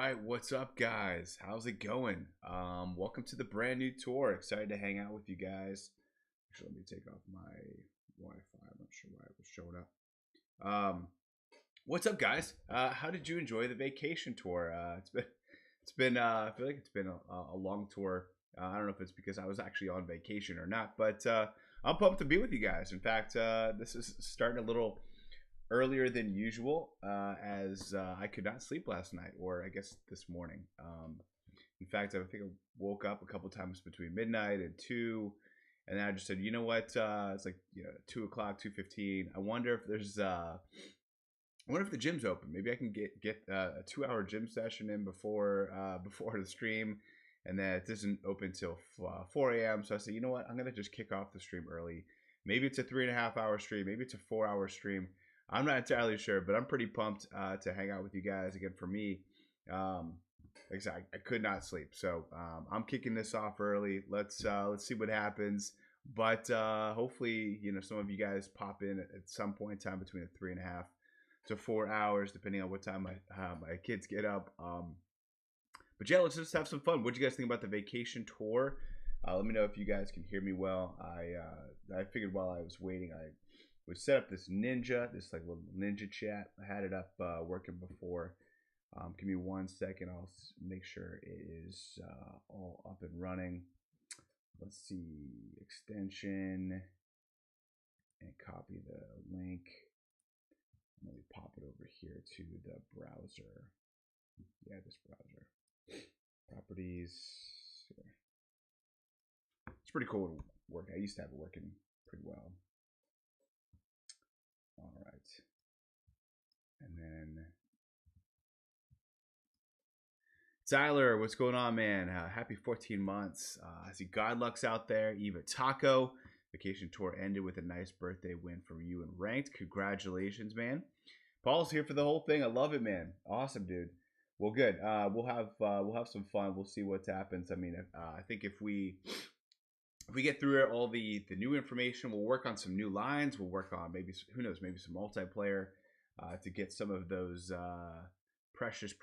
right, what's up, guys? How's it going? Welcome to the brand new tour. Excited to hang out with you guys. Actually, let me take off my Wi-Fi. I'm not sure why it was showing up. What's up, guys? How did you enjoy the vacation tour? I feel like it's been a long tour. I don't know if it's because I was actually on vacation or not, but I'm pumped to be with you guys. In fact, this is starting a little earlier than usual, as I could not sleep last night, or I guess this morning. In fact, I think I woke up a couple times between midnight and 2, and then I just said, you know what? It's like 2 o'clock, 2:15. I wonder if I wonder if the gym's open. Maybe I can get a 2 hour gym session in before the stream, and then it doesn't open till 4 a.m. So I said, you know what? I'm gonna just kick off the stream early. Maybe it's a 3.5 hour stream. Maybe it's a 4 hour stream. I'm not entirely sure, but I'm pretty pumped to hang out with you guys again. For me, like I said, I could not sleep, so I'm kicking this off early. Let's see what happens. But hopefully, some of you guys pop in at some point in time between the 3.5 to 4 hours, depending on what time my kids get up. But yeah, let's just have some fun. What do you guys think about the vacation tour? Let me know if you guys can hear me well. I figured while I was waiting, I would set up this like little ninja chat. I had it up working before. Give me 1 second. I'll make sure it is all up and running. Let's see, extension, and copy the link. Let me pop it over here to the browser. Yeah, this browser. Properties. It's pretty cool to work. I used to have it working pretty well. All right. And then Tyler, what's going on, man? Happy 14 months. I see Godluck's out there. Eva Taco. Vacation tour ended with a nice birthday win from you and ranked. Congratulations, man. Paul's here for the whole thing. I love it, man. Awesome, dude. Well, good. We'll have some fun. We'll see what happens. I mean, I think if we get through all the new information, we'll work on some new lines. We'll work on maybe, who knows, maybe some multiplayer to get some of those precious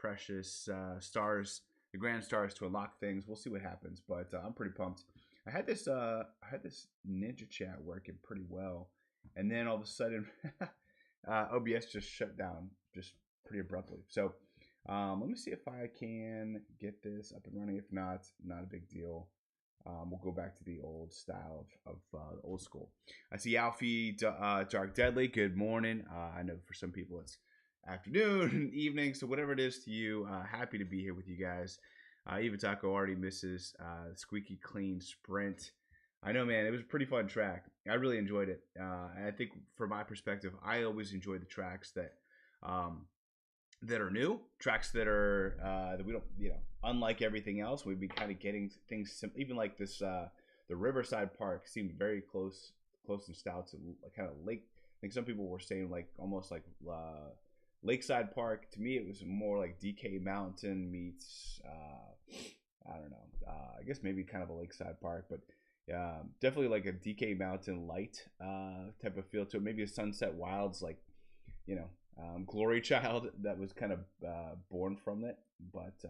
stars, the grand stars, to unlock things. We'll see what happens, but I'm pretty pumped. I had this ninja chat working pretty well, and then all of a sudden OBS just shut down just pretty abruptly. So let me see if I can get this up and running. If not, not a big deal. We'll go back to the old style of old school. I see Alfie Dark Deadly. Good morning. I know for some people it's afternoon, evening, so whatever it is to you, happy to be here with you guys. Eva Taco already misses Squeaky Clean Sprint. I know, man, it was a pretty fun track. I really enjoyed it. And I think from my perspective, I always enjoy the tracks that are new, tracks that are that we don't, unlike everything else. We'd be kind of getting things even like this. The Riverside Park seemed very close in style to kind of lake. I think some people were saying like almost like Lakeside Park. To me, it was more like DK Mountain meets I don't know. I guess maybe kind of a Lakeside Park, but definitely like a DK Mountain light type of feel to it. Maybe a Sunset Wilds, like Glory Child, that was kind of born from it. But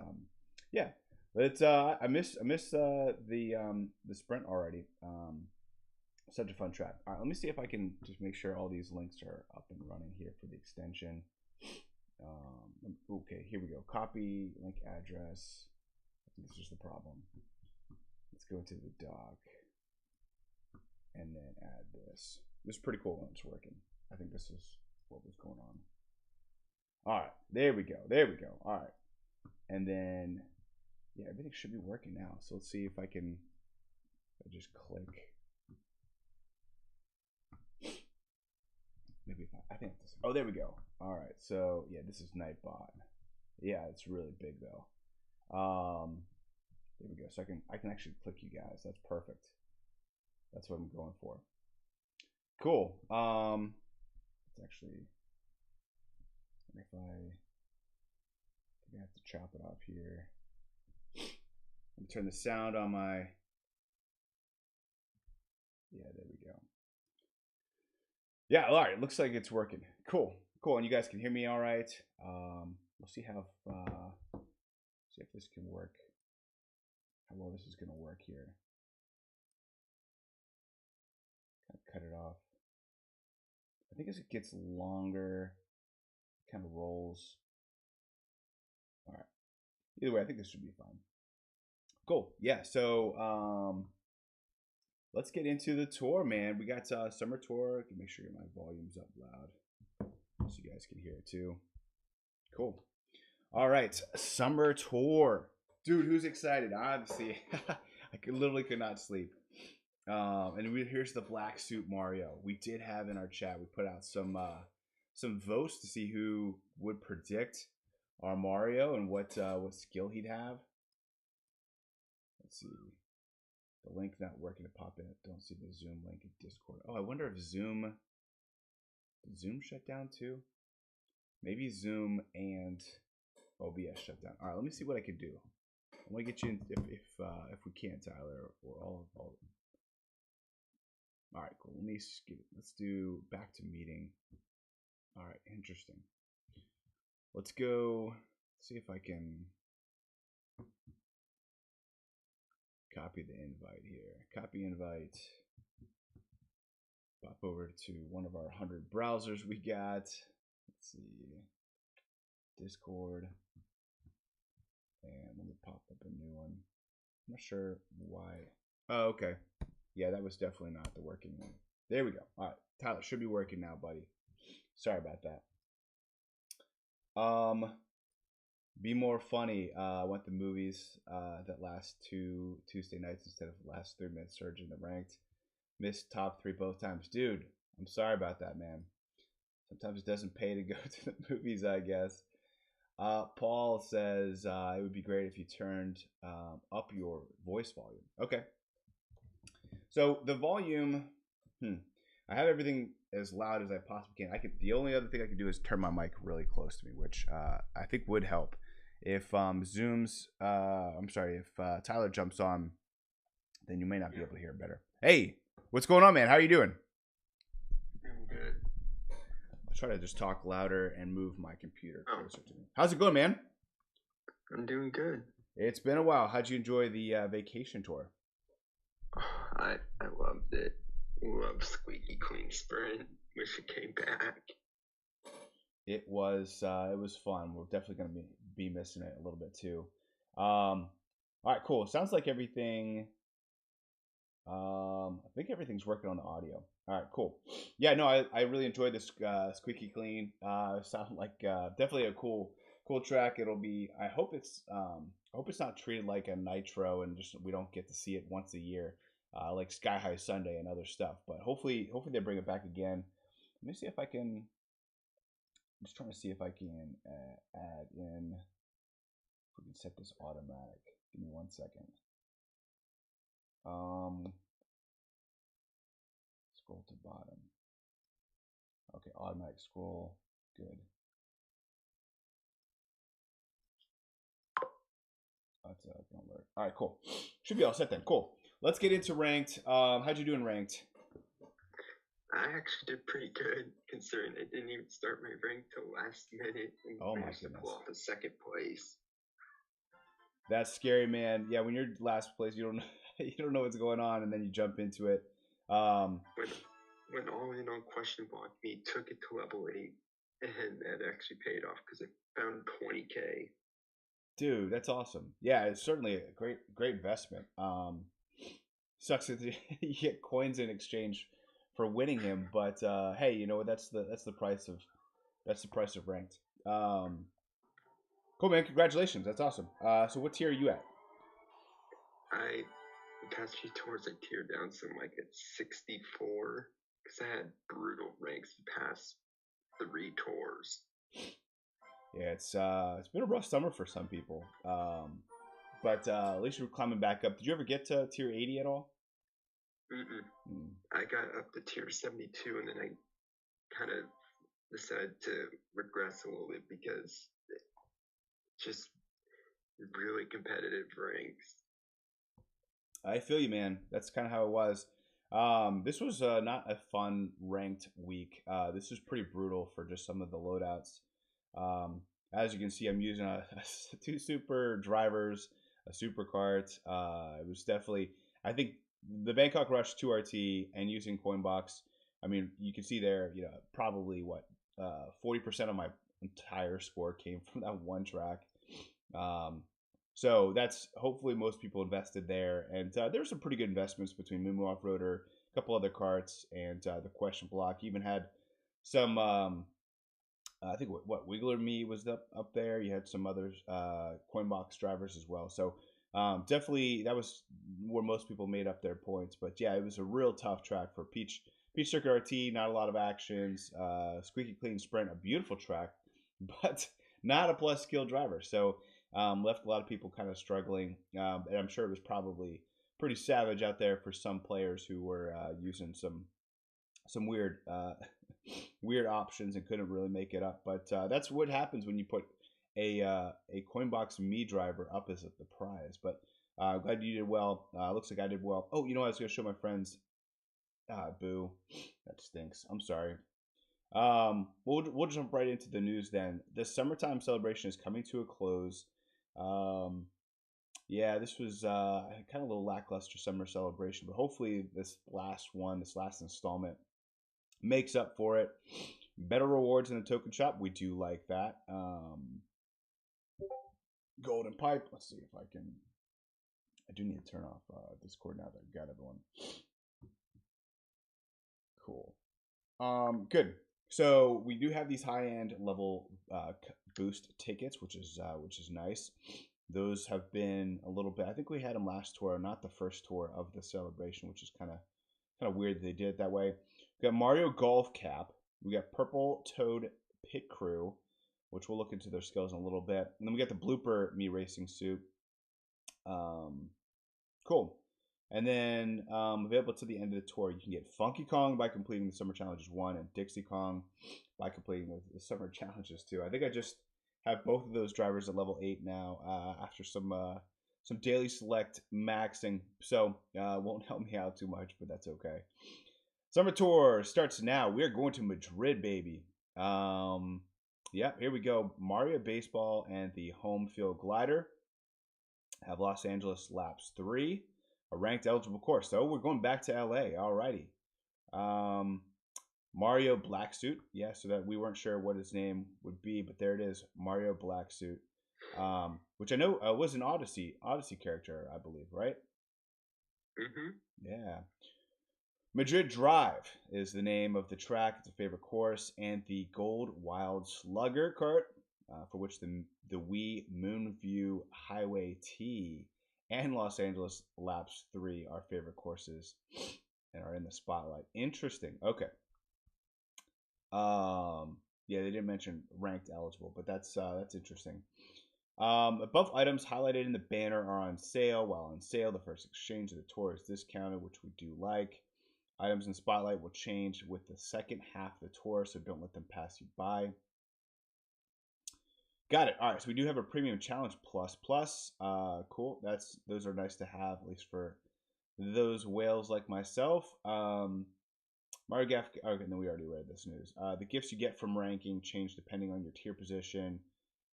yeah, it's I miss the sprint already. Such a fun track. All right, let me see if I can just make sure all these links are up and running here for the extension. Okay, here we go. Copy link address. I think this is the problem. Let's go to the doc and then add this. This is pretty cool when it's working. I think this is what was going on. All right, there we go. All right, and then yeah, everything should be working now. So let's see if I can just click. Maybe if I think this. Oh, there we go. All right, so yeah, this is Nightbot. Yeah, it's really big though. There we go. So I can actually click you guys. That's perfect. That's what I'm going for. Cool. It's actually, if I have to chop it off here. Let me turn the sound on my. Yeah, there we go. Yeah, all right. Looks like it's working. Cool. And you guys can hear me all right. We'll see how See if this can work. How well this is going to work here. Kind of cut it off. I think as it gets longer, it kind of rolls. All right. Either way, I think this should be fine. Cool. Yeah. So let's get into the tour, man. We got summer tour. I can make sure my volume's up loud so you guys can hear it too. Cool. All right, summer tour, dude. Who's excited? Obviously, I literally could not sleep. And here's the black suit Mario. We did have in our chat. We put out some votes to see who would predict our Mario and what skill he'd have. Let's see. The link not working to pop in. Don't see the Zoom link in Discord. Oh, I wonder if Zoom shut down too. Maybe Zoom and OBS shut down. All right, let me see what I can do. I want to get you in if we can, Tyler, or all of them. All right, cool. Let's do back to meeting. All right, interesting. Let's go see if I can copy the invite here. Copy invite. Pop over to one of our 100 browsers we got. Let's see. Discord. And let me pop up a new one. I'm not sure why. Oh, okay. Yeah, that was definitely not the working one. There we go. All right. Tyler, should be working now, buddy. Sorry about that. Be more funny. Went to movies that last 2 Tuesday nights instead of last 3-minute surge in the ranked. Missed top 3 both times. Dude, I'm sorry about that, man. Sometimes it doesn't pay to go to the movies, I guess. Paul says it would be great if you turned up your voice volume. Okay. So the volume, I have everything as loud as I possibly can. The only other thing I can do is turn my mic really close to me, which I think would help. If if Tyler jumps on, then you may not be able to hear better. Hey, what's going on, man? How are you doing? I'm good. I'll try to just talk louder and move my computer closer to me. How's it going, man? I'm doing good. It's been a while. How'd you enjoy the vacation tour? I loved it. Loved Squeaky Clean Sprint. Wish it came back. It was fun. We're definitely going to be missing it a little bit too. All right, cool. Sounds like everything. I think everything's working on the audio. All right, cool. Yeah, no, I really enjoyed this Squeaky Clean. Sound like definitely a cool track. It'll be. I hope it's not treated like a Nitro and just we don't get to see it once a year, like Sky High Sunday and other stuff. But hopefully they bring it back again. Let me see if I can. I'm just trying to see if I can add in. If we can set this automatic. Give me 1 second. Scroll to bottom. Okay, automatic scroll. Good. That's gonna alert. All right, cool. Should be all set then. Cool. Let's get into ranked. How'd you do in ranked? I actually did pretty good considering I didn't even start my rank till last minute and managed to pull off a second place. That's scary, man. Yeah, when you're last place, you don't know what's going on, and then you jump into it. When all in on question block me took it to level 8, and that actually paid off because I found 20K. Dude, that's awesome. Yeah, it's certainly a great investment. Sucks that you get coins in exchange for winning him, but hey, you know that's the price of ranked. Cool, man. Congratulations. That's awesome. So what tier are you at? The past few tours I tiered down, so I'm like at 64 because I had brutal ranks the past 3 tours. Yeah, it's been a rough summer for some people, but at least you're climbing back up. Did you ever get to tier 80 at all? I got up to tier 72, and then I kind of decided to regress a little bit because just really competitive ranks. I feel you, man. That's kind of how it was. This was not a fun ranked week. This was pretty brutal for just some of the loadouts. as you can see, I'm using two super drivers, a super cart. It was definitely, I think, the Bangkok Rush 2RT and using Coinbox. I mean, you can see there, probably what 40% of my entire score came from that one track. Um, so that's hopefully most people invested there, and there's some pretty good investments between Mumu Offroader, a couple other carts, and the Question Block. Even had some. I think what Wiggler Me was up there. You had some others, Coinbox drivers as well. So definitely that was where most people made up their points. But yeah, it was a real tough track for Peach Circuit RT. Not a lot of actions. Squeaky clean sprint, a beautiful track, but not a plus skill driver. So left a lot of people kind of struggling. And I'm sure it was probably pretty savage out there for some players who were using some weird weird options and couldn't really make it up. But that's what happens when you put a Coinbox Me driver up as the prize. But glad you did well. Looks like I did well. Oh, I was going to show my friends. Boo. That stinks. I'm sorry. We'll jump right into the news then. The summertime celebration is coming to a close. Yeah, this was kind of a little lackluster summer celebration, but hopefully this last installment, makes up for it. Better rewards in the token shop. We do like that. Golden pipe. Let's see if I can. I do need to turn off Discord now that I've got everyone. Cool. Good. So we do have these high-end level boost tickets, which is nice. Those have been a little bit. I think we had them last tour, not the first tour of the celebration, which is kind of weird that they did it that way. We got Mario Golf Cap. We got Purple Toad Pit Crew, which we'll look into their skills in a little bit. And then we got the Blooper Me Racing Suit. Cool. And then available to the end of the tour, you can get Funky Kong by completing the Summer Challenges 1 and Dixie Kong by completing the Summer Challenges 2. I think I just have both of those drivers at level 8 now after some daily select maxing. So won't help me out too much, but that's okay. Summer Tour starts now. We are going to Madrid, baby. Yeah, here we go. Mario Baseball and the Home Field Glider have Los Angeles Laps 3, a ranked eligible course. So we're going back to LA. Alrighty. Mario Black Suit. Yeah, so that we weren't sure what his name would be, but there it is. Mario Black Suit. Which I know was an Odyssey character, I believe, right? Mm-hmm. Yeah. Madrid Drive is the name of the track. It's a favorite course. And the Gold Wild Slugger cart, for which the Wii Moonview Highway T and Los Angeles Laps 3 are favorite courses and are in the spotlight. Interesting. Okay. Yeah, they didn't mention ranked eligible, but that's interesting. Above items highlighted in the banner are on sale. While on sale, the first exchange of the tour is discounted, which we do like. Items in Spotlight will change with the second half of the tour, so don't let them pass you by. Got it. All right, so we do have a Premium Challenge Plus. Cool. Those are nice to have, at least for those whales like myself. Mario Gaff. Okay, no, we already read this news. The gifts you get from ranking change depending on your tier position,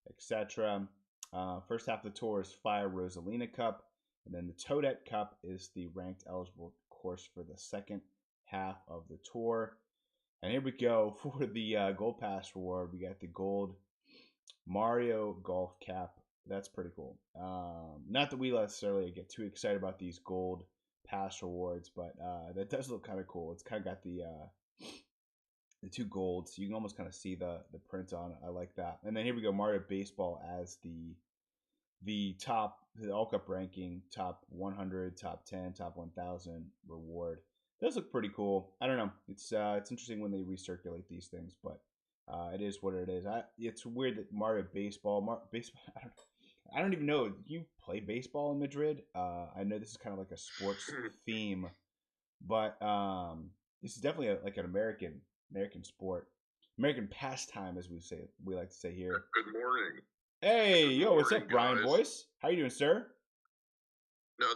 etc. First half of the tour is Fire Rosalina Cup, and then the Toadette Cup is the ranked eligible course for the second half of the tour. And here we go for the Gold Pass reward. We got the Gold Mario Golf Cap. That's pretty cool. Not that we necessarily get too excited about these Gold Pass rewards, but that does look kind of cool. It's kind of got the two golds. You can almost kind of see the print on it. I like that. And then here we go, Mario Baseball as the All Cup ranking, top 100, top 10, top 1,000 reward. Does look pretty cool. I don't know. It's interesting when they recirculate these things, but it is what it is. It's weird that Mario Baseball. I don't even know. Do you play baseball in Madrid? I know this is kind of like a sports theme, but this is definitely like an American sport, American pastime, as we like to say here. Good morning. Hey, yo, what's up, Brian guys. Boyce? How you doing, sir? No,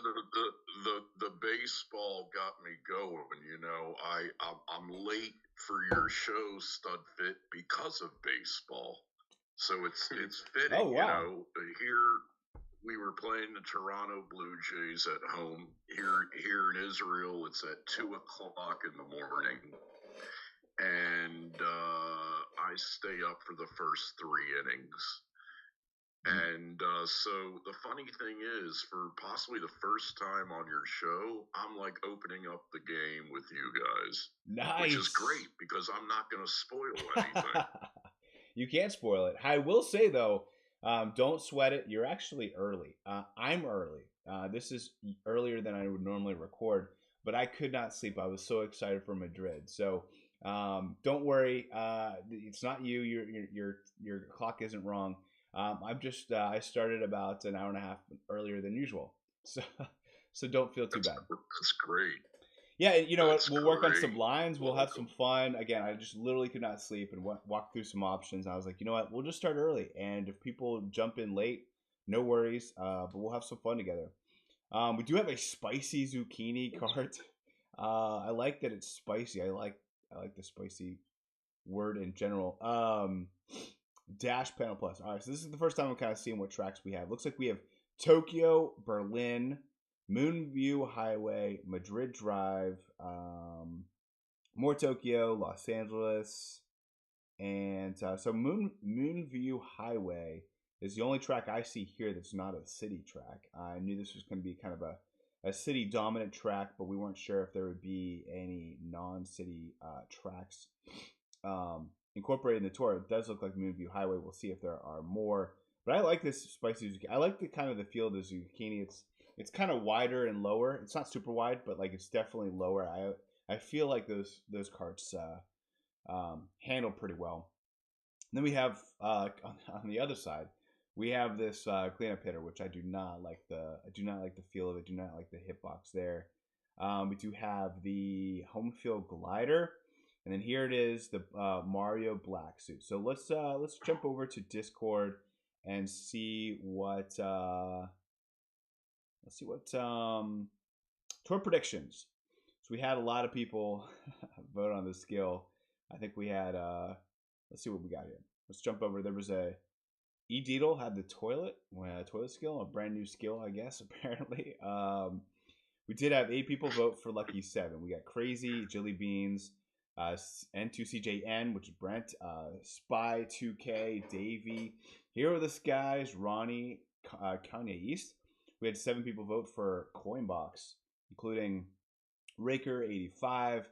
the baseball got me going. I'm late for your show, Studfit, because of baseball. So it's fitting. Oh, wow. Here we were playing the Toronto Blue Jays at home. Here in Israel, it's at 2:00 in the morning, and I stay up for the first 3 innings. And so the funny thing is, for possibly the first time on your show, I'm like opening up the game with you guys. Nice. Which is great because I'm not going to spoil anything. You can't spoil it. I will say, though, don't sweat it. You're actually early. I'm early. This is earlier than I would normally record, but I could not sleep. I was so excited for Madrid. So don't worry. It's not you. Your clock isn't wrong. I'm just I started about an hour and a half earlier than usual, so don't feel too bad. That's great. Yeah, you know what? We'll work on some lines. We'll have some fun. Again, I just literally could not sleep and walk through some options. I was like, you know what? We'll just start early, and if people jump in late, no worries. But we'll have some fun together. We do have a spicy zucchini cart. I like that it's spicy. I like the spicy word in general. Dash Panel Plus. All right, so this is the first time I'm kind of seeing what tracks we have. Looks like we have Tokyo, Berlin, Moonview Highway, Madrid Drive, more Tokyo, Los Angeles, and so Moonview Highway is the only track I see here that's not a city track. I knew this was going to be kind of a city dominant track, but we weren't sure if there would be any non-city tracks incorporated in the tour. It does look like Moonview Highway. We'll see if there are more. But I like this spicy zucchini. I like the kind of the feel of the zucchini. It's kind of wider and lower. It's not super wide, but like it's definitely lower. I feel like those carts handle pretty well. And then we have on the other side, we have this cleanup hitter, which I do not like the feel of it. Do not like the hitbox there. We do have the home field glider. And then here it is, the Mario Black suit. So let's jump over to Discord and see what tour predictions. So we had a lot of people vote on this skill. I think we had let's see what we got here. Let's jump over. There was a E Deedle had the toilet skill, a brand new skill, I guess, apparently. We did have 8 people vote for Lucky 7. We got Crazy, Jilly Beans, N2CJN, which is Brent, Spy2K, Davey, Hero of the Skies, Ronnie, Kanye East. We had 7 people vote for Coinbox, including Raker85,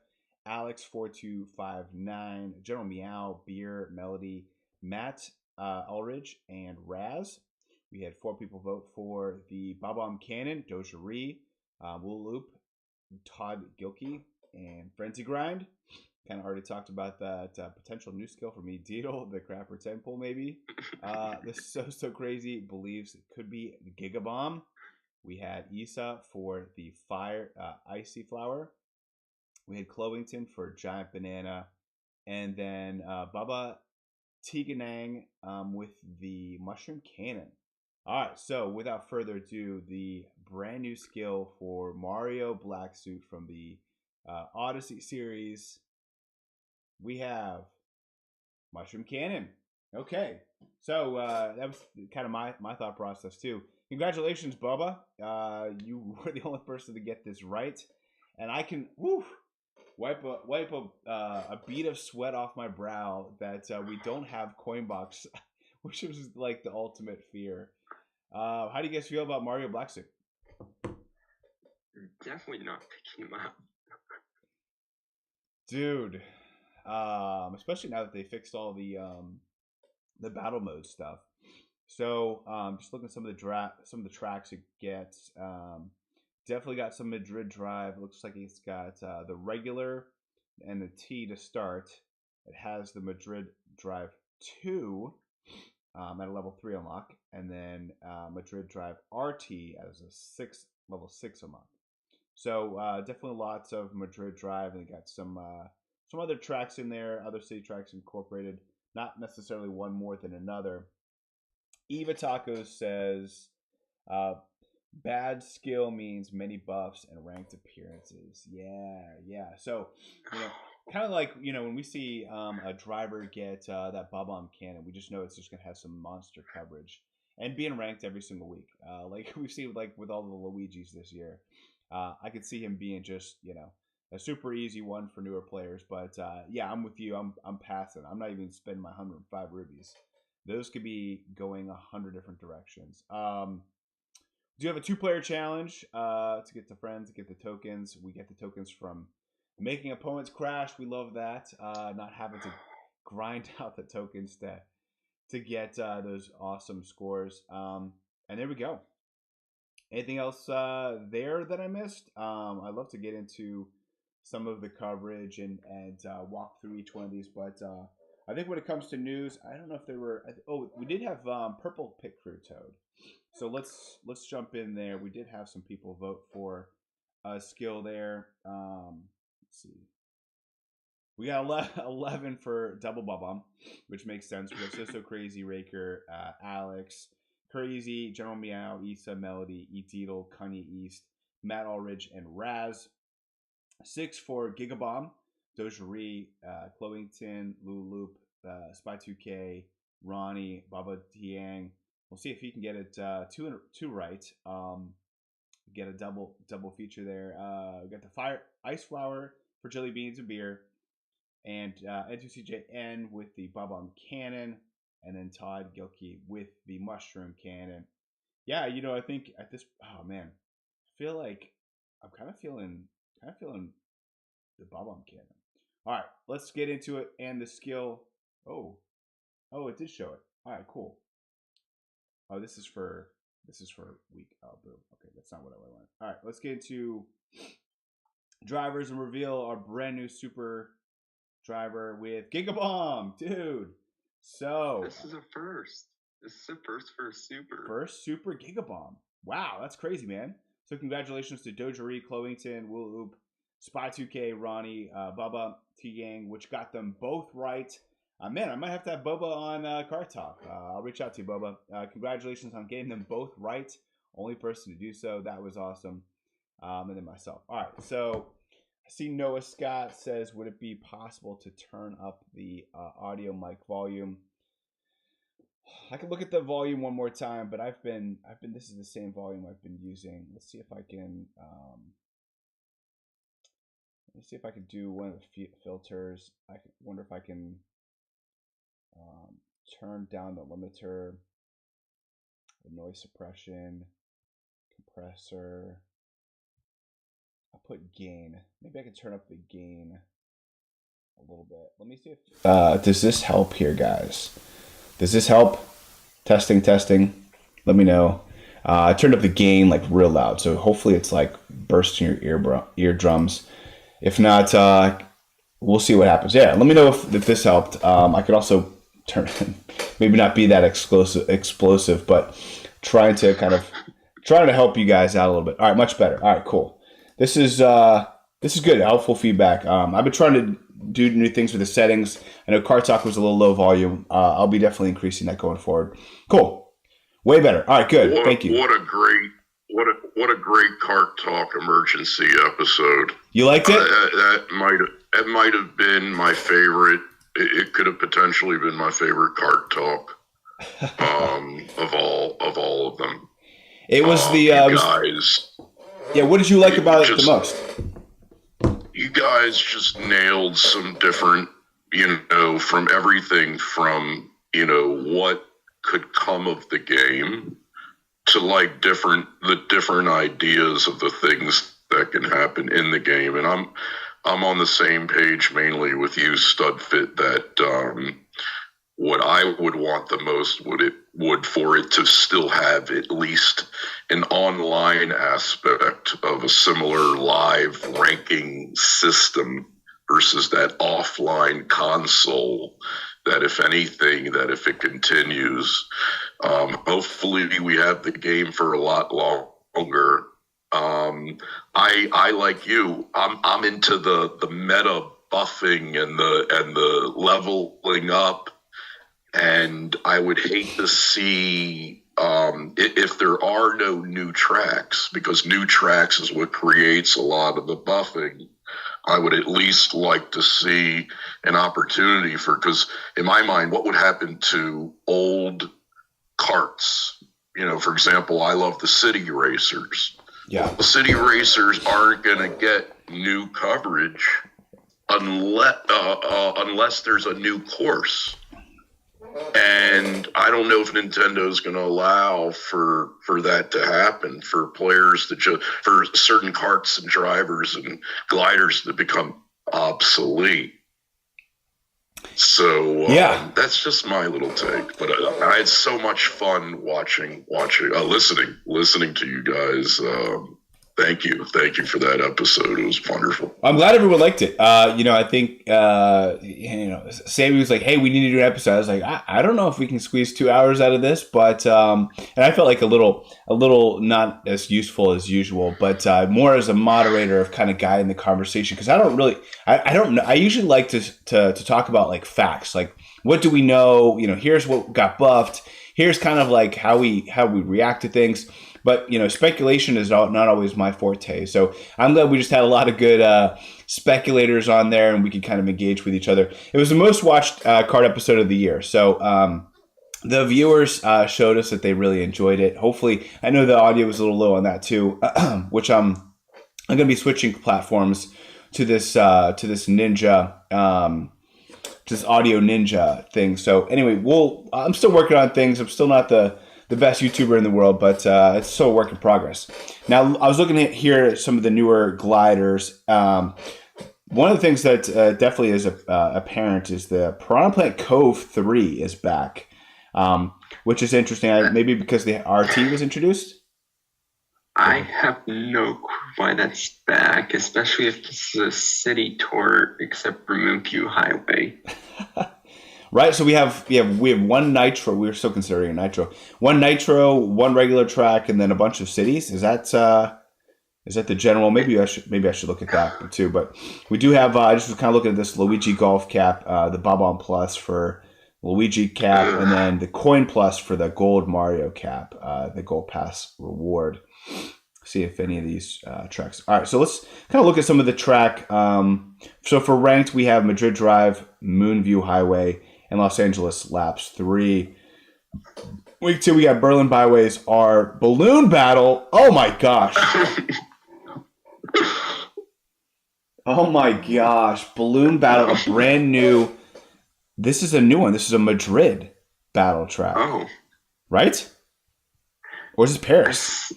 Alex4259, General Meow, Beer, Melody, Matt Ulrich, and Raz. We had 4 people vote for the Bob-omb Cannon, Dojaree, Wooloop, Todd Gilkey, and Frenzy Grind. Kind of already talked about that potential new skill for me, Deedle, the Crapper 10 pull maybe. This So Crazy believes it could be the Gigabomb. We had Issa for the Fire Icy Flower. We had Clovington for Giant Banana. And then Baba Tiganang with the Mushroom Cannon. All right, so without further ado, the brand new skill for Mario Black Suit from the Odyssey series. We have Mushroom Cannon. Okay, so that was kind of my thought process too. Congratulations, Bubba. You were the only person to get this right, and I can wipe a bead of sweat off my brow that we don't have Coinbox, which was like the ultimate fear. How do you guys feel about Mario Black Suit? Definitely not picking him up, dude. Especially now that they fixed all the battle mode stuff. So just looking at some of the tracks it gets. Definitely got some Madrid Drive. It looks like it's got the regular and the T to start. It has the Madrid Drive 2 at a level 3 unlock, and then Madrid Drive RT as a level 6 unlock. So definitely lots of Madrid Drive, and they got some other tracks in there, other city tracks incorporated, not necessarily one more than another. Eva Tacos says, bad skill means many buffs and ranked appearances. Yeah. So, kind of like, when we see a driver get that bomb cannon, we just know it's just going to have some monster coverage and being ranked every single week. Like we've seen like with all the Luigis this year. I could see him being just, a super easy one for newer players. But yeah, I'm with you. I'm passing. I'm not even spending my 105 rubies. Those could be going 100 different directions. Do you have a 2-player challenge to get the friends, to get the tokens? We get the tokens from making opponents crash. We love that. Not having to grind out the tokens to get those awesome scores. And there we go. Anything else there that I missed? I'd love to get into some of the coverage and walk through each one of these, but I think when it comes to news, I don't know if there were. We did have Purple Pit Crew Toad. So let's jump in there. We did have some people vote for a skill there. Let's see. We got 11 for Double Bubba, which makes sense. We have So Crazy, Raker, Alex, Crazy, General Meow, Issa, Melody, Eateedle, Kanye East, Matt Allridge, and Raz. 6 for Gigabomb, Dojerie, Chloington, Lulu Loop, Spy2K, Ronnie, Baba Tiang. We'll see if he can get it two right. Get a double feature there. We got the Ice Flower for Jelly Beans and Beer, and N2CJN with the Bob-omb Cannon, and then Todd Gilkey with the Mushroom Cannon. Yeah, I think at this, oh man, I feel like I'm kind of feeling the Bob-omb Cannon. All right, let's get into it and the skill. Oh, it did show it. All right, cool. Oh, this is for week. Oh, boom. Okay, that's not what I want. All right, let's get into drivers and reveal our brand new super driver with Gigabomb, dude. So this is a first. This is a first for a super. First super Gigabomb. Wow, that's crazy, man. So congratulations to Dojerie, Chloington, Wooloop, Spy2K, Ronnie, Bubba, T-Gang, which got them both right. Man, I might have to have Boba on Kart Talk. I'll reach out to you, Boba. Congratulations on getting them both right. Only person to do so. That was awesome. And then myself. All right, so I see Noah Scott says, would it be possible to turn up the audio mic volume? I can look at the volume one more time, but this is the same volume I've been using. Let's see if I can do one of the filters. I wonder if I can turn down the limiter, the noise suppression, compressor. I'll put gain. Maybe I can turn up the gain a little bit. Let me see if does this help here, guys? Does this help? Testing. Let me know. I turned up the gain like real loud, so hopefully it's like bursting your eardrums. If not, we'll see what happens. Yeah, let me know if this helped. I could also maybe not be that explosive, but trying to help you guys out a little bit. All right, much better. All right, cool. This is good. Helpful feedback. I've been trying to do new things with the settings. I know Kart Talk was a little low volume. I'll be definitely increasing that going forward. Cool. Way better. All right, good. Thank you. What a great Kart Talk emergency episode. You liked it? That might have been my favorite. It could have potentially been my favorite Kart Talk of all of them. It was guys. Yeah, what did you like about it the most? You guys just nailed some different, from everything from, what could come of the game to like the different ideas of the things that can happen in the game. And I'm on the same page mainly with you, Studfit, that what I would want the most would for it to still have at least an online aspect of a similar live ranking system versus that offline console, that if anything, that if it continues, hopefully we have the game for a lot longer. I like you. I'm into the meta buffing and the leveling up, and I would hate to see if there are no new tracks, because new tracks is what creates a lot of the buffing. I would at least like to see an opportunity because in my mind, what would happen to old karts? For example, I love the city racers. Yeah. The city racers aren't going to get new coverage unless there's a new course. And I don't know if Nintendo's going to allow for that to happen, for players for certain karts and drivers and gliders to become obsolete. So that's just my little take. But I had so much fun listening to you guys. Thank you for that episode. It was wonderful. I'm glad everyone liked it. I think Sammy was like, "Hey, we need to do an episode." I was like, "I don't know if we can squeeze 2 hours out of this," but and I felt like a little not as useful as usual, but more as a moderator of kind of guiding the conversation because I don't know. I usually like to talk about like facts, like what do we know? Here's what got buffed. Here's kind of like how we react to things. But, speculation is not always my forte. So I'm glad we just had a lot of good speculators on there and we could kind of engage with each other. It was the most watched Kart episode of the year. So the viewers showed us that they really enjoyed it. Hopefully, I know the audio was a little low on that too, which I'm going to be switching platforms to this Ninja, this Audio Ninja thing. So anyway, I'm still working on things. I'm still not the best YouTuber in the world, but it's still a work in progress. Now, I was looking at here some of the newer gliders. One of the things that definitely is apparent is the Piranha Plant Cove 3 is back, which is interesting. Maybe because the RT was introduced? I have no clue why that's back, especially if this is a city tour except for Moonview Highway. Right, so we have one nitro. We're still considering a nitro. One nitro, one regular track, and then a bunch of cities. Is that the general? Maybe I should look at that too. But we do have. I just was kind of looking at this Luigi Golf Cap, the Bob-on Plus for Luigi Cap, and then the Coin Plus for the Gold Mario Cap, the Gold Pass reward. See if any of these tracks. All right, so let's kind of look at some of the track. So for ranked, we have Madrid Drive, Moonview Highway, and Los Angeles Laps 3. Week 2, we got Berlin Byways, our Balloon Battle. Oh my gosh. Oh my gosh. Balloon Battle, a brand new. This is a new one. This is a Madrid battle track. Oh. Right? Or is this Paris?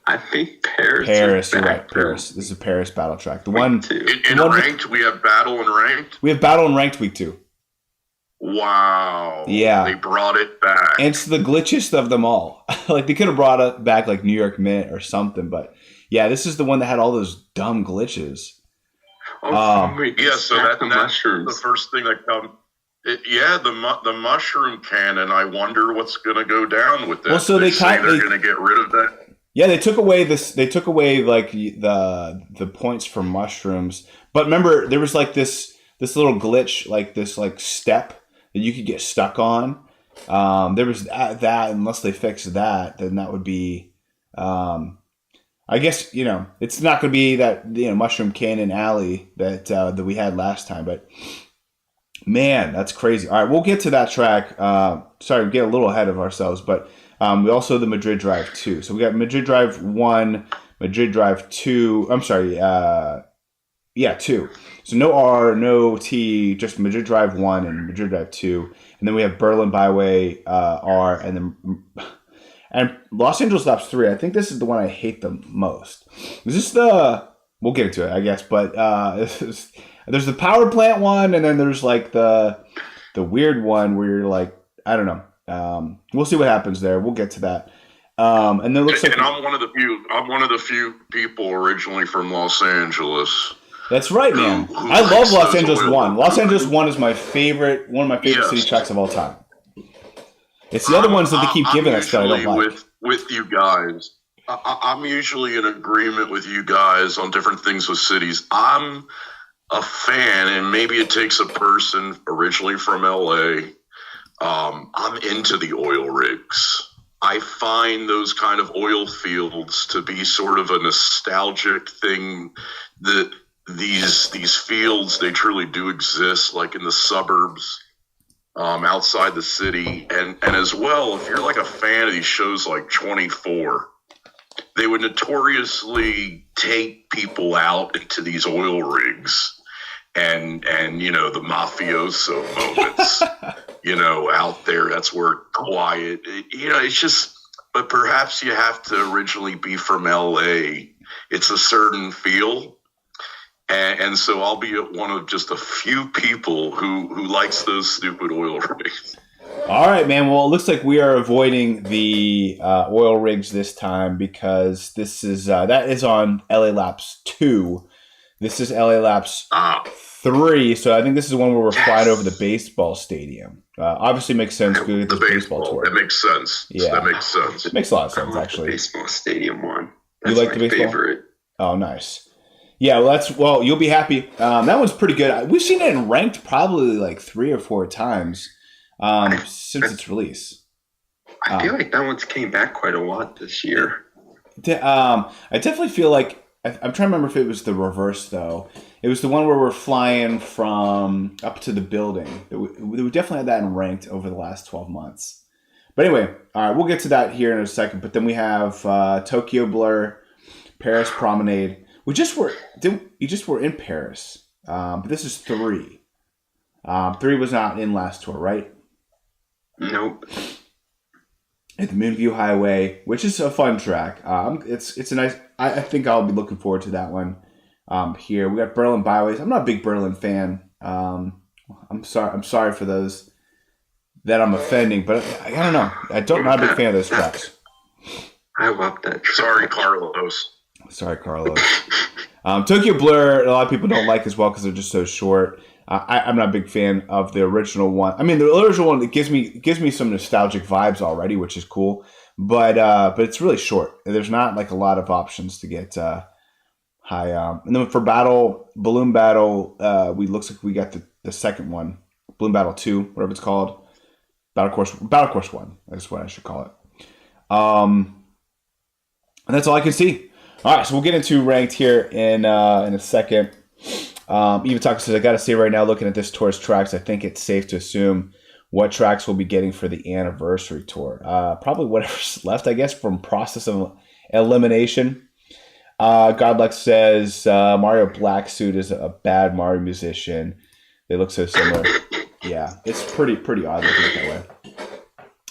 I think Paris. Paris, you're right. Paris. This is a Paris battle track. The one. In ranked, we have battle and ranked? We have battle and ranked week 2. Wow. Yeah. They brought it back. And it's the glitchiest of them all. Like, they could have brought it back like New York Mint or something, but yeah, this is the one that had all those dumb glitches. So that's the first thing that comes. The mushroom cannon. I wonder what's going to go down with that. Well, so they're going to get rid of that. Yeah, they took away this. They took away like the points for mushrooms. But remember, there was like this little glitch, like this like step that you could get stuck on. There was that. Unless they fix that, then that would be. I guess it's not going to be that Mushroom Cannon Alley that we had last time, but man, that's crazy. All right, we'll get to that track. Sorry, we get a little ahead of ourselves, but we also the Madrid Drive 2. So we got Madrid Drive 1, Madrid Drive 2. I'm sorry, 2. So no R, no T, just Madrid Drive 1 and Madrid Drive 2. And then we have Berlin Byway R, and Los Angeles Laps 3. I think this is the one I hate the most. Is this we'll get into it, I guess, but there's the power plant one, and then there's like the weird one where you're like, I don't know. We'll see what happens there. We'll get to that. And then it looks like, and I'm one of the few people originally from Los Angeles. That's right, man. I love Los Angeles 1. Los Angeles 1 is one of my favorite city tracks of all time. It's the other ones that they keep giving us that I don't like. With you guys, I'm usually in agreement with you guys on different things with cities. I'm a fan, and maybe it takes a person originally from LA. I'm into the oil rigs. I find those kind of oil fields to be sort of a nostalgic thing that these fields, they truly do exist, like in the suburbs, outside the city, and as well, if you're like a fan of these shows like 24, they would notoriously take people out into these oil rigs and the mafioso moments, out there. That's where quiet, it's just, but perhaps you have to originally be from LA. It's a certain feel. And so I'll be one of just a few people who likes those stupid oil rigs. All right, man. Well, it looks like we are avoiding the oil rigs this time because this is that is on LA Laps 2. This is LA Laps 3. So I think this is one where we're flying over the baseball stadium. Obviously, makes sense. The baseball tour. That makes sense. Yeah, that makes sense. It makes a lot of sense, actually. The baseball stadium one. That's you like the baseball? Favorite. Oh, nice. Yeah, well, you'll be happy. That one's pretty good. We've seen it in ranked probably like 3 or 4 times since its release. I feel like that one's came back quite a lot this year. I definitely feel like I'm trying to remember if it was the reverse though. It was the one where we're flying from up to the building. We definitely had that in ranked over the last 12 months. But anyway, all right, we'll get to that here in a second. But then we have Tokyo Blur, Paris Promenade. You just were in Paris, but this is 3. 3 was not in last tour, right? Nope. At the Moonview Highway, which is a fun track. It's a nice. I think I'll be looking forward to that one. Here we got Berlin Byways. I'm not a big Berlin fan. I'm sorry for those that I'm offending, but I don't know. I'm not a big fan of those tracks. I love that track. Sorry, Carlos. Tokyo Blur, a lot of people don't like as well because they're just so short. I'm not a big fan of the original one. I mean, the original one, it gives me some nostalgic vibes already, which is cool. But it's really short. There's not like a lot of options to get high. And then for Balloon Battle, looks like we got the second one, Balloon Battle 2, whatever it's called, Battle Course 1. That's what I should call it. And that's all I can see. All right, so we'll get into ranked here in a second. Even Taco says, I got to say right now, looking at this tour's tracks, I think it's safe to assume what tracks we'll be getting for the anniversary tour. Probably whatever's left, I guess, from Process of Elimination. Godluck says, Mario Black Suit is a bad Mario musician. They look so similar. Yeah, it's pretty odd looking that way.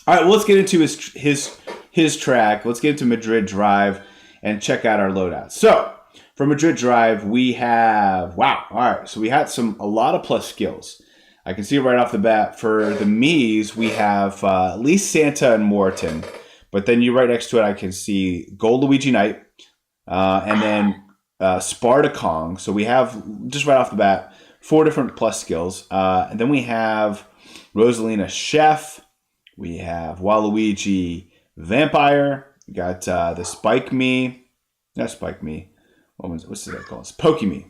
All right, well, let's get into his track. Let's get into Madrid Drive and check out our loadout. So for Madrid Drive, we have, all right. So we had a lot of plus skills. I can see right off the bat for the Mii's, we have at least Santa and Morton. But then right next to it, I can see Gold Luigi Knight and then Sparta Kong. So we have, just right off the bat, 4 different plus skills. And then we have Rosalina Chef. We have Waluigi Vampire. We got the Spike Me. Not Spike Me. What's that called? It's Pokemee.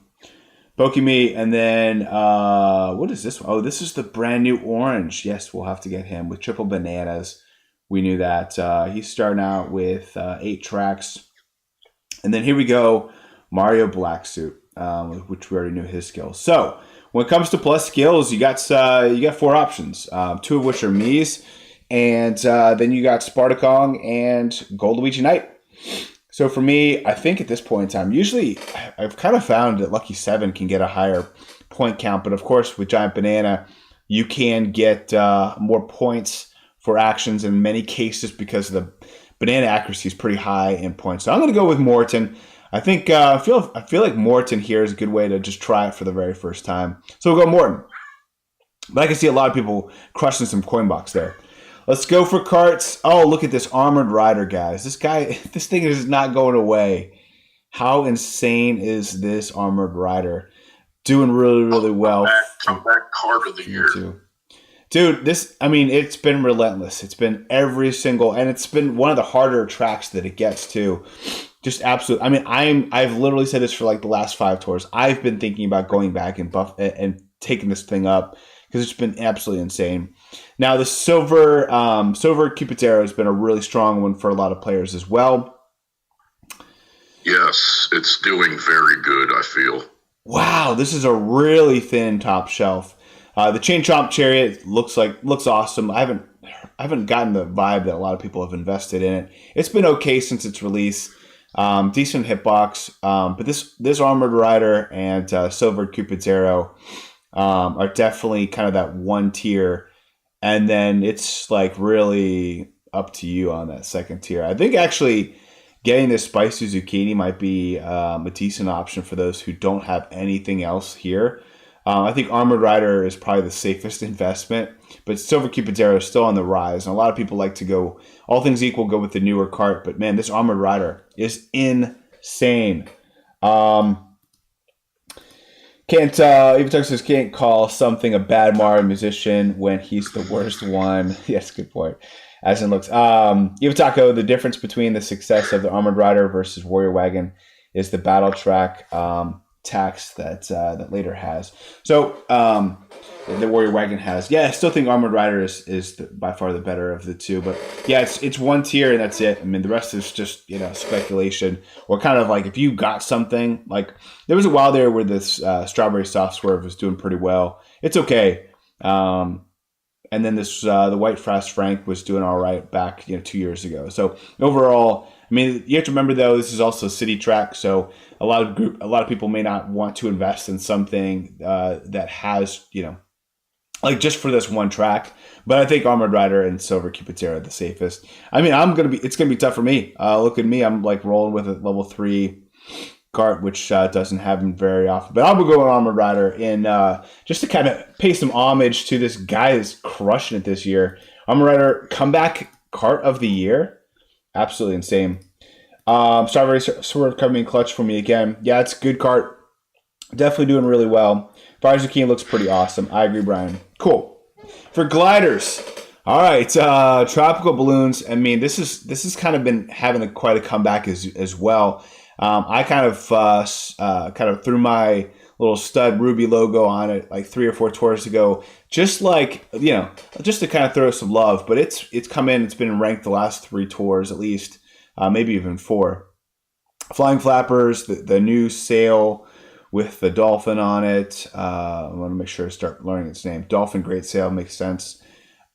And then, what is this one? Oh, this is the brand new orange. Yes, we'll have to get him with triple bananas. We knew that. He's starting out with 8 tracks. And then here we go, Mario Black Suit, which we already knew his skills. So when it comes to plus skills, you got 4 options, 2 of which are Mii's. And then you got Sparta Kong and Gold Luigi Knight. So for me, I think at this point in time, usually I've kind of found that Lucky 7 can get a higher point count. But of course, with Giant Banana, you can get more points for actions in many cases because the banana accuracy is pretty high in points. So I'm going to go with Morton. I think I feel like Morton here is a good way to just try it for the very first time. So we'll go Morton. But I can see a lot of people crushing some coin box there. Let's go for carts. Oh, look at this Armored Rider, guys. This thing is not going away. How insane is this Armored Rider? Doing really, really well. Comeback card of the year. Dude, it's been relentless. It's been every single, and it's been one of the harder tracks that it gets too. Just absolute. I mean, I've literally said this for like the last 5 tours. I've been thinking about going back and taking this thing up because it's been absolutely insane. Now, the Silver Cupid's Arrow has been a really strong one for a lot of players as well. Yes, it's doing very good, I feel. Wow, this is a really thin top shelf. The Chain Chomp Chariot looks awesome. I haven't gotten the vibe that a lot of people have invested in it. It's been okay since its release. Decent hitbox, but this Armored Rider and Silver Cupid Zero are definitely kind of that one tier, and then it's like really up to you on that second tier. I think actually getting this spicy zucchini might be a decent option for those who don't have anything else here. I think Armored Rider is probably the safest investment, but Silver Cupid Zero is still on the rise, and a lot of people like to go, all things equal, go with the newer cart. But man, this Armored Rider is insane. Even Texas can't call something a bad Mario musician when he's the worst one. Yes, good point. As in looks. Taco, the difference between the success of the Armored Rider versus Warrior Wagon is the battle track tax that later has. So the Warrior Wagon has. Yeah, I still think Armored Rider is by far the better of the two. But yeah, it's one tier and that's it. I mean, the rest is just speculation, or kind of like if you got something. Like there was a while there where this Strawberry Soft Swerve was doing pretty well. It's okay. And then this the White Fast Frank was doing all right back 2 years ago. So overall, I mean, you have to remember though, this is also a city track, so a lot of people may not want to invest in something that has like just for this one track. But I think Armored Rider and Silver Cupid Zero are the safest. I mean, it's gonna be tough for me. Look at me, I'm like rolling with a level 3 Kart, which doesn't happen very often. But I'll go on Armored Rider in just to kind of pay some homage to this guy that's crushing it this year. Armored Rider comeback Kart of the year, absolutely insane. Strawberry Swerve coming in clutch for me again. Yeah, it's a good Kart, definitely doing really well. Fire Zucchini looks pretty awesome. I agree, Brian. Cool. For gliders, all right, tropical balloons. I mean, this is kind of been having quite a comeback as well. I kind of threw my little stud Ruby logo on it like 3 or 4 tours ago, just like just to kind of throw some love. But it's come in. It's been ranked the last 3 tours at least, maybe even 4. Flying Flappers, the new sail with the dolphin on it. I want to make sure I start learning its name. Dolphin Great Sail makes sense.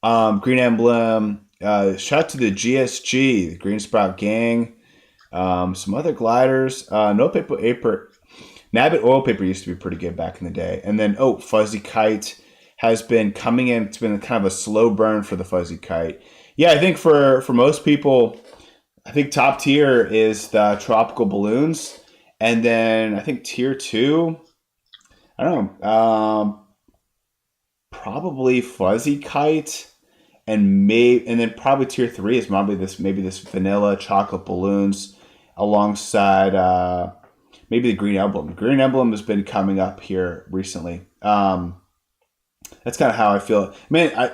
Green Emblem. Shout out to the GSG, the Green Sprout Gang. Some other gliders. No paper. Nabbit oil paper used to be pretty good back in the day. And then Fuzzy Kite has been coming in. It's been kind of a slow burn for the Fuzzy Kite. Yeah, I think for most people, I think top tier is the tropical balloons, and then I think tier 2. I don't know. Probably Fuzzy Kite. And then probably tier 3 is maybe this vanilla chocolate balloons alongside maybe the Green Emblem. Green Emblem has been coming up here recently. That's kind of how I feel. Man,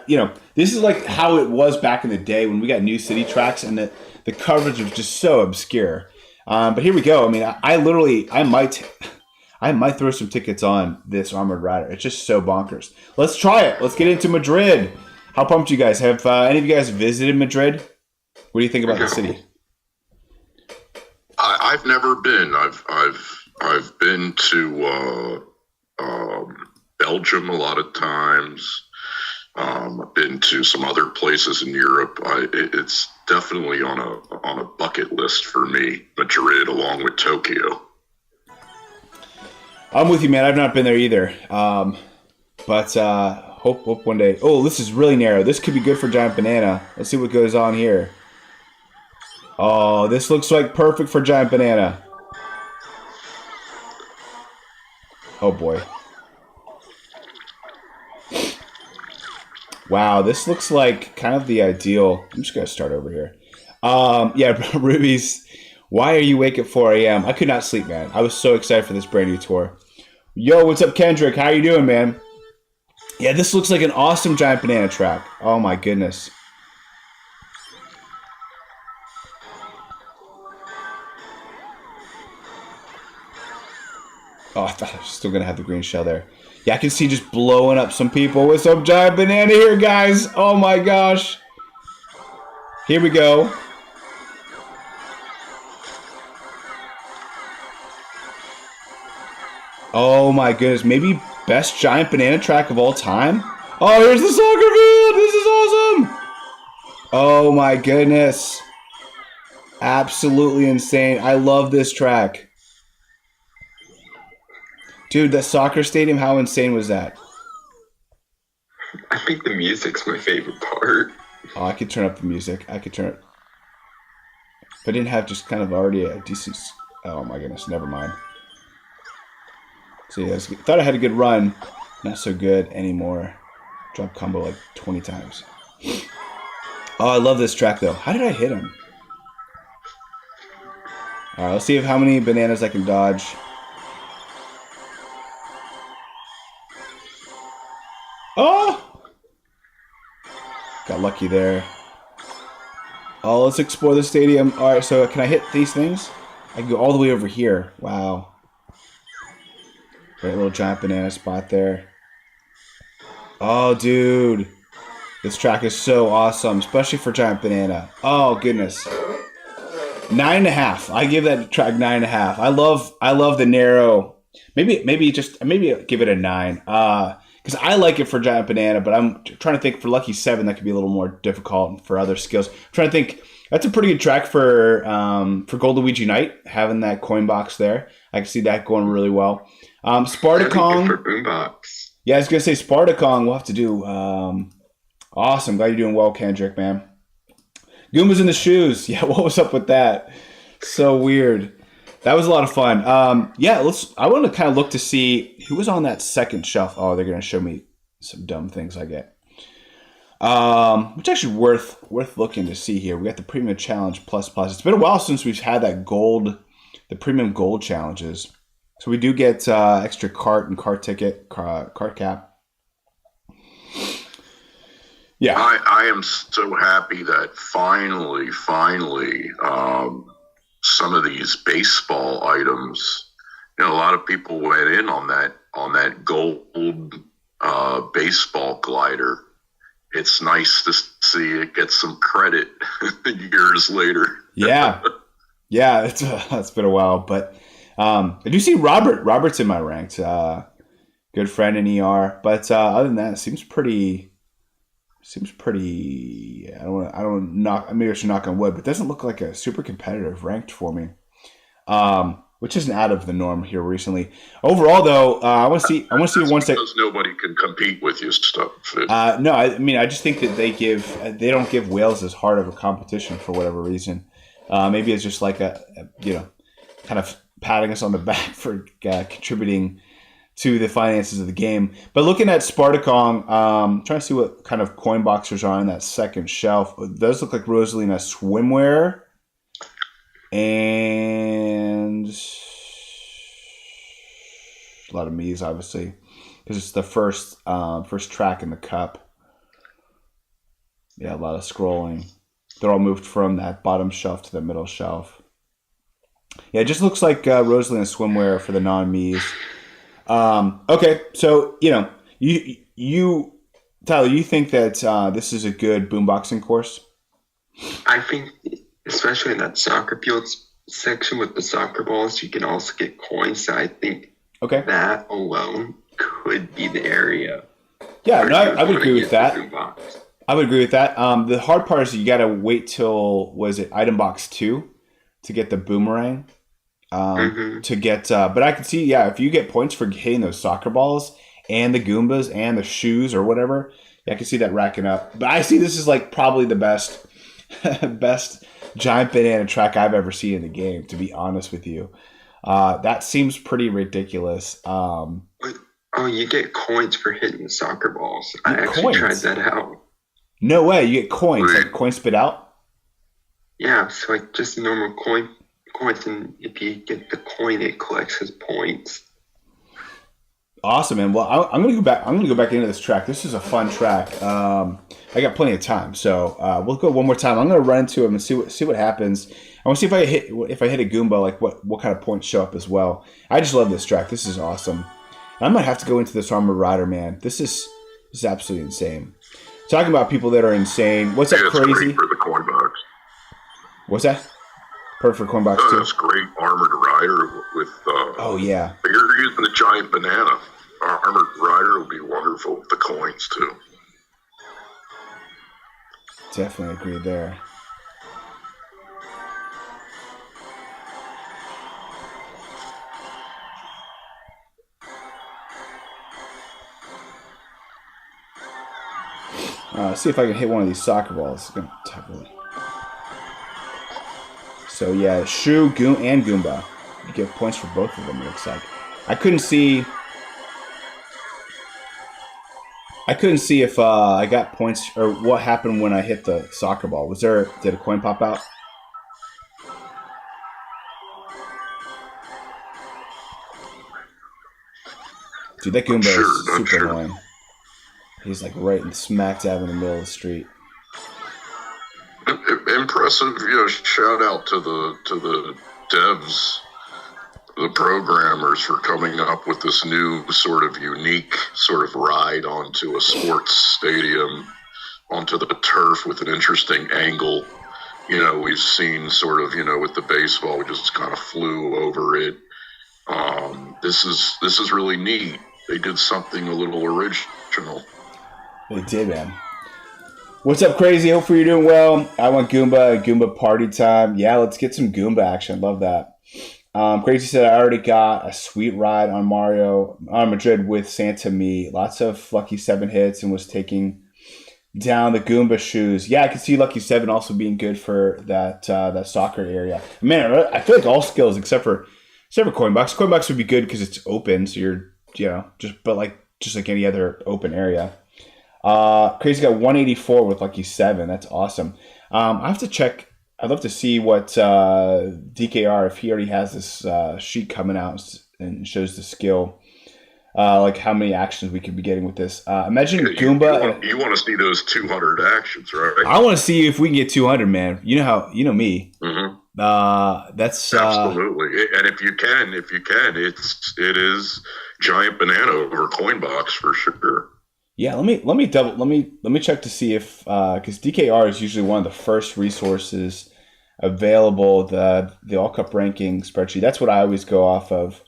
this is like how it was back in the day when we got new city tracks and the coverage was just so obscure. But here we go. I mean, I might throw some tickets on this Armored Rider. It's just so bonkers. Let's try it. Let's get into Madrid. How pumped you guys? Have any of you guys visited Madrid? What do you think about the city? I've never been. I've been to Belgium a lot of times. I've been to some other places in Europe. It's definitely on a bucket list for me. Madrid, along with Tokyo. I'm with you, man. I've not been there either. But hope one day. Oh, this is really narrow. This could be good for Giant Banana. Let's see what goes on here. Oh, this looks like perfect for Giant Banana. Oh boy. Wow, this looks like kind of the ideal. I'm just gonna start over here. Yeah, Rubies. Why are you awake at 4 a.m.? I could not sleep, man. I was so excited for this brand new tour. Yo, what's up, Kendrick? How you doing, man? Yeah, this looks like an awesome Giant Banana track. Oh my goodness. Oh, I thought I was still going to have the green shell there. Yeah, I can see just blowing up some people. What's up, Giant Banana here, guys? Oh my gosh. Here we go. Oh my goodness, maybe best giant banana track of all time? Oh, here's the soccer field! This is awesome! Oh my goodness. Absolutely insane. I love this track. Dude, that soccer stadium, how insane was that? I think the music's my favorite part. Oh, I could turn up the music. I could turn it. If I didn't have just kind of already a decent... Oh my goodness, never mind. So yeah, I thought I had a good run. Not so good anymore. Drop combo like 20 times. Oh, I love this track though. How did I hit him? Alright, let's see how many bananas I can dodge. Oh! Got lucky there. Oh, let's explore the stadium. Alright, so can I hit these things? I can go all the way over here. Wow. Great little giant banana spot there. Oh, dude. This track is so awesome, especially for giant banana. Oh, goodness. 9.5. I give that track 9.5. I love the narrow. Maybe give it a 9. Because I like it for giant banana, but I'm trying to think for Lucky 7 that could be a little more difficult for other skills. I'm trying to think. That's a pretty good track for Gold Luigi Knight, having that coin box there. I can see that going really well. Spartacon. For Boombox. Yeah, I was gonna say Spartacon. We'll have to do. Awesome. Glad you're doing well, Kendrick, man. Goombas in the shoes. Yeah, what was up with that? So weird. That was a lot of fun. Yeah, I want to kind of look to see who was on that second shelf. Oh, they're gonna show me some dumb things I get. Which actually worth looking to see here. We got the Premium Challenge plus. It's been a while since we've had that the Premium Gold challenges. So we do get extra cart and cart ticket, cart cap. Yeah, I am so happy that finally, some of these baseball items. A lot of people went in on that gold baseball glider. It's nice to see it get some credit years later. Yeah, it's been a while, but I do see Robert. Robert's in my ranked. Good friend in ER, but other than that, it seems pretty. I don't knock. Maybe I should knock on wood, but it doesn't look like a super competitive ranked for me. Which isn't out of the norm here recently. Overall, though, I want to see once because nobody can compete with you stuff. No, I just think that they don't give whales as hard of a competition for whatever reason. Maybe it's just like a kind of patting us on the back for contributing to the finances of the game. But looking at Spartacon, trying to see what kind of coin boxers are on that second shelf. It does look like Rosalina swimwear. And a lot of Mii's, obviously, because it's the first track in the cup. Yeah, a lot of scrolling. They're all moved from that bottom shelf to the middle shelf. Yeah, it just looks like Rosalina swimwear for the non-Mii's. Okay, so you Tyler, you think that this is a good boomboxing course? I think, especially in that soccer fields section with the soccer balls, you can also get coins. So I think that alone could be the area. Yeah, no, I would agree with that. I would agree with that. The hard part is you got to wait till, item box 2 to get the boomerang. To get, but I can see, if you get points for hitting those soccer balls and the Goombas and the shoes or whatever, I can see that racking up. But I see this is like probably the best giant banana track I've ever seen in the game, to be honest with you. That seems pretty ridiculous. You get coins for hitting the soccer balls. I actually tried that out. No way, you get coins, like coin spit out? Yeah, so like just normal coins, and if you get the coin, it collects his points. Awesome, man. Well, I'm gonna go back into this track. This is a fun track. I got plenty of time, so we'll go one more time. I'm gonna run into him and see what happens. I want to see if I hit a Goomba, like what kind of points show up as well. I just love this track. This is awesome. And I might have to go into this Armored Rider, man. This is absolutely insane. Talking about people that are insane. What's that crazy? Great for the coin box. What's that? Perfect for coin box too. That's great. Armored Rider with. Oh yeah. You're using the giant banana. Armored Rider will be wonderful with the coins too. Definitely agree there. See if I can hit one of these soccer balls. So yeah, Shu, Goom, and Goomba. You get points for both of them, it looks like. I couldn't see if I got points or what happened when I hit the soccer ball. Did a coin pop out? Dude, that Goomba is super annoying. He's like right in smack dab in the middle of the street. Impressive, shout out to the devs, the programmers for coming up with this new sort of unique sort of ride onto a sports stadium, onto the turf with an interesting angle. We've seen sort of, with the baseball, we just kind of flew over it. This is really neat. They did something a little original. They did, man. What's up, Crazy? Hopefully you're doing well. I want Goomba party time. Yeah, let's get some Goomba action. Love that. Crazy said, I already got a sweet ride on Madrid with Santa Me. Lots of Lucky 7 hits and was taking down the Goomba shoes. Yeah, I can see Lucky 7 also being good for that soccer area. Man, I feel like all skills except for coin box. Coin box would be good because it's open, so you're just like any other open area. Crazy got 184 with Lucky 7. That's awesome. I have to check. I'd love to see what DKR, if he already has this sheet coming out and shows the skill, like how many actions we could be getting with this. Imagine Goomba. You want to see those 200 actions, right? I want to see if we can get 200, man. You know me. Mm-hmm. That's absolutely. And if you can, it is giant banana over coin box for sure. Yeah, let me check to see if because DKR is usually one of the first resources available, the All Cup ranking spreadsheet. That's what I always go off of.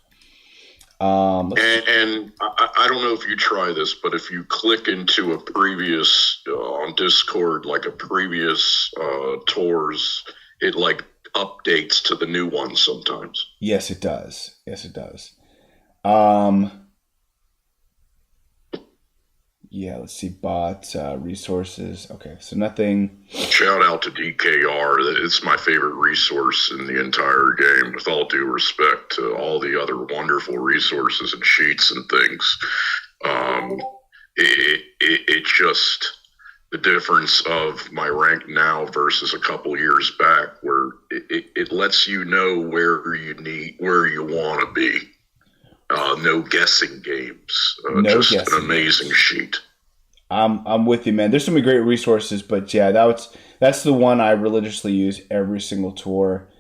And I don't know if you try this, but if you click into a previous on Discord, like a previous tours, it like updates to the new one sometimes. Yes, it does. Yeah, let's see, bot resources. Okay, so nothing. Shout out to DKR. It's my favorite resource in the entire game, with all due respect to all the other wonderful resources and sheets and things. It just, the difference of my rank now versus a couple years back, where it lets you know where you want to be. No guessing games. Just an amazing sheet. I'm with you, man. There's some great resources, but yeah, that's the one I religiously use every single tour.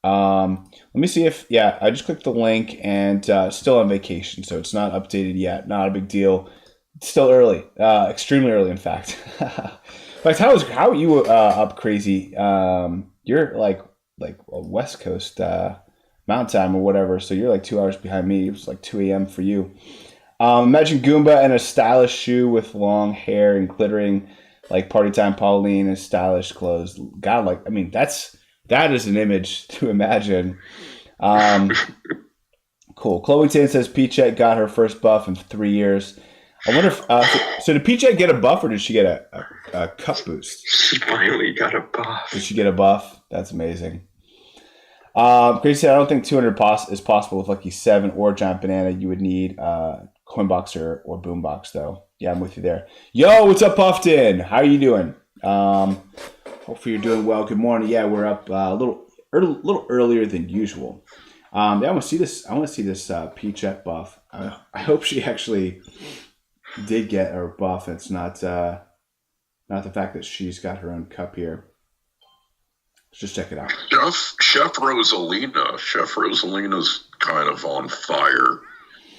Let me see if I just clicked the link and still on vacation, so it's not updated yet. Not a big deal. It's still early, extremely early, in fact. Like how are you up, Crazy? You're like a West Coast Mountain Time or whatever, so you're like 2 hours behind me. It was like 2 a.m. for you. Imagine Goomba in a stylish shoe with long hair and glittering like Party Time Pauline and stylish clothes. God, that is an image to imagine. Cool. Chloe Tan says Peachette got her first buff in 3 years. I wonder if so did Peachette get a buff or did she get a cup boost? She finally got a buff. Did she get a buff? That's amazing. Crazy said, I don't think 200 is possible with Lucky 7 or Giant Banana. You would need Coinbox or Boombox, though. Yeah, I'm with you there. Yo, what's up, Puffton? How are you doing? Hopefully you're doing well. Good morning. Yeah, we're up a little earlier than usual. I want to see this. Peachette buff. I hope she actually did get her buff. It's not the fact that she's got her own cup here. Let's just check it out. Chef Rosalina's kind of on fire.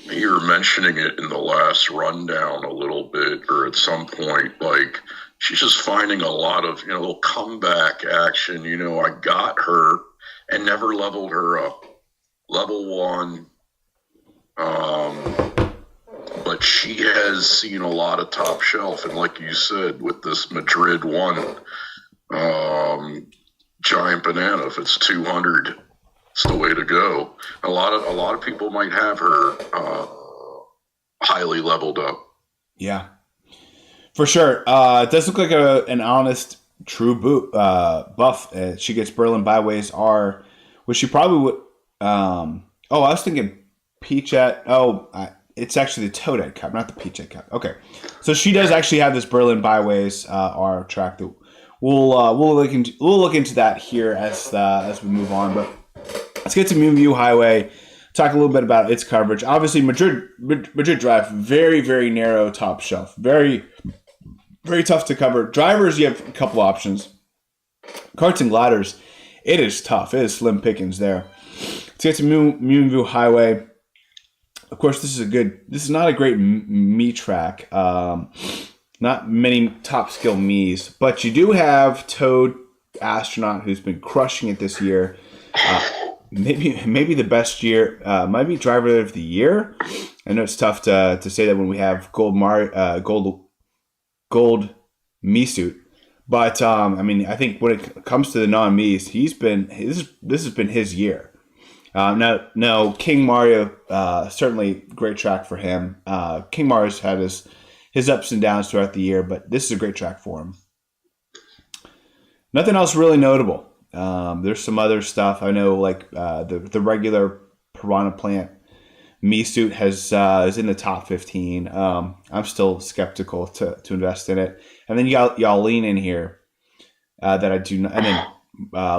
You were mentioning it in the last rundown a little bit, or at some point, like she's just finding a lot of, little comeback action. I got her, and never leveled her up. Level 1. But she has seen a lot of top shelf, and like you said, with this Madrid one, giant banana. If it's 200, it's the way to go. A lot of people might have her highly leveled up. Yeah, for sure. It does look like an honest, true buff. She gets Berlin byways are, which she probably would. I was thinking Peachette. It's actually the Toadette Cup, not the Peachette Cup. Okay, so she does actually have this Berlin byways R track that we'll look into that here as we move on. But let's get to Moonview Highway. Talk a little bit about its coverage. Obviously, Madrid Drive, very, very narrow top shelf. Very, very tough to cover. Drivers, you have a couple options. Karts and gliders, it is tough. It is slim pickings there. Let's get to Moonview Highway. Of course, this is not a great me track. Not many top skill me's, but you do have Toad Astronaut, who's been crushing it this year. Maybe the best year. Might be driver of the year. I know it's tough to say that when we have gold me suit, but I think when it comes to the non-me's, this has been his year. No, King Mario, certainly great track for him. King Mario's had his ups and downs throughout the year, but this is a great track for him. Nothing else really notable. There's some other stuff. I know, like the regular Piranha Plant me suit is in the top 15. I'm still skeptical to invest in it. And then y'all lean in here that I do not, and then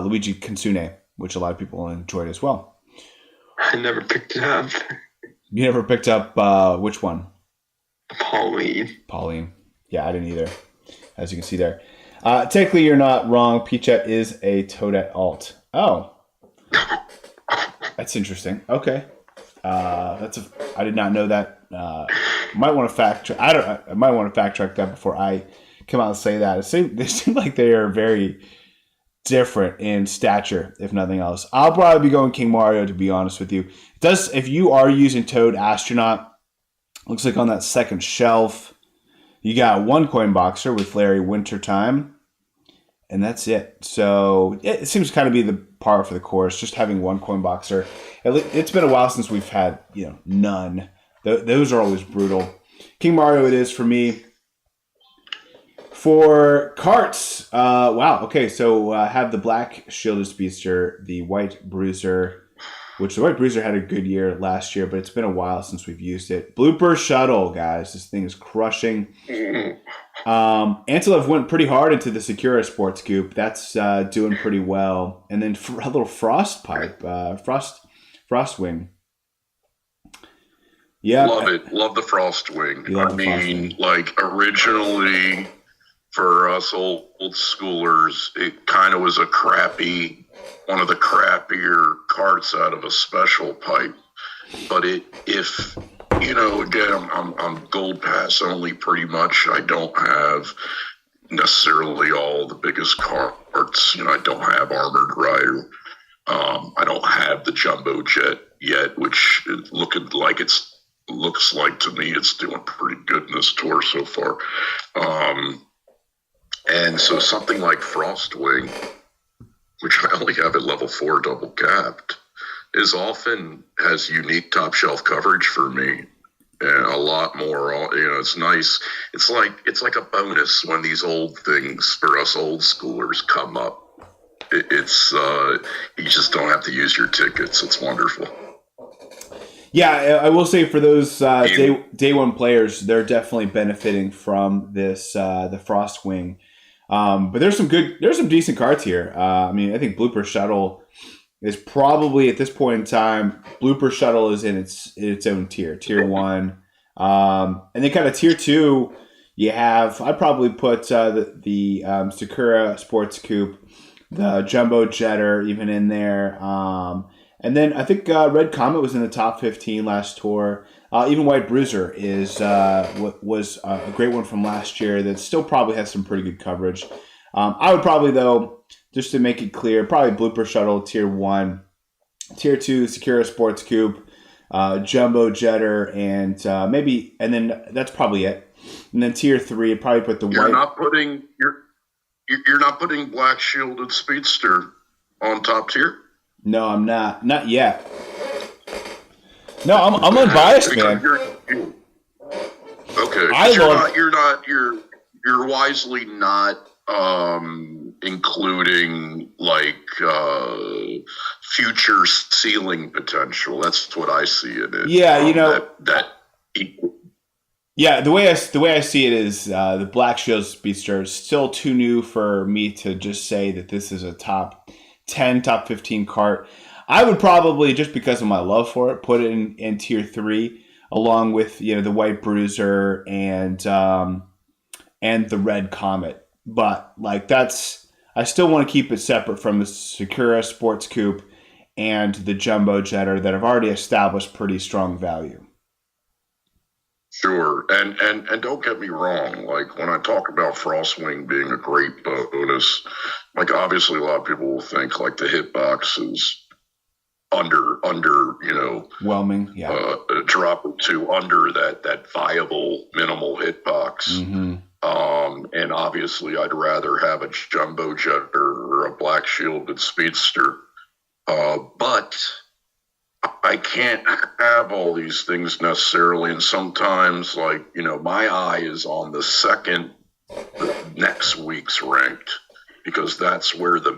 Luigi Consune, which a lot of people enjoyed as well. I never picked it up. You never picked up which one? Pauline. Yeah, I didn't either, as you can see there. Technically, you're not wrong. Peachette is a Toadette alt. Oh. That's interesting. Okay. I did not know that. Might want to fact check. I might want to fact check that before I come out and say that. They seem like they are very different in stature, if nothing else. I'll probably be going King Mario, to be honest with you. It does, if you are using Toad Astronaut, looks like on that second shelf, you got one coin boxer with Larry Wintertime, and that's it. So it seems to kind of be the par for the course, just having one coin boxer. It's been a while since we've had none. Those are always brutal. King Mario it is for me. For carts, wow. Okay, so have the black shielded speedster, the white bruiser, which the white bruiser had a good year last year, but it's been a while since we've used it. Blooper shuttle, guys. This thing is crushing. Antelope went pretty hard into the Secura Sports Coupe. That's doing pretty well. And then a little frost pipe, frost wing. Yeah, love it. Love the frost wing. Like originally, for us old schoolers, it kind of was one of the crappier carts out of a special pipe. But again, I'm Gold Pass only pretty much. I don't have necessarily all the biggest carts. I don't have Armored Rider. I don't have the Jumbo Jet yet, which looks like to me it's doing pretty good in this tour so far. And so something like Frostwing, which I only have at level 4 double capped, has unique top shelf coverage for me. And a lot more, it's nice. It's like a bonus when these old things for us old schoolers come up. It's you just don't have to use your tickets. It's wonderful. Yeah, I will say for those day one players, they're definitely benefiting from this the Frostwing. But there's some decent cards here. I think Blooper Shuttle is probably at this point in time. Blooper Shuttle is in its own tier 1, and then kind of tier 2. You have I'd probably put the Sakura Sports Coupe, the Jumbo Jetter even in there. And then I think Red Comet was in the top 15 last tour. Even White Bruiser was a great one from last year that still probably has some pretty good coverage. I would probably, though, just to make it clear, probably Blooper Shuttle Tier 1, Tier 2 Secura Sports Coupe, Jumbo Jetter, and then that's probably it. And then Tier 3, I'd probably put the You're white. You're not putting Black Shielded Speedster on top tier? No, I'm not. Not yet. No, I'm unbiased, man. Okay, you're wisely not including like future ceiling potential. That's what I see in it. Yeah, that. Yeah, the way I see it is the Black Shield Speedster is still too new for me to just say that this is a top 10, top 15 kart. I would probably, just because of my love for it, put it in Tier 3 along with the White Bruiser and the Red Comet. But I still want to keep it separate from the Sakura Sports Coupe and the Jumbo Jetter that have already established pretty strong value. Sure, and don't get me wrong. Like when I talk about Frostwing being a great bonus, like obviously a lot of people will think like the hitbox is under whelming, yeah, a drop or two under that viable minimal hitbox. Mm-hmm. And obviously I'd rather have a Jumbo Jetter or a Black Shielded Speedster, but I can't have all these things necessarily, and sometimes, my eye is on the next week's ranked, because that's where the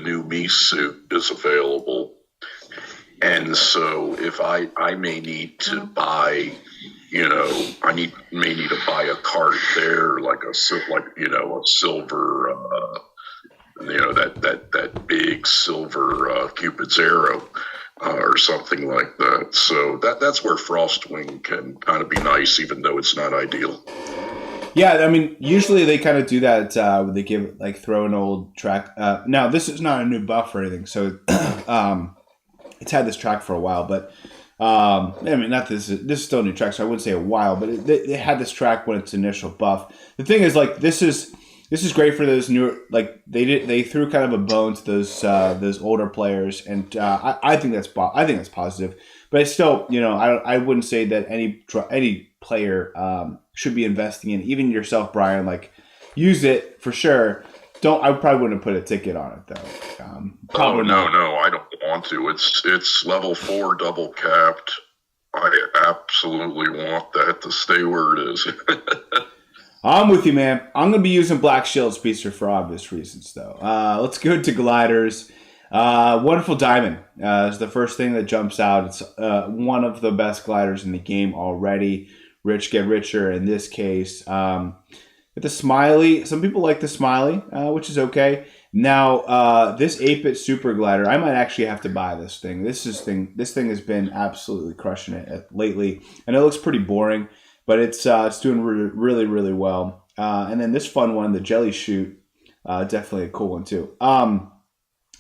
new me suit is available, and so if I may need to buy, may need to buy a cart there, a silver, that big silver Cupid's arrow. Or something like that. So that's where Frostwing can kind of be nice, even though it's not ideal. Yeah, I mean, usually they kind of do that when they throw an old track. Now, this is not a new buff or anything, so it's had this track for a while. But I mean, not this is still a new track, so I wouldn't say a while. But it had this track when its initial buff. The thing is, this is great for those newer. They threw kind of a bone to those older players, and I think that's positive. But I still, I wouldn't say that any player should be investing in. Even yourself, Brian, use it for sure. I probably wouldn't put a ticket on it though. No, I don't want to. It's level 4 double capped. I absolutely want that to stay where it is. I'm with you, man. I'm going to be using Black Shield Speedster for obvious reasons, though. Let's go to gliders. Wonderful Diamond is the first thing that jumps out. It's one of the best gliders in the game already. Rich get richer in this case. With the smiley, some people like the smiley, which is okay. Now, this 8-bit super glider, I might actually have to buy this thing. This thing has been absolutely crushing it lately, and it looks pretty boring. But it's doing really, really well. And then this fun one, the Jelly Shoot, definitely a cool one too.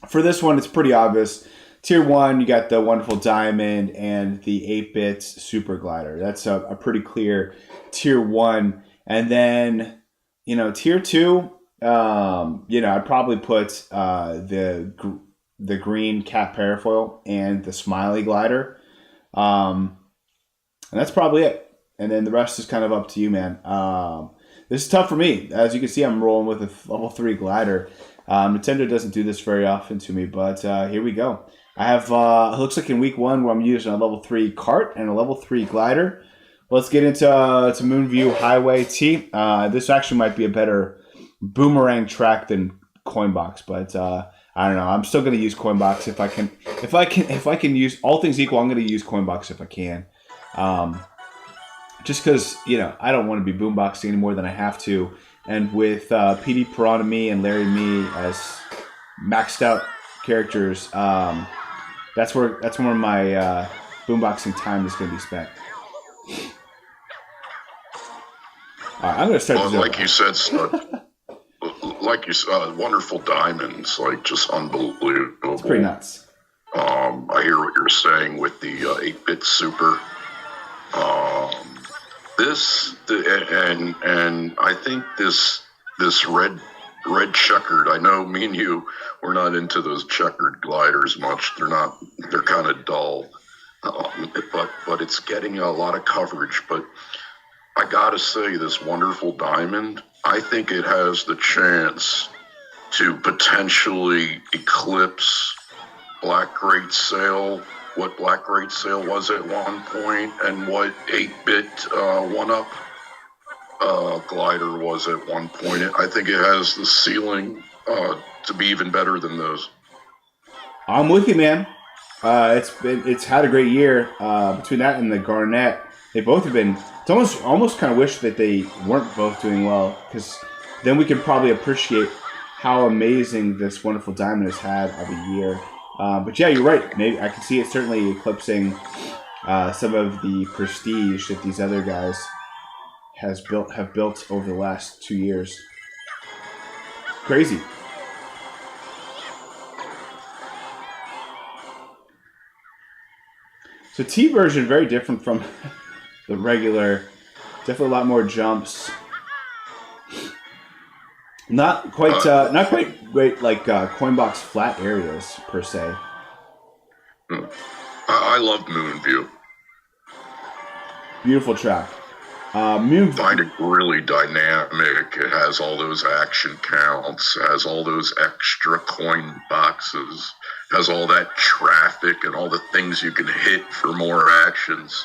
For this one, it's pretty obvious. Tier 1, you got the Wonderful Diamond and the 8-bit Super Glider. That's a pretty clear Tier 1. And then, Tier 2, I'd probably put the green Cat Parafoil and the Smiley Glider. And that's probably it. And then the rest is kind of up to you, man. This is tough for me. As you can see, I'm rolling with a level 3 glider. Nintendo doesn't do this very often to me, but here we go. I have, it looks like in week 1 where I'm using a level 3 kart and a level 3 glider. Let's get into Moonview Highway T. This actually might be a better boomerang track than Coinbox, but I don't know. I'm still going to use Coinbox if I can. If I can use all things equal, I'm going to use Coinbox if I can. Just because, I don't want to be boomboxing any more than I have to. And with PD Piranha Me and Larry Me as maxed out characters, that's where my boomboxing time is going to be spent. All right, I'm going to start this over. Like you said, Wonderful Diamonds, just unbelievable. It's pretty nuts. I hear what you're saying with the 8-bit Super. And I think this red red checkered. I know me and you, we're not into those checkered gliders much. They're kind of dull. But it's getting a lot of coverage. But I gotta say, this wonderful diamond, I think it has the chance to potentially eclipse Black Great Sale, what Black Great Sale was at one point, and what 8-bit one-up glider was at one point. I think it has the ceiling to be even better than those. I'm with you, man. It's had a great year. Between that and the Garnet, they both have been. It's almost kind of wish that they weren't both doing well, because then we could probably appreciate how amazing this wonderful diamond has had of a year. But yeah, you're right. Maybe I can see it certainly eclipsing some of the prestige that these other guys have built over the last 2 years. Crazy. So T version, very different from the regular. Definitely a lot more jumps. Not quite great like Coinbox flat areas per se. I love Moonview. Beautiful track. Find it really dynamic. It has all those action counts. It has all those extra coin boxes. It has all that traffic and all the things you can hit for more actions.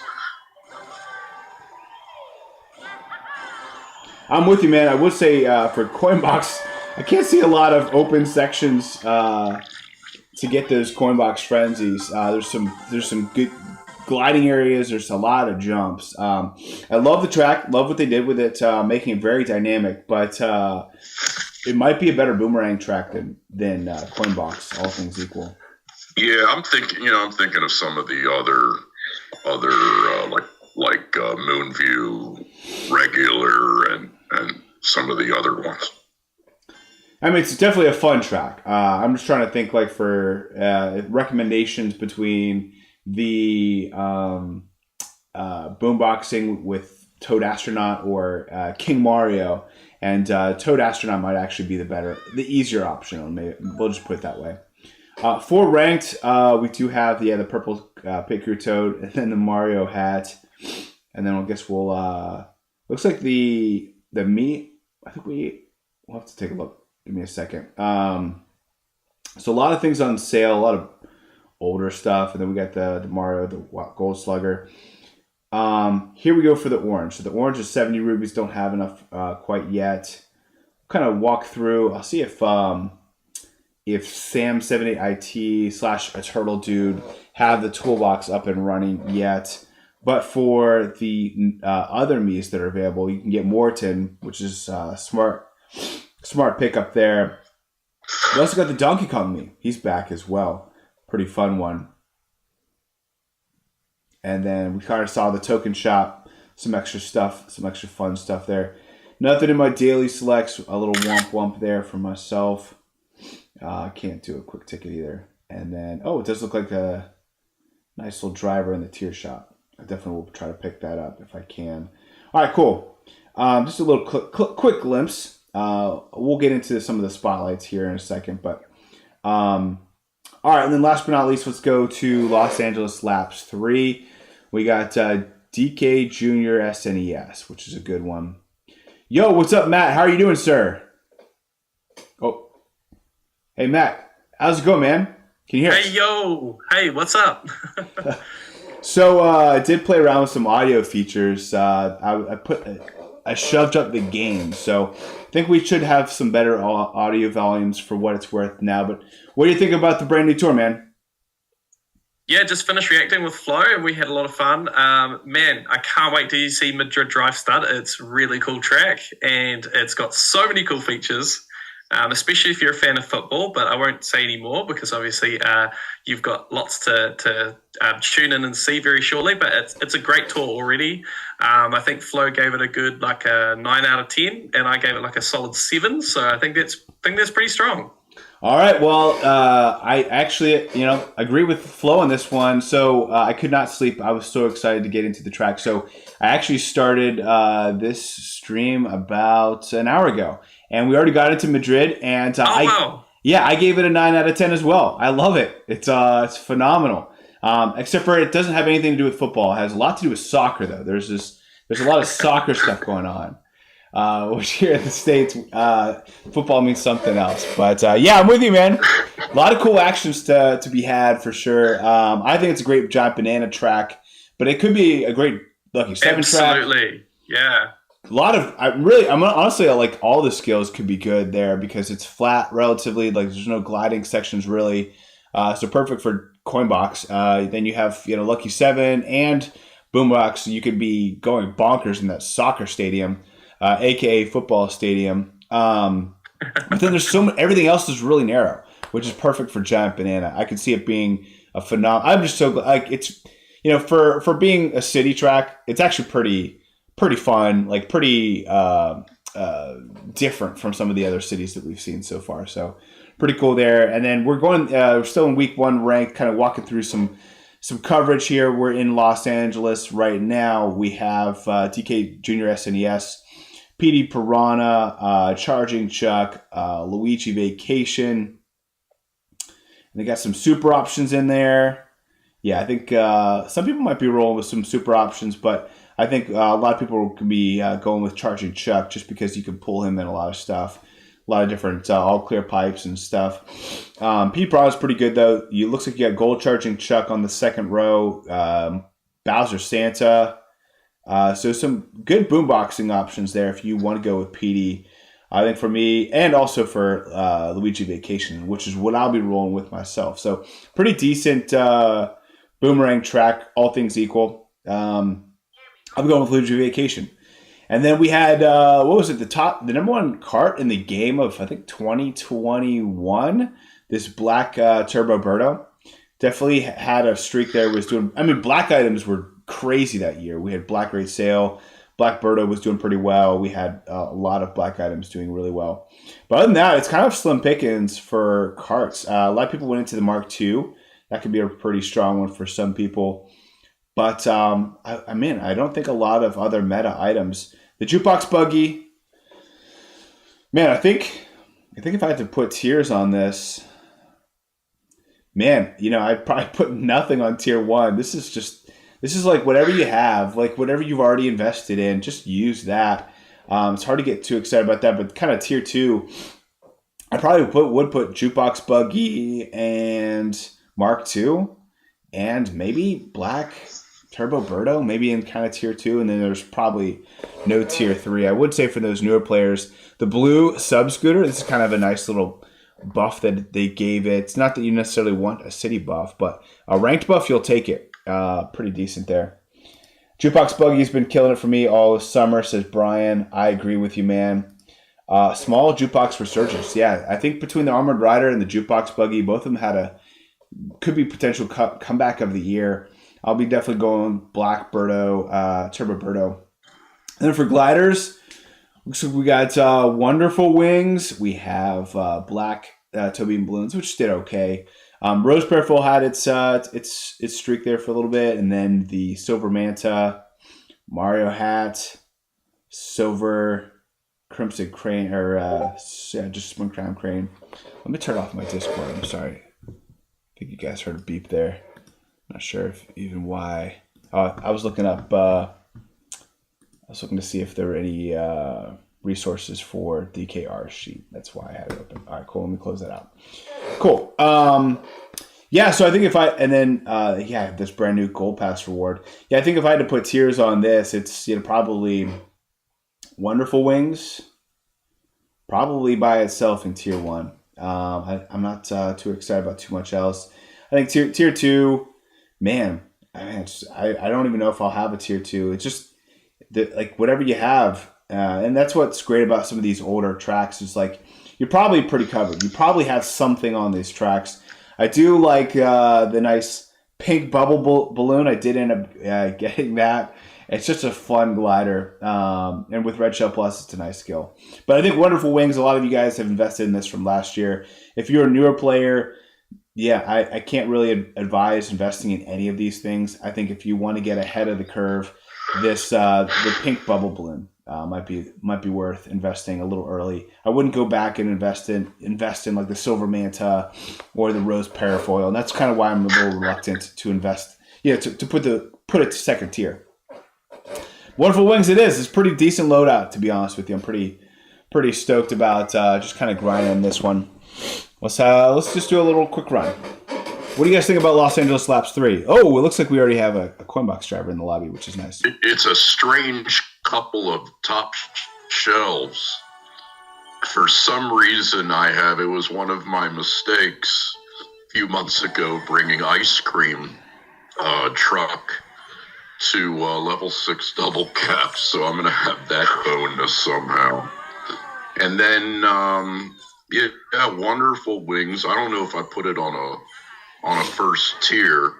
I'm with you, man. I would say for Coinbox, I can't see a lot of open sections to get those Coinbox frenzies. There's some good gliding areas. There's a lot of jumps. I love the track. Love what they did with it, making it very dynamic. But it might be a better boomerang track than Coinbox, all things equal. Yeah, I'm thinking of some of the other like Moonview regular and some of the other ones. I mean, it's definitely a fun track. I'm just trying to think like for recommendations between the boomboxing with Toad Astronaut or King Mario, and Toad Astronaut might actually be the easier option. Maybe we'll just put it that way. For ranked, we do have the purple Pit Crew Toad, and then the Mario hat, and then I guess we'll looks like the meat. I think we'll have to take a look. Give me a second. So a lot of things on sale, a lot of older stuff, and then we got the Mario, the Gold Slugger. Here we go for the orange. So the orange is 70 rubies. Don't have enough quite yet. Kind of walk through. I'll see if Sam78IT / a turtle dude have the toolbox up and running yet. But for the other Miis that are available, you can get Morton, which is smart pickup there. We also got the Donkey Kong Mii. He's back as well. Pretty fun one. And then we kind of saw the token shop, some extra stuff, some extra fun stuff there. Nothing in my daily selects. A little womp there for myself. I can't do a quick ticket either. And then, it does look like a nice little driver in the tier shop. I definitely will try to pick that up if I can. All right, cool. Just a little quick glimpse. We'll get into some of the spotlights here in a second. But all right, and then last but not least, let's go to Los Angeles Laps 3. We got DK Junior SNES, which is a good one. Yo, what's up, Matt? How are you doing, sir? Oh, hey, Matt. How's it going, man? Can you hear us? Hey, yo. Hey, what's up? So I did play around with some audio features. I shoved up the game, so I think we should have some better audio volumes for what it's worth now. But what do you think about the brand new tour, man? Yeah, just finished reacting with Flo, and we had a lot of fun. Man, I can't wait to see Madrid Drive Stud. It's a really cool track, and it's got so many cool features, especially if you're a fan of football, but I won't say any more because obviously you've got lots to tune in and see very shortly, but it's a great tour already. I think Flo gave it a good a 9 out of 10, and I gave it a solid 7, so I think that's pretty strong. All right. Well, I actually, agree with Flo on this one. So I could not sleep. I was so excited to get into the track. So I actually started this stream about an hour ago, and we already got into Madrid. And wow. I gave it a 9 out of 10 as well. I love it. It's phenomenal. Except for it doesn't have anything to do with football. It has a lot to do with soccer, though. There's a lot of soccer stuff going on. Which here in the States, football means something else. But I'm with you, man. A lot of cool actions to be had for sure. I think it's a great giant banana track, but it could be a great Lucky 7 track. Absolutely, yeah. A lot of honestly, I like all the skills could be good there because it's flat relatively. Like there's no gliding sections really, so perfect for Coinbox. Then you have Lucky 7 and Boombox. So you could be going bonkers in that soccer stadium. AKA football stadium. But then there's everything else is really narrow, which is perfect for giant banana. I could see it being a phenomenal. I'm just so glad. Like it's, for being a city track, it's actually pretty fun. Like pretty different from some of the other cities that we've seen so far. So pretty cool there. And then we're still in week 1 ranked, kind of walking through some coverage here. We're in Los Angeles right now. We have DK Junior SNES. PD Piranha, Charging Chuck, Luigi Vacation. And they got some super options in there. Yeah, I think some people might be rolling with some super options, but I think a lot of people could be going with Charging Chuck just because you can pull him in a lot of stuff. A lot of different all clear pipes and stuff. PD Piranha is pretty good, though. It looks like you got Gold Charging Chuck on the second row. Bowser Santa. So some good boomboxing options there if you want to go with PD. I think for me and also for Luigi Vacation, which is what I'll be rolling with myself. So pretty decent boomerang track, all things equal. I'm going with Luigi Vacation. And then we had, the number 1 kart in the game of, I think, 2021, this black Turbo Birdo. Definitely had a streak there. Black items were crazy that year. We had Black Great Sale. Black Birdo was doing pretty well. We had a lot of black items doing really well. But other than that, it's kind of slim pickings for karts. A lot of people went into the Mark II. That could be a pretty strong one for some people. But, I don't think a lot of other meta items. The Jukebox Buggy, man, I think if I had to put tiers on this, man, I'd probably put nothing on tier 1. This is like whatever you have, like whatever you've already invested in, just use that. It's hard to get too excited about that, but kind of tier 2, I probably would put Jukebox Buggy and Mark II and maybe Black Turbo Birdo, maybe in kind of tier 2, and then there's probably no tier 3. I would say for those newer players, the blue sub scooter, this is kind of a nice little buff that they gave it. It's not that you necessarily want a city buff, but a ranked buff, you'll take it. Pretty decent there. Jukebox Buggy's been killing it for me all summer, says Brian. I agree with you, man. Small Jukebox Resurgence. Yeah, I think between the Armored Rider and the Jukebox Buggy, both of them could be potential comeback of the year. I'll be definitely going Black Birdo, Turbo Birdo. And then for gliders, looks like we got Wonderful Wings. We have Black Toby and Balloons, which did okay. Rose Prayerful had its streak there for a little bit, and then the Silver Manta, Mario Hat, Silver Crimson Crane, just Spring Crown Crane. Let me turn off my Discord. I'm sorry. I think you guys heard a beep there. Not sure if even why. I was looking up. I was looking to see if there were any resources for DKR sheet. That's why I had it open. All right, cool. Let me close that out. Cool. So I think this brand new Gold Pass reward. Yeah, I think if I had to put tiers on this, it's probably Wonderful Wings, probably by itself in tier 1. I'm not too excited about too much else. I think tier 2, man. I don't even know if I'll have a tier 2. It's just whatever you have. And that's what's great about some of these older tracks is like you're probably pretty covered. You probably have something on these tracks. I do like the nice pink bubble balloon. I did end up getting that. It's just a fun glider. And with Red Shell Plus, it's a nice skill. But I think Wonderful Wings, a lot of you guys have invested in this from last year. If you're a newer player, I can't really advise investing in any of these things. I think if you want to get ahead of the curve, the pink bubble balloon might be worth investing a little early. I wouldn't go back and invest in like the silver manta or the rose parafoil, and that's kind of why I'm a little reluctant to invest. To put it to second tier. Wonderful Wings, it is. It's pretty decent loadout, to be honest with you. I'm pretty stoked about just kind of grinding this one. Let's just do a little quick run. What do you guys think about Los Angeles Laps 3? Oh, it looks like we already have a Coinbox driver in the lobby, which is nice. It's a strange couple of top shelves. For some reason, it was one of my mistakes a few months ago bringing ice cream truck to level 6 double cap, so I'm going to have that bonus somehow. And then, Wonderful Wings. I don't know if I put it on a first tier.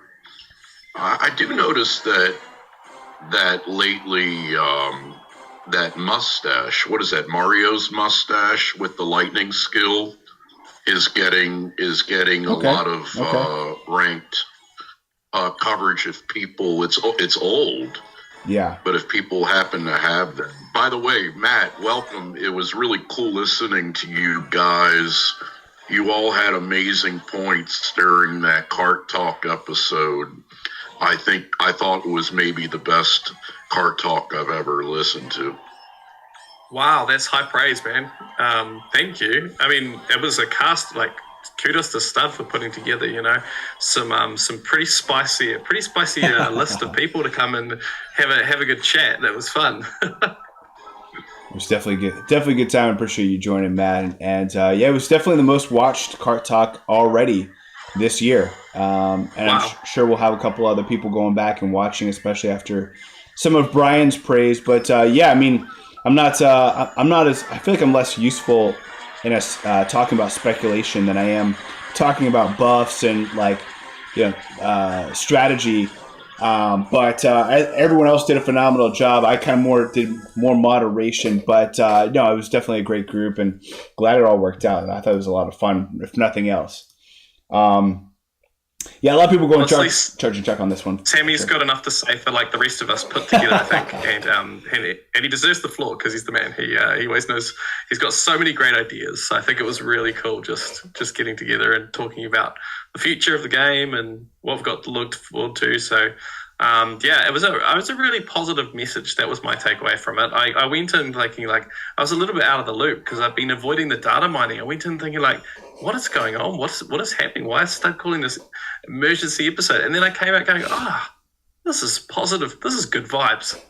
I do notice that lately that mustache, what is that, Mario's mustache with the lightning skill is getting a lot of ranked coverage if people, it's old. Yeah. But if people happen to have them. By the way, Matt, welcome. It was really cool listening to you guys. You all had amazing points during that Kart Talk episode. I thought it was maybe the best Kart Talk I've ever listened to. Wow, that's high praise, man. Thank you. I mean, it was a cast, like, kudos to Stud for putting together, some pretty spicy list of people to come and have a good chat. That was fun. It was definitely a good time. I appreciate you joining, Matt. And it was definitely the most watched Kart Talk already this year. And wow. I'm sure we'll have a couple other people going back and watching, especially after some of Brian's praise. But I mean, I feel like I'm less useful in us talking about speculation than I am talking about buffs and strategy. But everyone else did a phenomenal job. I kind of did more moderation, but it was definitely a great group and glad it all worked out. I thought it was a lot of fun, if nothing else. A lot of people go and charge and check on this one. Sammy's got enough to say for the rest of us put together, I think, and he deserves the floor because he's the man. He always knows. He's got so many great ideas. So I think it was really cool just getting together and talking about the future of the game and what we've got to look forward to. So it was a really positive message. That was my takeaway from it. I went in thinking I was a little bit out of the loop because I've been avoiding the data mining. I went in thinking what is going on? What is happening? Why is Stud calling this emergency episode? And then I came out going, this is positive. This is good vibes.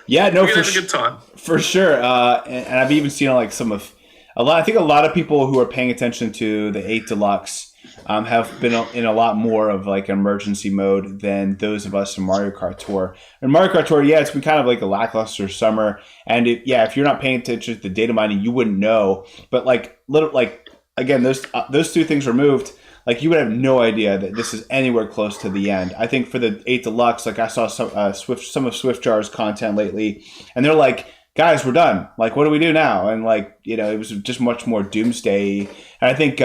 Yeah, no, we're gonna have a good time for sure. And I've even seen I think a lot of people who are paying attention to the 8 Deluxe have been in a lot more of emergency mode than those of us in Mario Kart Tour. In Mario Kart Tour, it's been kind of a lackluster summer. And if you're not paying attention to the data mining, you wouldn't know. But again, those two things removed, you would have no idea that this is anywhere close to the end. I think for the 8 Deluxe, I saw some of SwiftJar's content lately, and they're like, guys, we're done. What do we do now? And it was just much more doomsday. And I think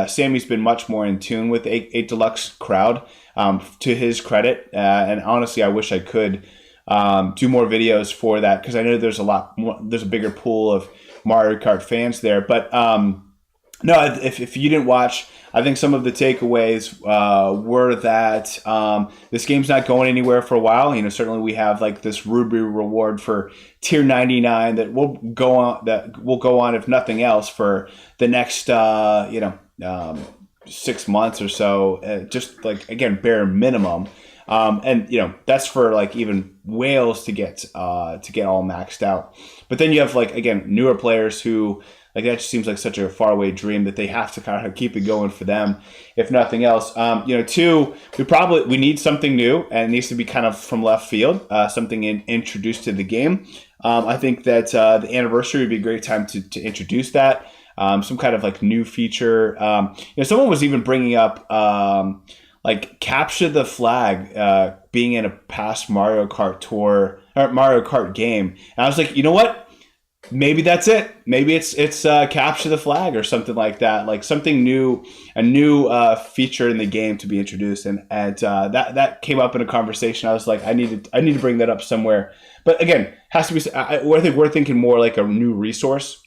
Sammy's been much more in tune with 8 Deluxe crowd, to his credit. And honestly, I wish I could do more videos for that because I know there's a bigger pool of Mario Kart fans there. But no, if you didn't watch, I think some of the takeaways were that this game's not going anywhere for a while. Certainly we have this Ruby reward for tier 99 that will go on if nothing else for the next 6 months or so. Just again, bare minimum. And that's for even whales to get all maxed out. But then you have again newer players who that just seems like such a faraway dream that they have to kind of keep it going for them, if nothing else. Two, we need something new, and it needs to be kind of from left field, something introduced to the game. I think that the anniversary would be a great time to introduce that. Some kind of new feature. Someone was even bringing up like capture the flag being in a past Mario Kart tour or Mario Kart game. And I was like, you know what? Maybe that's it. Maybe it's capture the flag or something like that, like something new, a new feature in the game to be introduced. And that came up in a conversation. I was like, I need to bring that up somewhere. But again, has to be. I think we're thinking more like a new resource,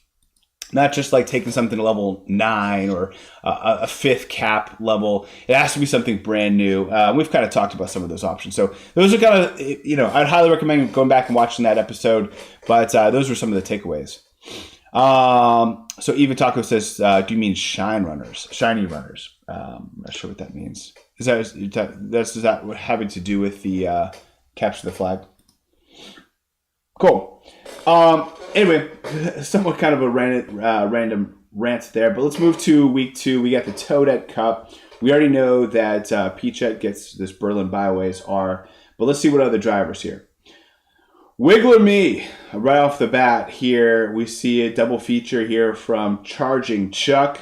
not just like taking something to level 9 or a 5th cap level. It has to be something brand new. We've kind of talked about some of those options. So those are kind of, I'd highly recommend going back and watching that episode. But those were some of the takeaways. So Eva Taco says, do you mean shiny runners? I'm not sure what that means. Is that having to do with the capture the flag? Cool. Anyway, somewhat kind of a random rant there, but let's move to week 2. We got the Toadette Cup. We already know that Peachette gets this Berlin Byways R, but let's see what other drivers here. Wiggler Me, right off the bat here, we see a double feature here from Charging Chuck.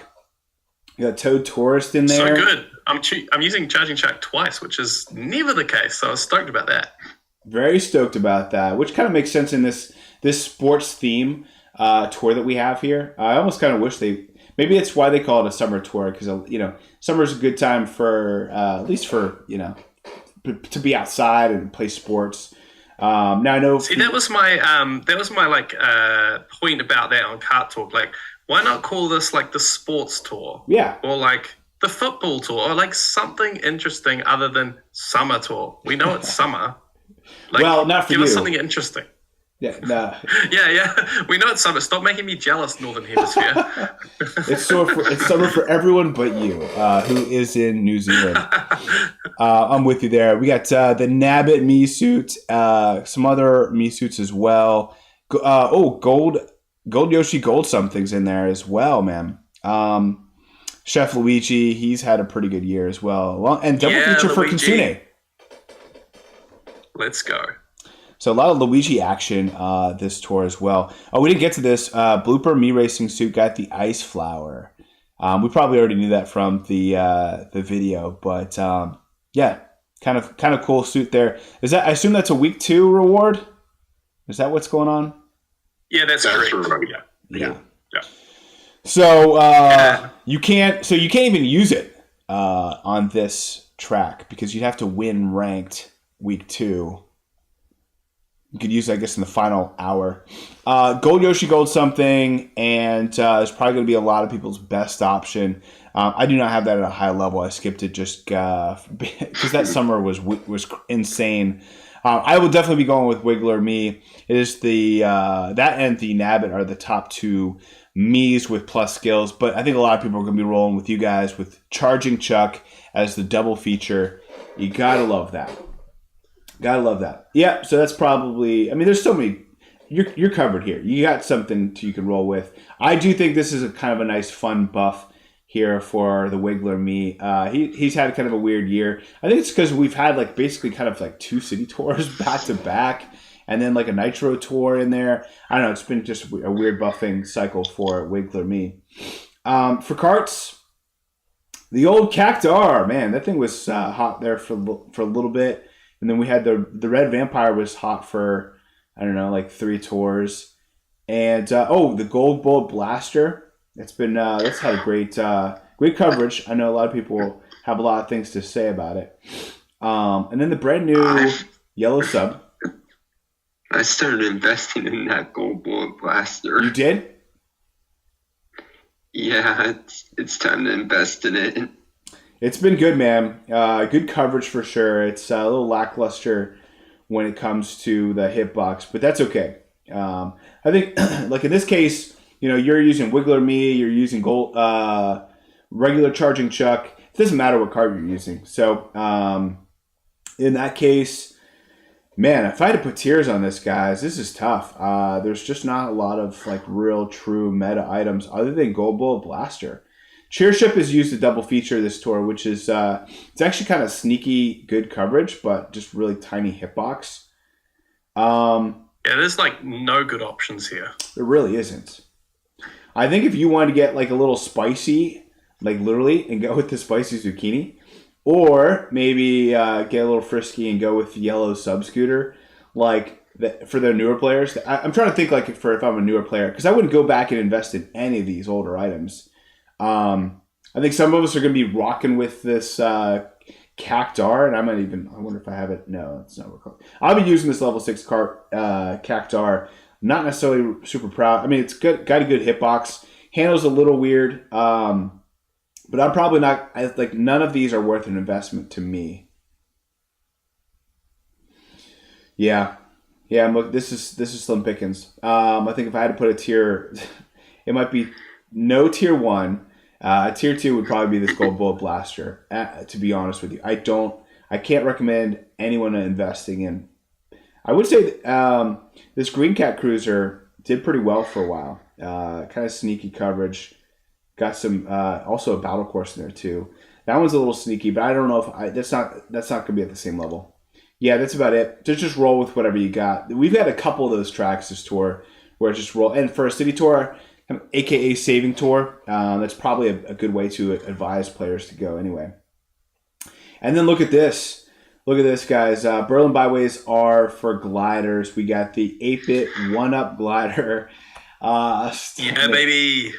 You got Toad Tourist in there. So good. I'm using Charging Chuck twice, which is never the case, so I was stoked about that. Very stoked about that, which kind of makes sense in this sports theme tour that we have here. I almost kind of wish maybe it's why they call it a summer tour, because summer's a good time for at least for to be outside and play sports. Now I know. See, that was my point about that on Kart Talk. Like, why not call this like the sports tour? Yeah. Or like the football tour, or like something interesting other than summer tour. We know it's summer. Like, well, not for you. Give us something interesting. Yeah, no. Yeah. We know it's summer. Stop making me jealous, Northern Hemisphere. It's summer for everyone but you, who is in New Zealand. I'm with you there. We got the Nabbit Me suit, some other Me suits as well. Gold Yoshi Gold something's in there as well, man. Chef Luigi, he's had a pretty good year as well. And double feature for Kitsune. Let's go. So a lot of Luigi action this tour as well. Oh, we didn't get to this. Blooper Me Racing suit got the Ice Flower. We probably already knew that from the video, but yeah, kind of cool suit there. Is that? I assume that's a week 2 reward. Is that what's going on? Yeah, that's correct. Yeah. So you can't even use it on this track because you'd have to win ranked week 2. You could use it, I guess, in the final hour. Gold Yoshi Gold something, and it's probably going to be a lot of people's best option. I do not have that at a high level. I skipped it just because that summer was insane. I will definitely be going with Wiggler Me. It is that and the Nabbit are the top 2 Me's with plus skills, but I think a lot of people are going to be rolling with you guys with Charging Chuck as the double feature. You gotta love that. Gotta love that. Yeah, so that's probably. I mean, there's so many. You're covered here. You got something you can roll with. I do think this is a kind of a nice, fun buff here for the Wiggler Me. He's had kind of a weird year. I think it's because we've had like basically kind of like 2 city tours back to back, and then like a Nitro tour in there. I don't know. It's been just a weird buffing cycle for Wiggler Me. For carts, the old Cactar, man, that thing was hot there for a little bit. And then we had the Red Vampire was hot for, I don't know, like 3 tours. And, the Gold Bolt Blaster. That's had a great coverage. I know a lot of people have a lot of things to say about it. And then the brand new Yellow Sub. I started investing in that Gold Bolt Blaster. You did? Yeah, it's time to invest in it. It's been good, man. Good coverage for sure. It's a little lackluster when it comes to the hitbox, but that's okay. I think, like in this case, you're using Wiggler Me, you're using Gold, regular Charging Chuck. It doesn't matter what card you're using. So in that case, man, if I had to put tiers on this, guys, this is tough. There's just not a lot of like real true meta items other than Gold Bolt Blaster. Cheership has used a double feature this tour, which is it's actually kind of sneaky good coverage, but just really tiny hitbox. Yeah, there's like no good options here. There really isn't. I think if you want to get like a little spicy, like literally, and go with the spicy zucchini, Or maybe get a little frisky and go with the yellow sub scooter, for their newer players. I'm trying to think if I'm a newer player, because I wouldn't go back and invest in any of these older items. I think some of us are going to be rocking with this Cactar, and I wonder if I have it. No, it's not recalled. I'll be using this level 6 Kart Cactar. Not necessarily super proud. I mean, it's got a good hitbox. Handle's a little weird, but I'm probably not. None of these are worth an investment to me. Yeah. Look, this is slim pickings. I think if I had to put a tier, it might be no tier 1. Tier 2 would probably be this Gold Bullet Blaster. To be honest with you, I can't recommend anyone investing in. I would say this Green Cat Cruiser did pretty well for a while. Kind of sneaky coverage. Got some also a battle course in there too. That one's a little sneaky, but I don't know if that's not going to be at the same level. Yeah, that's about it. Just roll with whatever you got. We've had a couple of those tracks this tour where it's just roll. And for a city tour, aka saving tour, that's probably a good way to advise players to go anyway. And then look at this. Look at this, guys. Berlin Byways are for gliders. We got the 8-bit 1-up glider. Yeah, baby.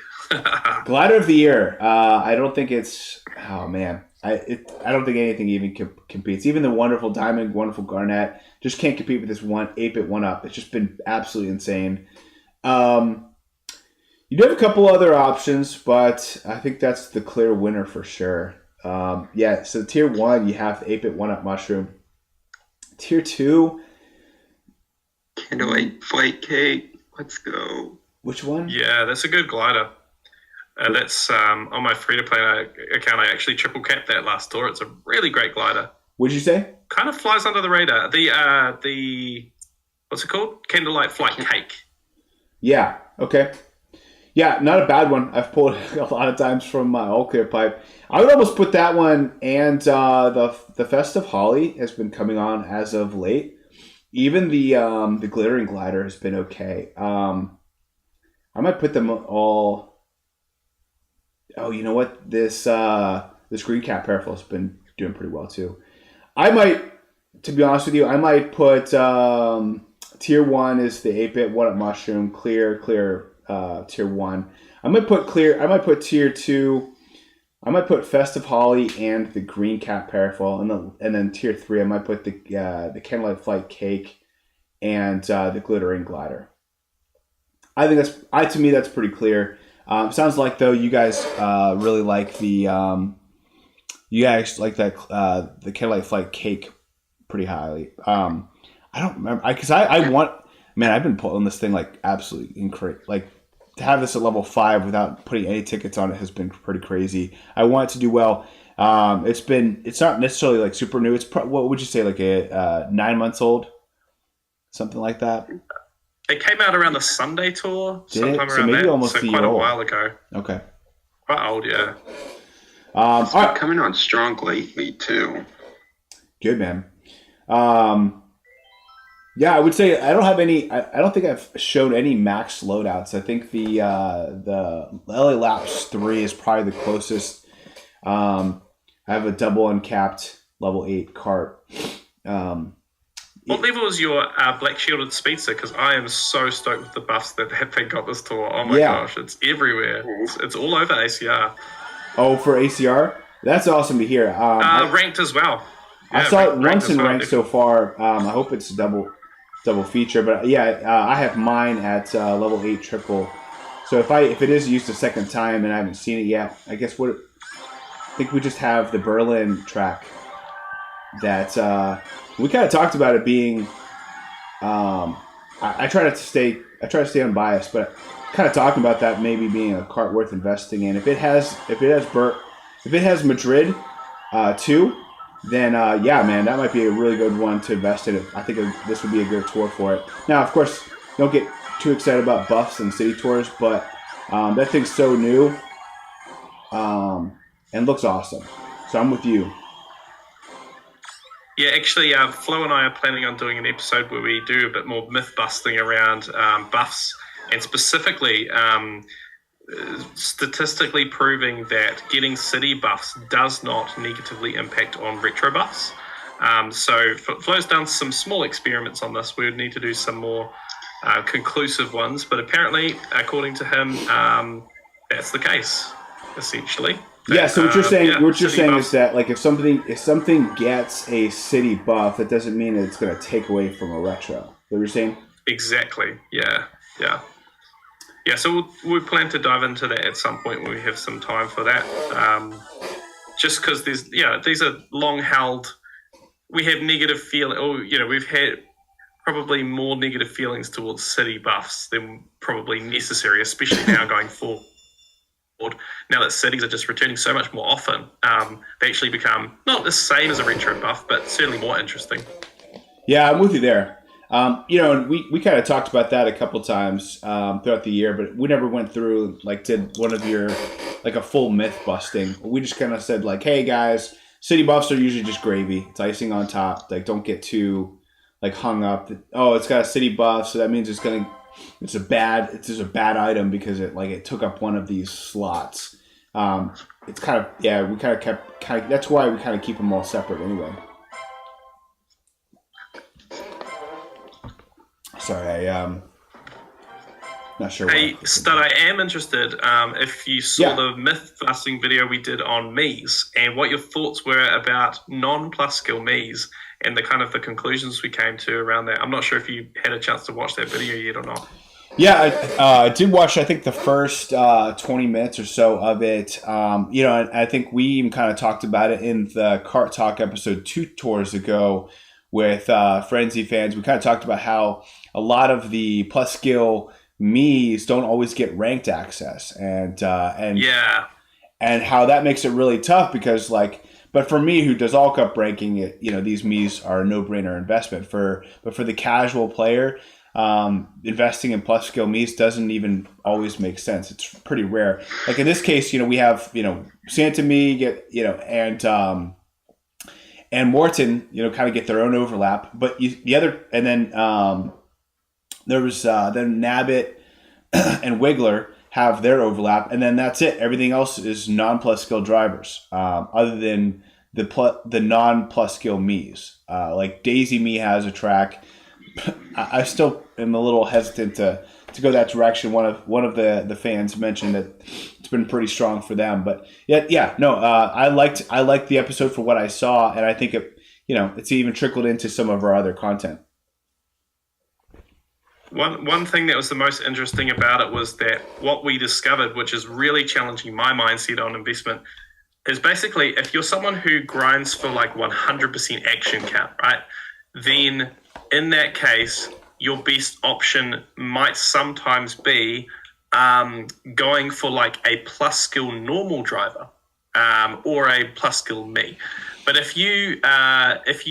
Glider of the year. I don't think it's. Oh man, I don't think anything even competes. Even the wonderful Diamond, wonderful Garnet, just can't compete with this 8-bit 1-up. It's just been absolutely insane. You do have a couple other options, but I think that's the clear winner for sure. Yeah, so tier 1, you have the 8-bit 1-up mushroom. Tier 2, Candlelight Flight Cake. Let's go. Which one? Yeah, that's a good glider. That's on my free-to-play account. I actually triple capped that last tour. It's a really great glider. What'd you say? Kind of flies under the radar. The what's it called? Candlelight Flight Cake. Yeah. Okay. Yeah, not a bad one. I've pulled it a lot of times from my all clear pipe. I would almost put that one, and the Festive Holly has been coming on as of late. Even the glittering glider has been okay. I might put them all. Oh, you know what? This Green Cat Parafel has been doing pretty well too. I might, to be honest with you, I might put tier 1 is the 8-bit 1-up mushroom, clear tier 1. I might put tier 2. I might put Festive Holly and the Green Cat Parafel, and then tier 3 I might put the Candlelight Flight Cake and the Glittering Glider. I think to me that's pretty clear. Sounds like though you guys really like the the Candlelight Flight Cake pretty highly. I don't remember because I've been pulling this thing absolutely incredible. To have this at level 5 without putting any tickets on it has been pretty crazy. I want it to do well. It's not necessarily super new. It's what would you say, a 9 months old, something like that. It came out around the Sunday tour. Did it? Sometime So around maybe that. almost so a year quite a old. while ago. Okay. Quite old, yeah. It's been coming on strong lately too. Good, man. Yeah, I would say I don't have any. I don't think I've shown any max loadouts. I think the LA Laps 3 is probably the closest. I have a double uncapped level 8 Kart. What level is your Black Shielded Speedster? Because I am so stoked with the buffs that thing got this tour. Oh my gosh, it's everywhere. It's all over ACR. Oh, for ACR? That's awesome to hear. Ranked as well. Yeah, I saw it once in ranked so far. I hope it's a double feature. But yeah, I have mine at level 8 triple. So if it is used a second time and I haven't seen it yet, I guess I think we just have the Berlin track that we kind of talked about it being. I try to stay unbiased, but kind of talking about that maybe being a cart worth investing in. If it has Madrid too, then yeah, man, that might be a really good one to invest in. I think this would be a good tour for it. Now, of course, don't get too excited about buffs and city tours, but that thing's so new and looks awesome. So I'm with you. Yeah, actually, Flo and I are planning on doing an episode where we do a bit more myth busting around buffs, and specifically statistically proving that getting city buffs does not negatively impact on retro buffs. So Flo's done some small experiments on this. We would need to do some more conclusive ones, but apparently, according to him, that's the case, essentially. Yeah, so what you're saying, is that like if something gets a city buff, that doesn't mean that it's going to take away from a retro. Is that what you're saying? Exactly. Yeah. So we plan to dive into that at some point when we have some time for that. Just because these are long held. We have negative we've had probably more negative feelings towards city buffs than probably necessary, especially now going forward. Now that cities are just returning so much more often, they actually become not the same as a retro buff, but certainly more interesting. Yeah, I'm with you there. We kind of talked about that a couple times throughout the year, but we never went through did one of your a full myth busting. We just kind of said hey guys, city buffs are usually just gravy. It's icing on top. Don't get too hung up. It's got a city buff, so that means it's a bad item because it took up one of these slots. It's kind of we kind of kept that's why we kind of keep them all separate anyway. Sorry, not sure. Hey, Stud, I am interested if you saw the myth busting video we did on Miis and what your thoughts were about non-plus skill Miis and the kind of the conclusions we came to around that. I'm not sure if you had a chance to watch that video yet or not. Yeah, I did watch, I think, the first 20 minutes or so of it. I think we even kind of talked about it in the Kart Talk episode 2 tours ago with Frenzy fans. We kind of talked about how a lot of the plus skill Miis don't always get ranked access. And how that makes it really tough because, but for me, who does all cup ranking, these Miis are a no-brainer investment. But for the casual player, investing in plus skill Miis doesn't even always make sense. It's pretty rare. In this case, we have Santa Mii and Morton, kind of get their own overlap. But there was then Nabbit and Wiggler have their overlap, and then that's it. Everything else is non-plus skill drivers, other than the non-plus skill Miis. Daisy Mii has a track. I still am a little hesitant to go that direction. One of the fans mentioned that it's been pretty strong for them, but I liked the episode for what I saw, and I think it's even trickled into some of our other content. One thing that was the most interesting about it was that what we discovered, which is really challenging my mindset on investment, is basically if you're someone who grinds for 100% action count, right? Then in that case, your best option might sometimes be going for a plus skill normal driver or a plus skill Mii. But if you if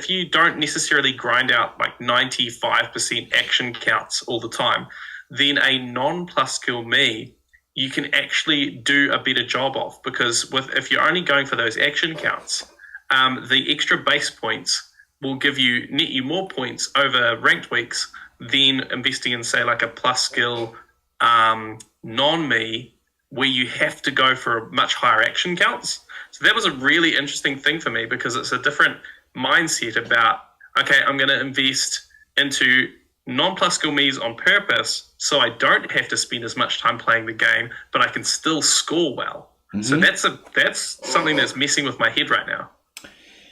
you don't necessarily grind out 95% action counts all the time, then a non-plus skill Mii you can actually do a better job of, because if you're only going for those action counts, the extra base points will net you more points over ranked weeks than investing in a plus skill non-Mii, where you have to go for much higher action counts. So that was a really interesting thing for me because it's a different mindset about, okay, I'm going to invest into non-plus skill Miis on purpose so I don't have to spend as much time playing the game, but I can still score well. Mm-hmm. So that's something that's messing with my head right now.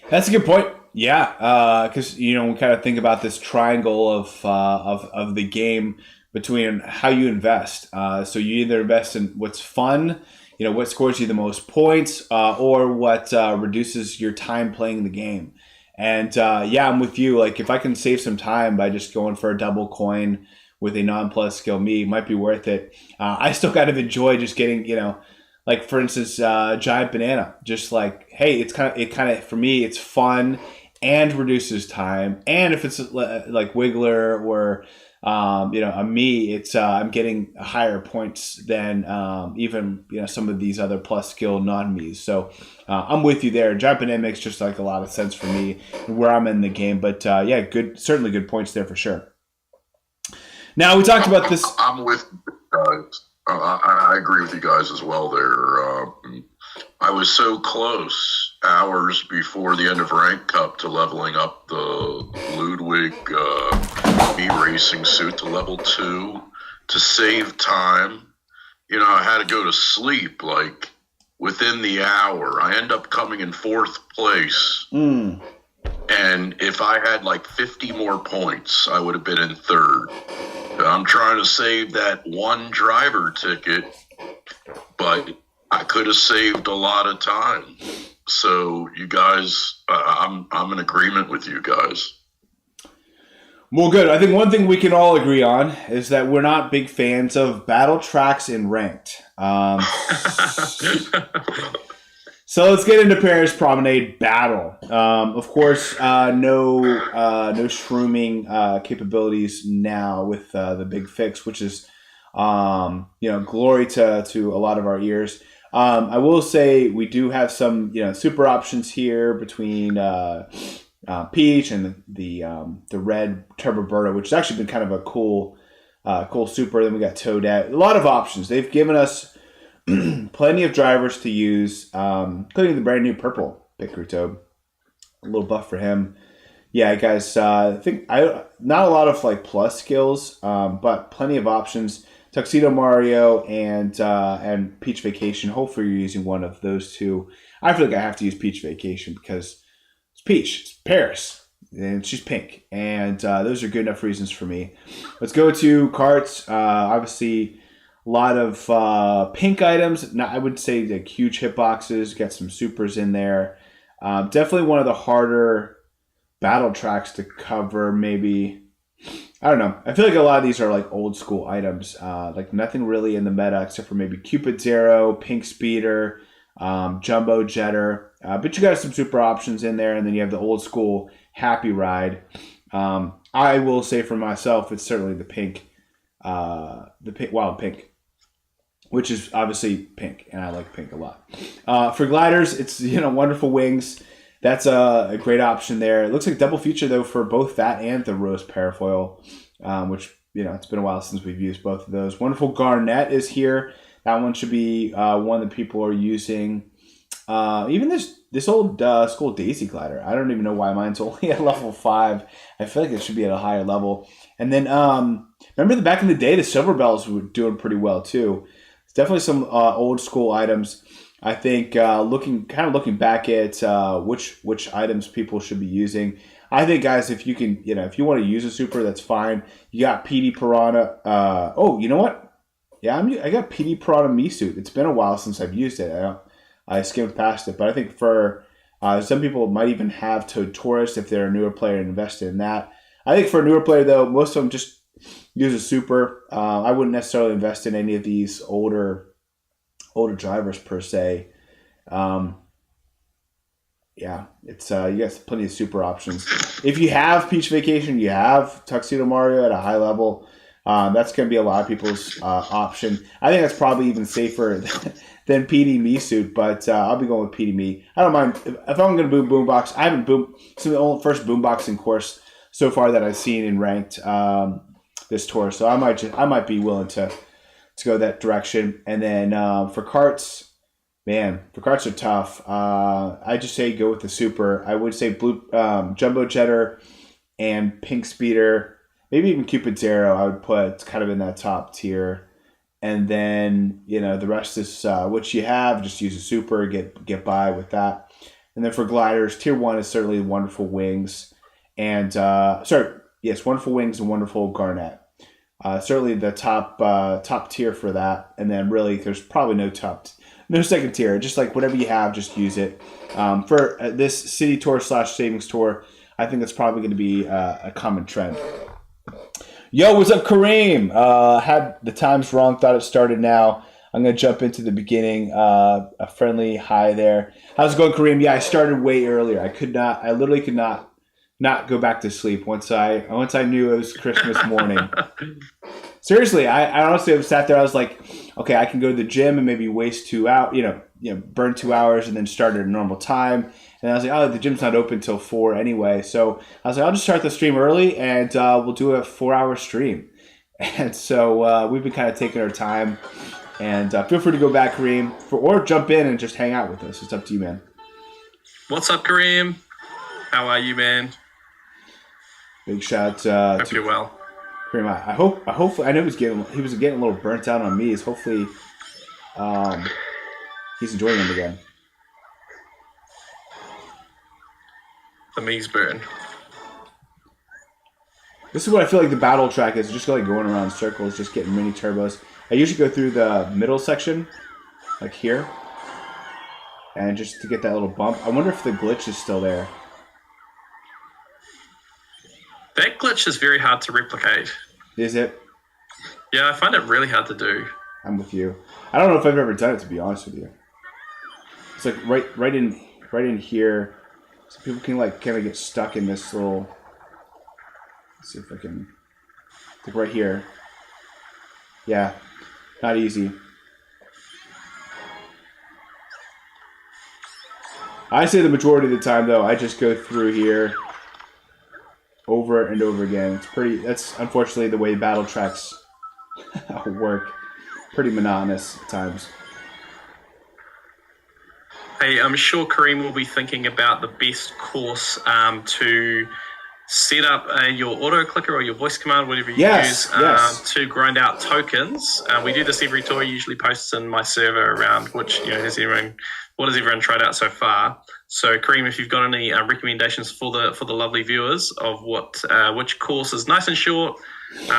That's a good point. Yeah, because we kind of think about this triangle of the game between how you invest. So you either invest in what's fun, what scores you the most points, or what reduces your time playing the game. And I'm with you. If I can save some time by just going for a double coin with a non-plus skill Mii, it might be worth it. I still kind of enjoy just getting, for instance, Giant Banana. Just hey, it kind of for me, it's fun and reduces time. And if it's Wiggler or a Mii, it's I'm getting higher points than even some of these other plus skill non-Miis. So I'm with you there. Giant Banana makes just a lot of sense for me where I'm in the game. But certainly good points there for sure. Now we talked about this. I'm with you guys. I agree with you guys as well there. I was so close hours before the end of Rank Cup to leveling up the Ludwig meat racing suit to level 2 to save time. You know, I had to go to sleep like within the hour. I end up coming in 4th place. And if I had like 50 more points, I would have been in 3rd. I'm trying to save that one driver ticket, but I could have saved a lot of time. So you guys, I'm in agreement with you guys. Well, good. I think one thing we can all agree on is that we're not big fans of battle tracks in ranked. So let's get into Paris Promenade Battle. Of course, no shrooming capabilities now with the big fix, which is glory to a lot of our ears. I will say we do have some super options here between Peach and the red Turboberto, which has actually been kind of a cool super. Then we got Toadette. A lot of options. They've given us plenty of drivers to use, including the brand new purple Picrotoad. A little buff for him. Yeah, guys. I think not a lot of like plus skills, but plenty of options. Tuxedo Mario and Peach Vacation. Hopefully you're using one of those two. I feel like I have to use Peach Vacation because it's Peach, it's Paris, and she's pink, and those are good enough reasons for me. Let's go to Karts. Obviously, a lot of pink items. I would say like huge hitboxes. Got some supers in there. Definitely one of the harder battle tracks to cover. Maybe. I don't know. I feel like a lot of these are like old school items. Like nothing really in the meta except for maybe Cupid Zero, Pink Speeder, Jumbo Jetter. But you got some super options in there, and then you have the old school Happy Ride. I will say for myself, it's certainly the pink Wild Pink, which is obviously pink, and I like pink a lot. For gliders, it's Wonderful Wings. That's a great option there. It looks like double feature though for both that and the Rose Parafoil, which it's been a while since we've used both of those. Wonderful Garnet is here. That one should be one that people are using. Even this old school Daisy glider. I don't even know why mine's only at level 5. I feel like it should be at a higher level. And then remember back in the day, the Silver Bells were doing pretty well too. It's definitely some old school items. I think looking back at which items people should be using. I think guys, if you can, if you want to use a super, that's fine. You got PD Piranha. Oh, you know what? Yeah, I got PD Piranha Mii suit. It's been a while since I've used it. I skimmed past it, but I think for some people might even have Toad Taurus if they're a newer player and invested in that. I think for a newer player though, most of them just use a super. I wouldn't necessarily invest in any of these older drivers per se. It's you got plenty of super options. If you have Peach Vacation, you have Tuxedo Mario at a high level. That's going to be a lot of people's option. I think that's probably even safer than PD Mii suit, but I'll be going with PD Mii. I don't mind if I'm going to boombox. I haven't It's the first boomboxing course so far that I've seen in ranked this tour, so I might be willing to go that direction. And then for carts, for carts are tough. I just say go with the super. I would say blue Jumbo Jetter and Pink Speeder, maybe even Cupid Zero. I would put kind of in that top tier. And then the rest is what you have. Just use a super, get by with that. And then for gliders, tier 1 is certainly Wonderful Wings, and Wonderful Wings and Wonderful Garnet. Certainly the top tier for that. And then really there's probably no second tier. Just like whatever you have, just use it. For this city tour / savings tour, I think that's probably going to be a common trend. Yo, what's up, Kareem? Had the times wrong, thought it started now. I'm going to jump into the beginning. A friendly hi there. How's it going, Kareem? Yeah, I started way earlier. I literally could not go back to sleep once I knew it was Christmas morning. Seriously, I honestly sat there. I was like, okay, I can go to the gym and maybe waste 2 hours, burn 2 hours and then start at a normal time. And I was like, oh, the gym's not open till 4 anyway. So I was like, I'll just start the stream early and we'll do a 4-hour stream. And so we've been kind of taking our time. And feel free to go back, Kareem, or jump in and just hang out with us. It's up to you, man. What's up, Kareem? How are you, man? Big shout Hope to you're well. Kareem. I hope. I know he was getting a little burnt out on me. Hopefully, he's enjoying them again. The me's burn. This is what I feel like the battle track is. Just like going around in circles, just getting mini turbos. I usually go through the middle section, like here, and just to get that little bump. I wonder if the glitch is still there. That glitch is very hard to replicate. Is it? Yeah, I find it really hard to do. I'm with you. I don't know if I've ever done it, to be honest with you. It's like right in here. So people can like kind of get stuck in this little. Let's see if I can. Like right here. Yeah, not easy. I say the majority of the time though, I just go through here over and over again. That's unfortunately the way battle tracks work. Pretty monotonous at times. Hey, I'm sure Kareem will be thinking about the best course to set up your auto clicker or your voice command, whatever you use, to grind out tokens. We do this every tour. Usually posts in my server around what has everyone tried out so far. So Kareem, if you've got any recommendations for the lovely viewers of which course is nice and short,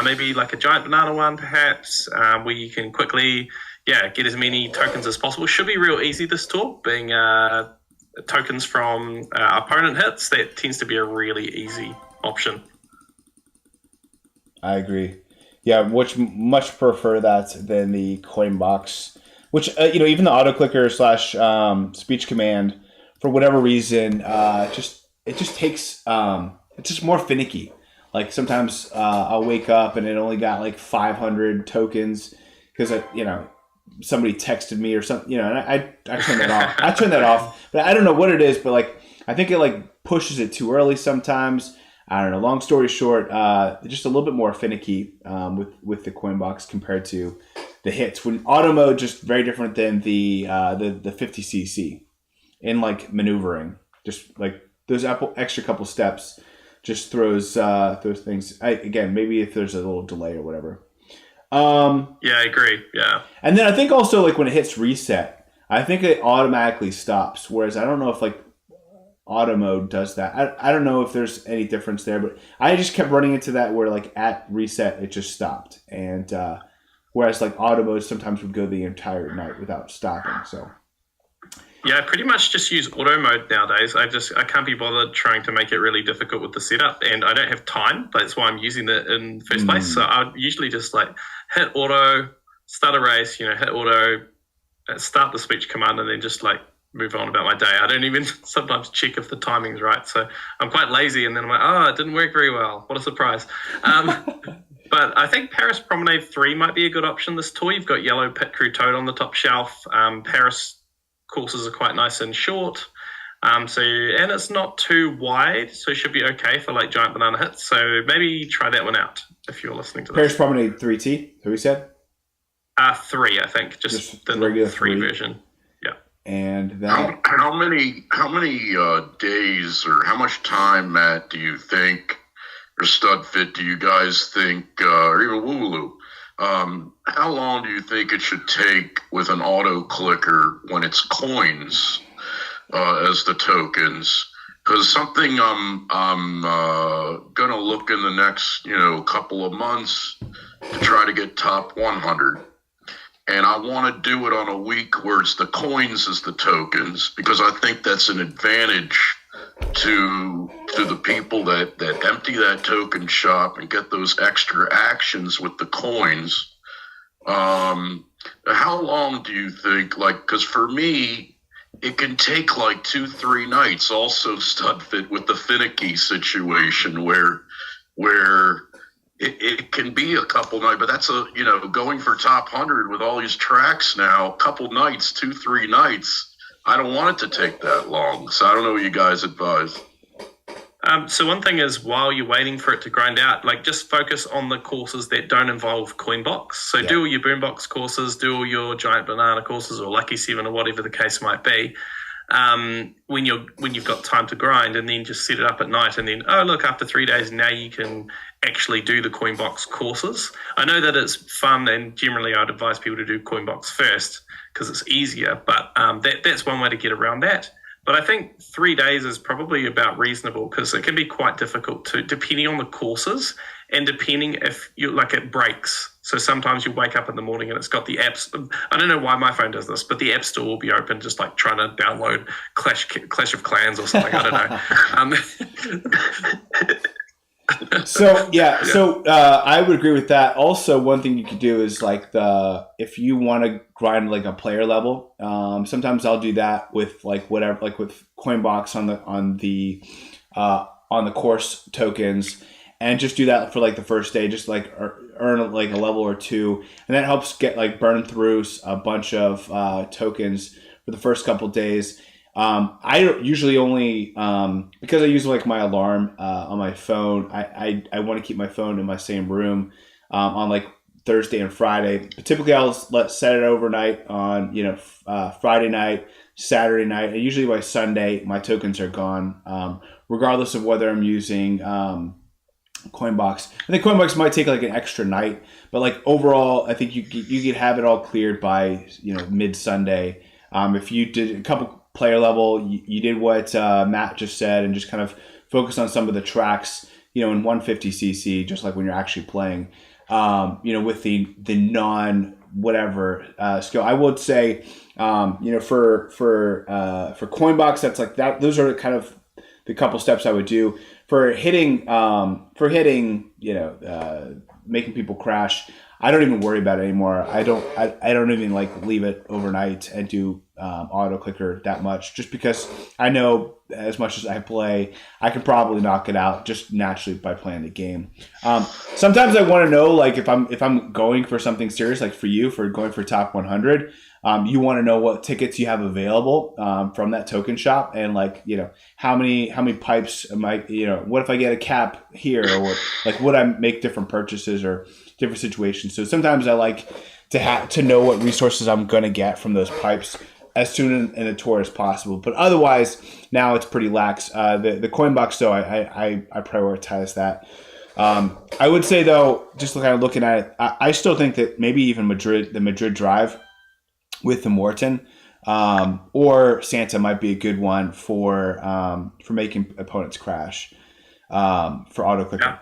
maybe like a giant banana one perhaps, where you can quickly get as many tokens as possible. Should be real easy this tour, being tokens from opponent hits. That tends to be a really easy option. I agree. Yeah, much prefer that than the coin box, which even the auto clicker / speech command, for whatever reason, it just takes it's just more finicky. Like sometimes I'll wake up and it only got like 500 tokens because somebody texted me or something, and I turn that off. I turn that off, but I don't know what it is, but like I think it like pushes it too early sometimes. I don't know. Long story short, just a little bit more finicky with the coin box compared to the hits. When auto mode, just very different than the 50cc in like maneuvering. Just like those extra couple steps just throws things. Again, maybe if there's a little delay or whatever. Yeah, I agree. Yeah. And then I think also like when it hits reset, I think it automatically stops. Whereas I don't know if like auto mode does that. I don't know if there's any difference there, but I just kept running into that where like at reset it just stopped. And whereas like auto mode sometimes would go the entire night without stopping. So yeah, I pretty much just use auto mode nowadays. I can't be bothered trying to make it really difficult with the setup, and I don't have time. That's why I'm using it in the first place. So I usually just like hit auto, start a race, hit auto, start the speech command, and then just like move on about my day. I don't even sometimes check if the timing's right. So I'm quite lazy, and then I'm like, it didn't work very well. What a surprise. But I think Paris Promenade 3 might be a good option this tour. You've got yellow pit crew toad on the top shelf. Paris courses are quite nice and short. And it's not too wide, so it should be okay for like giant banana hits. So maybe try that one out if you're listening to this. Paris Promenade 3T, so we said? 3, I think. Just the regular 3 version. Yeah. And that... How many days or how much time, Matt, do you think, or Studfit, do you guys think, or even Wooloo, how long do you think it should take with an auto clicker when it's coins as the tokens? Because something I'm gonna look in the next couple of months to try to get top 100, and I want to do it on a week where it's the coins as the tokens, because I think that's an advantage to the people that empty that token shop and get those extra actions with the coins. How long do you think, because for me, it can take like 2-3 nights. Also, Studfit with the finicky situation where it can be a couple nights, but that's going for top 100 with all these tracks now, a couple nights, 2-3 nights. I don't want it to take that long, so I don't know what you guys advise. So one thing is, while you're waiting for it to grind out, like just focus on the courses that don't involve Coinbox. So do all your Boombox courses, do all your Giant Banana courses, or Lucky 7, or whatever the case might be. When you've got time to grind, and then just set it up at night, and then look, after 3 days now you can actually do the Coinbox courses. I know that it's fun, and generally I'd advise people to do Coinbox first because it's easier, but that's one way to get around that. But I think 3 days is probably about reasonable, because it can be quite difficult to, depending on the courses and depending if you like it breaks. So sometimes you wake up in the morning and it's got the apps. I don't know why my phone does this, but the app store will be open, just like trying to download Clash of Clans or something. I don't know. So I would agree with that. Also, one thing you could do is like if you want to grind like a player level, sometimes I'll do that with like whatever, like with Coinbox on the course tokens, and just do that for like the first day, just like earn like a level or two, and that helps get like burn through a bunch of tokens for the first couple days. I usually only because I use like my alarm on my phone. I want to keep my phone in my same room on like Thursday and Friday. But typically, I'll set it overnight on Friday night, Saturday night, and usually by Sunday my tokens are gone, regardless of whether I'm using Coinbox. I think Coinbox might take like an extra night, but like overall, I think you could have it all cleared by mid Sunday. If you did a couple player level, you did what Matt just said, and just kind of focus on some of the tracks, in 150cc, just like when you're actually playing, with the non whatever skill. I would say, for Coinbox, that's like that. Those are kind of the couple steps I would do for hitting, making people crash. I don't even worry about it anymore. I don't even like leave it overnight and do auto clicker that much, just because I know as much as I play, I can probably knock it out just naturally by playing the game. Sometimes I want to know, like if I'm going for something serious, like for you, for going for top 100, you want to know what tickets you have available from that token shop, and like how many pipes am I, what if I get a cap here, or like would I make different purchases or different situations. So sometimes I like to know what resources I'm going to get from those pipes as soon in the tour as possible. But otherwise, now it's pretty lax. The Coinbox, though, I prioritize that. I would say, though, just kind of looking at it, I still think that maybe even the Madrid Drive with the Morton or Santa might be a good one for making opponents crash for auto clicker. Yeah.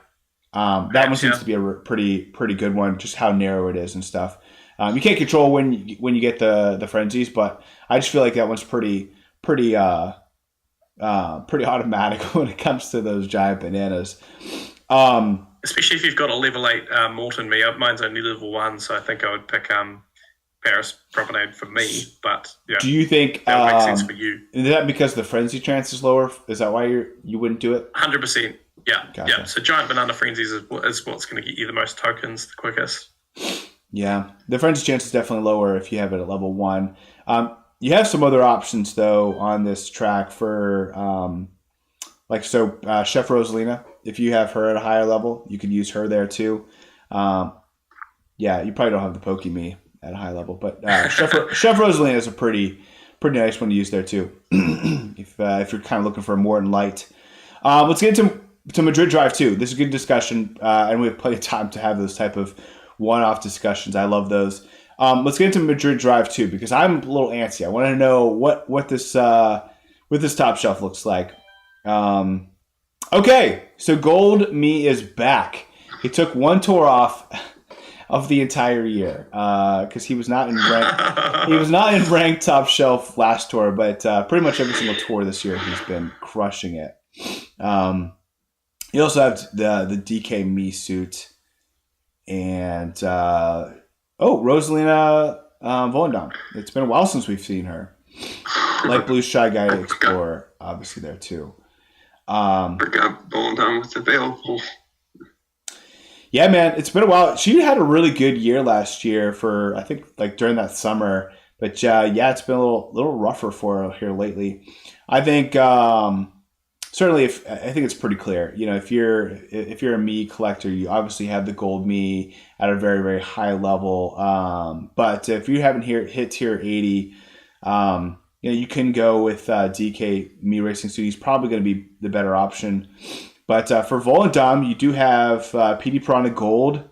That one seems to be a pretty good one, just how narrow it is and stuff. You can't control when you get the frenzies, but I just feel like that one's pretty automatic when it comes to those giant bananas. Especially if you've got a level 8 Morton. Mine's only level 1, so I think I would pick Paris Promenade for me. But yeah, do you think that makes sense for you? Is that because the frenzy chance is lower? Is that why you wouldn't do it? 100%. Yeah, gotcha. Yeah. So giant banana frenzies is what's going to get you the most tokens the quickest. Yeah, the frenzy chance is definitely lower if you have it at level 1. You have some other options though on this track for Chef Rosalina. If you have her at a higher level, you could use her there too. Yeah, you probably don't have the Pokemon at a high level, but Chef Rosalina is a pretty nice one to use there too. if you're kind of looking for a more light. Let's get into Madrid Drive too. This is a good discussion, and we have plenty of time to have those type of one-off discussions. I love those. Let's get into Madrid Drive too, because I'm a little antsy. I want to know what this top shelf looks like. Okay, so Gold Me is back. He took one tour off of the entire year because he was not in ranked top shelf last tour, but pretty much every single tour this year he's been crushing it. You also have the DK Me suit and Rosalina Volendam. It's been a while since we've seen her. Light Blue Shy Guy Explorer, obviously there too. Forgot Volendam was available. Yeah, man, it's been a while. She had a really good year last year for, I think, like during that summer. But yeah, it's been a little rougher for her here lately. I think certainly, if I think it's pretty clear. If you're a me collector, you obviously have the gold me at a very, very high level. But if you haven't hit tier 80, you can go with DK Me Racing Studio. He's probably going to be the better option. But for Volendam, you do have PD Piranha Gold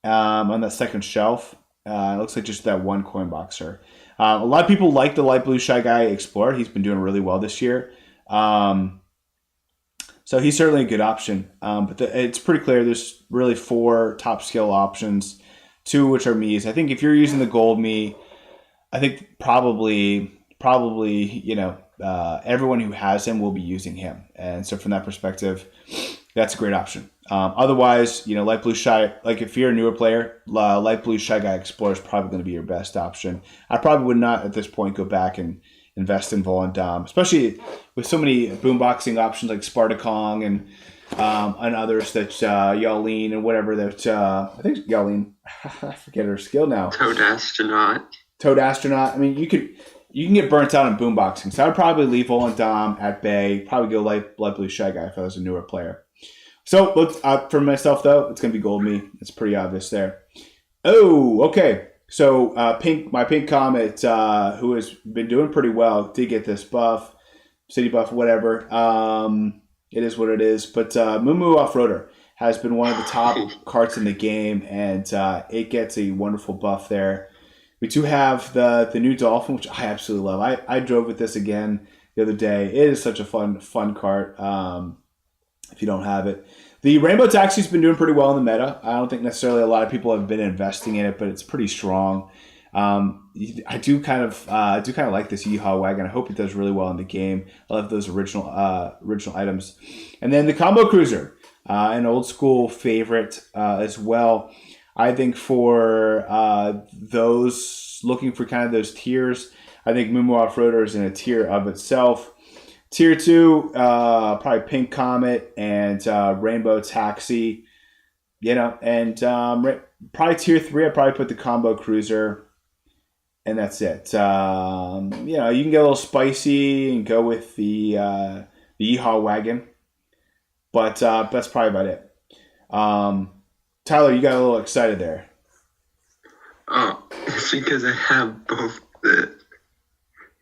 on that second shelf. It looks like just that one coin boxer. A lot of people like the light blue Shy Guy Explorer. He's been doing really well this year. So he's certainly a good option. But it's pretty clear there's really 4 top skill options, 2 which are me's. I think if you're using the gold me, I think probably everyone who has him will be using him. And so from that perspective, that's a great option. Otherwise, light blue Shy, like if you're a newer player, light blue Shy Guy Explorer is probably going to be your best option. I probably would not at this point go back and invest in Volendam, especially with so many boomboxing options like Spartakong and others that Yaleen and whatever that I think Yaleen, I forget her skill now. Toad Astronaut. I mean, you can get burnt out on boomboxing, so I would probably leave Volendam at bay. Probably go light blue Shy Guy if I was a newer player. So look, for myself though, it's gonna be gold me. It's pretty obvious there. Oh, okay. So my pink comet, who has been doing pretty well, did get this buff, city buff, whatever. It is what it is. But Moo Off-Roader has been one of the top carts in the game, and it gets a wonderful buff there. We do have the new Dolphin, which I absolutely love. I drove with this again the other day. It is such a fun cart. If you don't have it. The Rainbow Taxi's been doing pretty well in the meta. I don't think necessarily a lot of people have been investing in it, but it's pretty strong. I do kind of like this Yeehaw Wagon. I hope it does really well in the game. I love those original items. And then the Combo Cruiser, an old school favorite as well. I think for those looking for kind of those tiers, I think Moo Off-Roader is in a tier of itself. Tier 2, probably Pink Comet and Rainbow Taxi, and probably Tier 3, I'd probably put the Combo Cruiser, and that's it. You can get a little spicy and go with the Yeehaw Wagon, but that's probably about it. Tyler, you got a little excited there. Oh, it's because I have both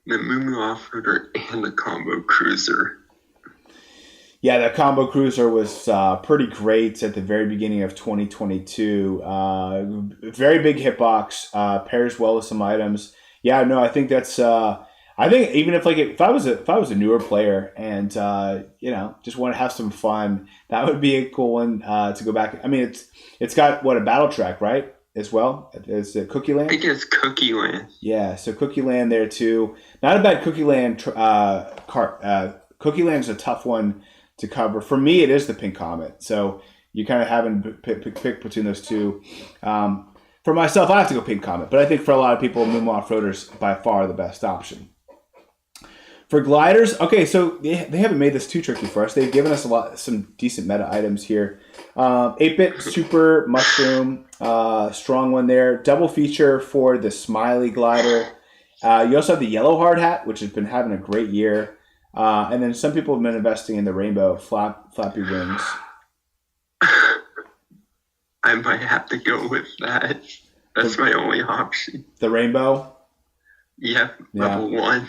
the Moo Off-Roader and the Combo Cruiser. Yeah, that Combo Cruiser was pretty great at the very beginning of 2022. Very big hitbox, pairs well with some items. Yeah, no, I think that's. I think even if I was a newer player and just want to have some fun, that would be a cool one to go back. I mean, it's got a battle track, right? As well as Cookie Land. I think it's Cookie Land. Yeah, so Cookie Land there too. Not a bad Cookie Land cart. Cookie Land's a tough one to cover. For me, it is the Pink Comet. So you kind of having pick between those two. For myself, I have to go Pink Comet, but I think for a lot of people, Moo Off-Roader's by far the best option. For gliders, okay, so they haven't made this too tricky for us. They've given us some decent meta items here. 8-bit Super Mushroom, strong one there. Double feature for the Smiley Glider. You also have the Yellow Hard Hat, which has been having a great year. And then some people have been investing in the Rainbow Flappy Wings. I might have to go with that. That's my only option. The Rainbow? Yeah, level 1.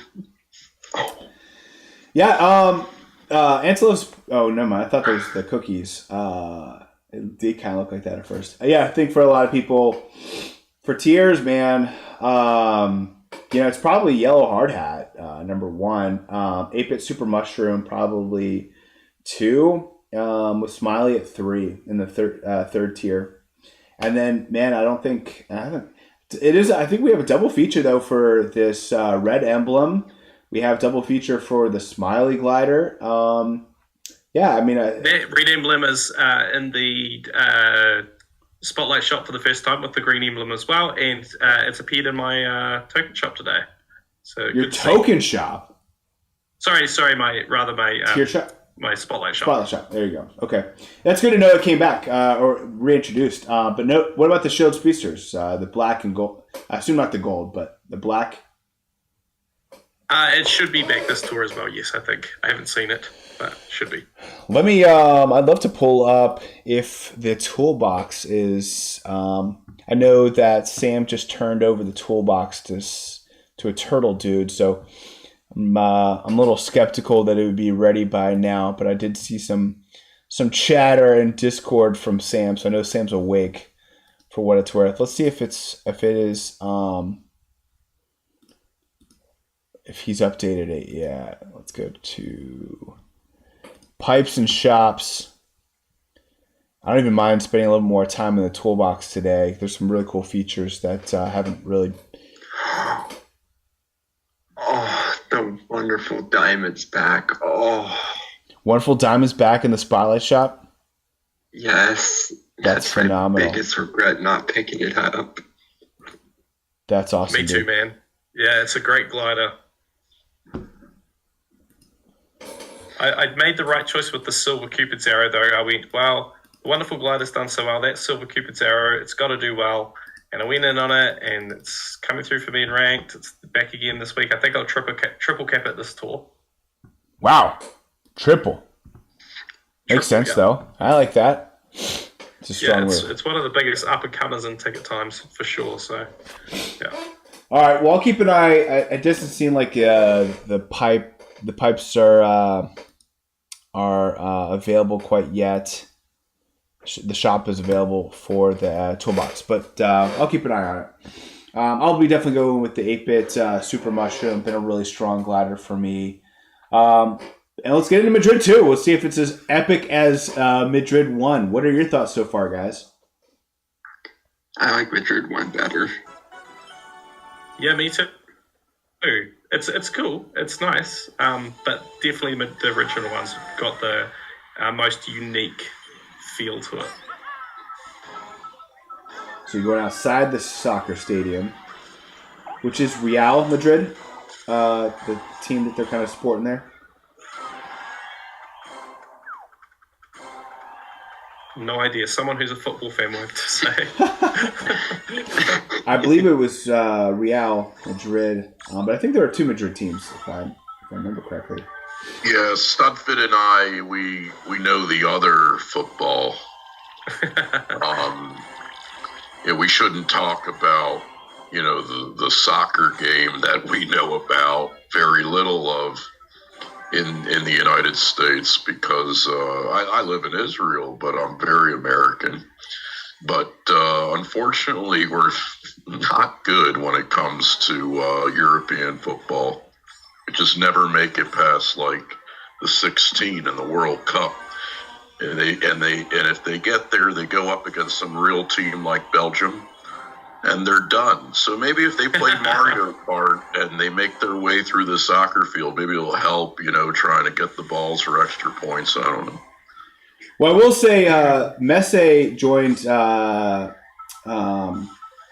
Yeah, Antelope's... Oh, never mind. I thought those were the cookies. It did kind of look like that at first. Yeah, I think for a lot of people, for tiers, man, it's probably Yellow Hard Hat, number 1. 8-bit Super Mushroom, probably 2. With Smiley at 3 in the third tier. And then, man, I think we have a double feature, though, for this red emblem. We have double feature for the Smiley Glider. Yeah, I mean... that red emblem is in the Spotlight shop for the first time with the green emblem as well, and it's appeared in my token shop today. So your token shop? Sorry, my tier shop? My Spotlight shop. Spotlight shop. There you go. Okay, that's good to know it came back or reintroduced. But no, what about the Shield Speedsters? The black and gold. I assume not the gold, but the black. It should be back this tour as well. Yes, I think I haven't seen it, but it should be. Let me. I'd love to pull up if the toolbox is. I know that Sam just turned over the toolbox to a turtle dude, so I'm a little skeptical that it would be ready by now. But I did see some chatter in Discord from Sam, so I know Sam's awake for what it's worth. Let's see if it is. If he's updated it yet. Let's go to pipes and shops. I don't even mind spending a little more time in the toolbox today. There's some really cool features that haven't really... Oh, the wonderful diamond's back. Oh. Wonderful diamond's back in the Spotlight shop? Yes. That's phenomenal. My biggest regret not picking it up. That's awesome. Me too, man. Yeah, it's a great glider. I made the right choice with the silver Cupid's arrow, though. I went, well, the wonderful glider's done so well. That silver Cupid's arrow, it's got to do well. And I went in on it, and it's coming through for me in ranked. It's back again this week. I think I'll triple cap it this tour. Wow. Triple. Makes sense, though. I like that. It's a strong word. It's one of the biggest up-and-comers in ticket times, for sure. So, yeah. All right. Well, I'll keep an eye. It doesn't seem like the pipes are available quite yet. The shop is available for the toolbox, but I'll keep an eye on it. I'll be definitely going with the 8-bit Super Mushroom. Been a really strong glider for me. And let's get into Madrid too. We'll see if it's as epic as Madrid 1. What are your thoughts so far, guys? I like Madrid 1 better. Yeah, me too. It's cool. It's nice. But definitely the original one's got the most unique feel to it. So you're going outside the soccer stadium, which is Real Madrid, the team that they're kind of sporting there. No idea. Someone who's a football fan will have to say. I believe it was Real Madrid, but I think there are 2 Madrid teams, if I remember correctly. Yeah, Studfit and I, we know the other football. Yeah, we shouldn't talk about, the soccer game that we know about very little of in the United States because I live in Israel, but I'm very American. But unfortunately, we're not good when it comes to European football. We just never make it past like the 16 in the World Cup. And if they get there, they go up against some real team like Belgium, and they're done. So maybe if they play Mario Kart and they make their way through the soccer field, maybe it'll help, trying to get the balls for extra points. I don't know. Well, I will say Messi joined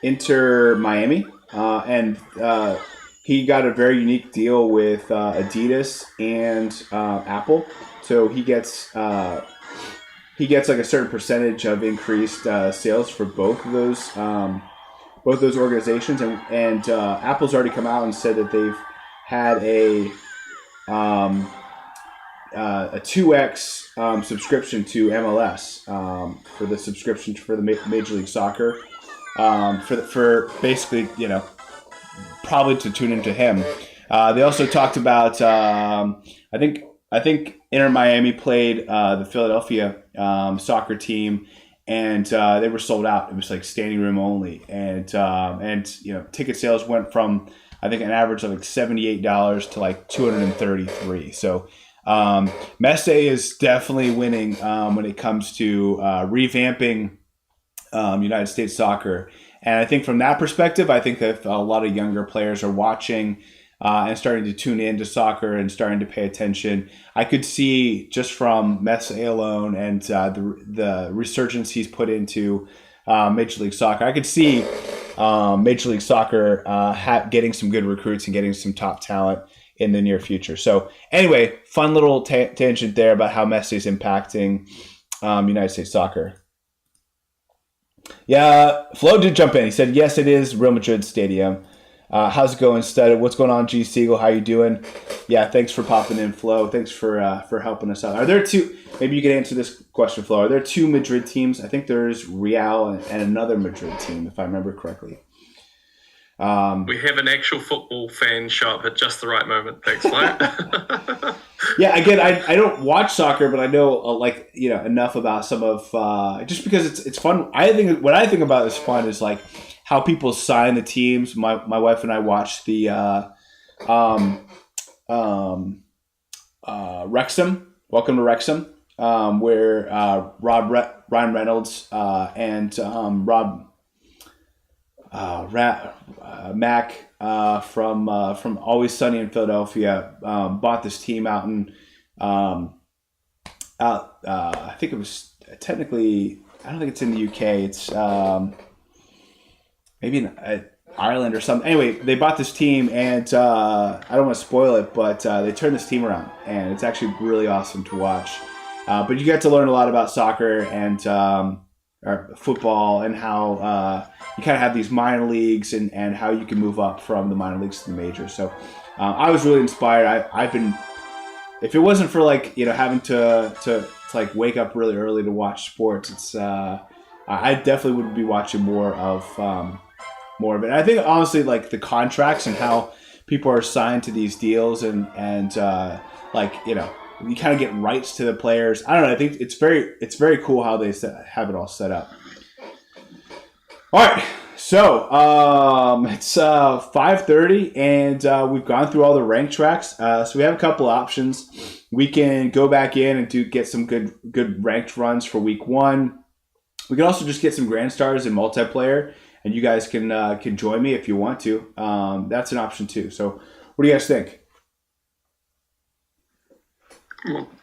Inter Miami, and he got a very unique deal with Adidas and Apple. So he gets like a certain percentage of increased sales for both of those organizations, and Apple's already come out and said that they've had a 2x subscription to MLS for the subscription for the Major League Soccer for basically probably to tune into him. They also talked about I think Inter Miami played the Philadelphia soccer team, and they were sold out. It was like standing room only, and ticket sales went from I think an average of like $78 to like $233. So Messi is definitely winning when it comes to revamping United States soccer. And I think from that perspective, I think that a lot of younger players are watching and starting to tune into soccer and starting to pay attention. I could see just from Messi alone and the resurgence he's put into Major League Soccer, I could see Major League Soccer getting some good recruits and getting some top talent in the near future. So anyway, fun little tangent there about how Messi is impacting United States soccer. Yeah, Flo did jump in. He said, yes, it is Real Madrid Stadium. How's it going, Stud? What's going on, G Siegel? How you doing? Yeah, thanks for popping in, Flo. Thanks for helping us out. Are there two? Maybe you could answer this question, Flo. Are there two Madrid teams? I think there's Real and another Madrid team, if I remember correctly. We have an actual football fan show up at just the right moment. Thanks, Flo. Yeah, again, I don't watch soccer, but I know enough about some of just because it's fun. I think what I think about is fun is like how people sign the teams. My wife and I watched the Wrexham. Welcome to Wrexham, where Ryan Reynolds and Mac from Always Sunny in Philadelphia bought this team out in I think it was technically, I don't think it's in the UK. It's maybe in Ireland or something. Anyway, they bought this team, and I don't want to spoil it, but they turned this team around, and it's actually really awesome to watch. But you get to learn a lot about soccer and or football, and how you kind of have these minor leagues and how you can move up from the minor leagues to the majors. So I was really inspired. I've been, if it wasn't for having to wake up really early to watch sports, it's I definitely would be watching more of it. And I think honestly, like the contracts and how people are signed to these deals and you kind of get rights to the players. I don't know. I think it's very cool how they have it all set up. All right, so it's 5:30, and we've gone through all the rank tracks. So we have a couple options. We can go back in and get some good ranked runs for week 1. We can also just get some grand stars in multiplayer, and you guys can join me if you want to. That's an option too. So what do you guys think?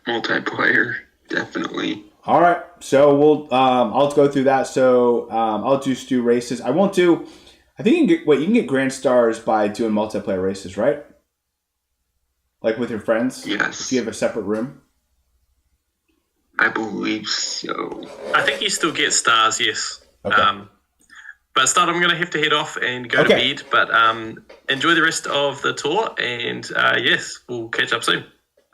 Multiplayer, definitely. All right, so we'll I'll go through that. So I'll just do races. I won't do. I think you can get grand stars by doing multiplayer races, right? Like with your friends. Yes. If you have a separate room. I believe so. I think you still get stars, yes. Okay. But Start, I'm going to have to head off and go to bed. But enjoy the rest of the tour, and yes, we'll catch up soon.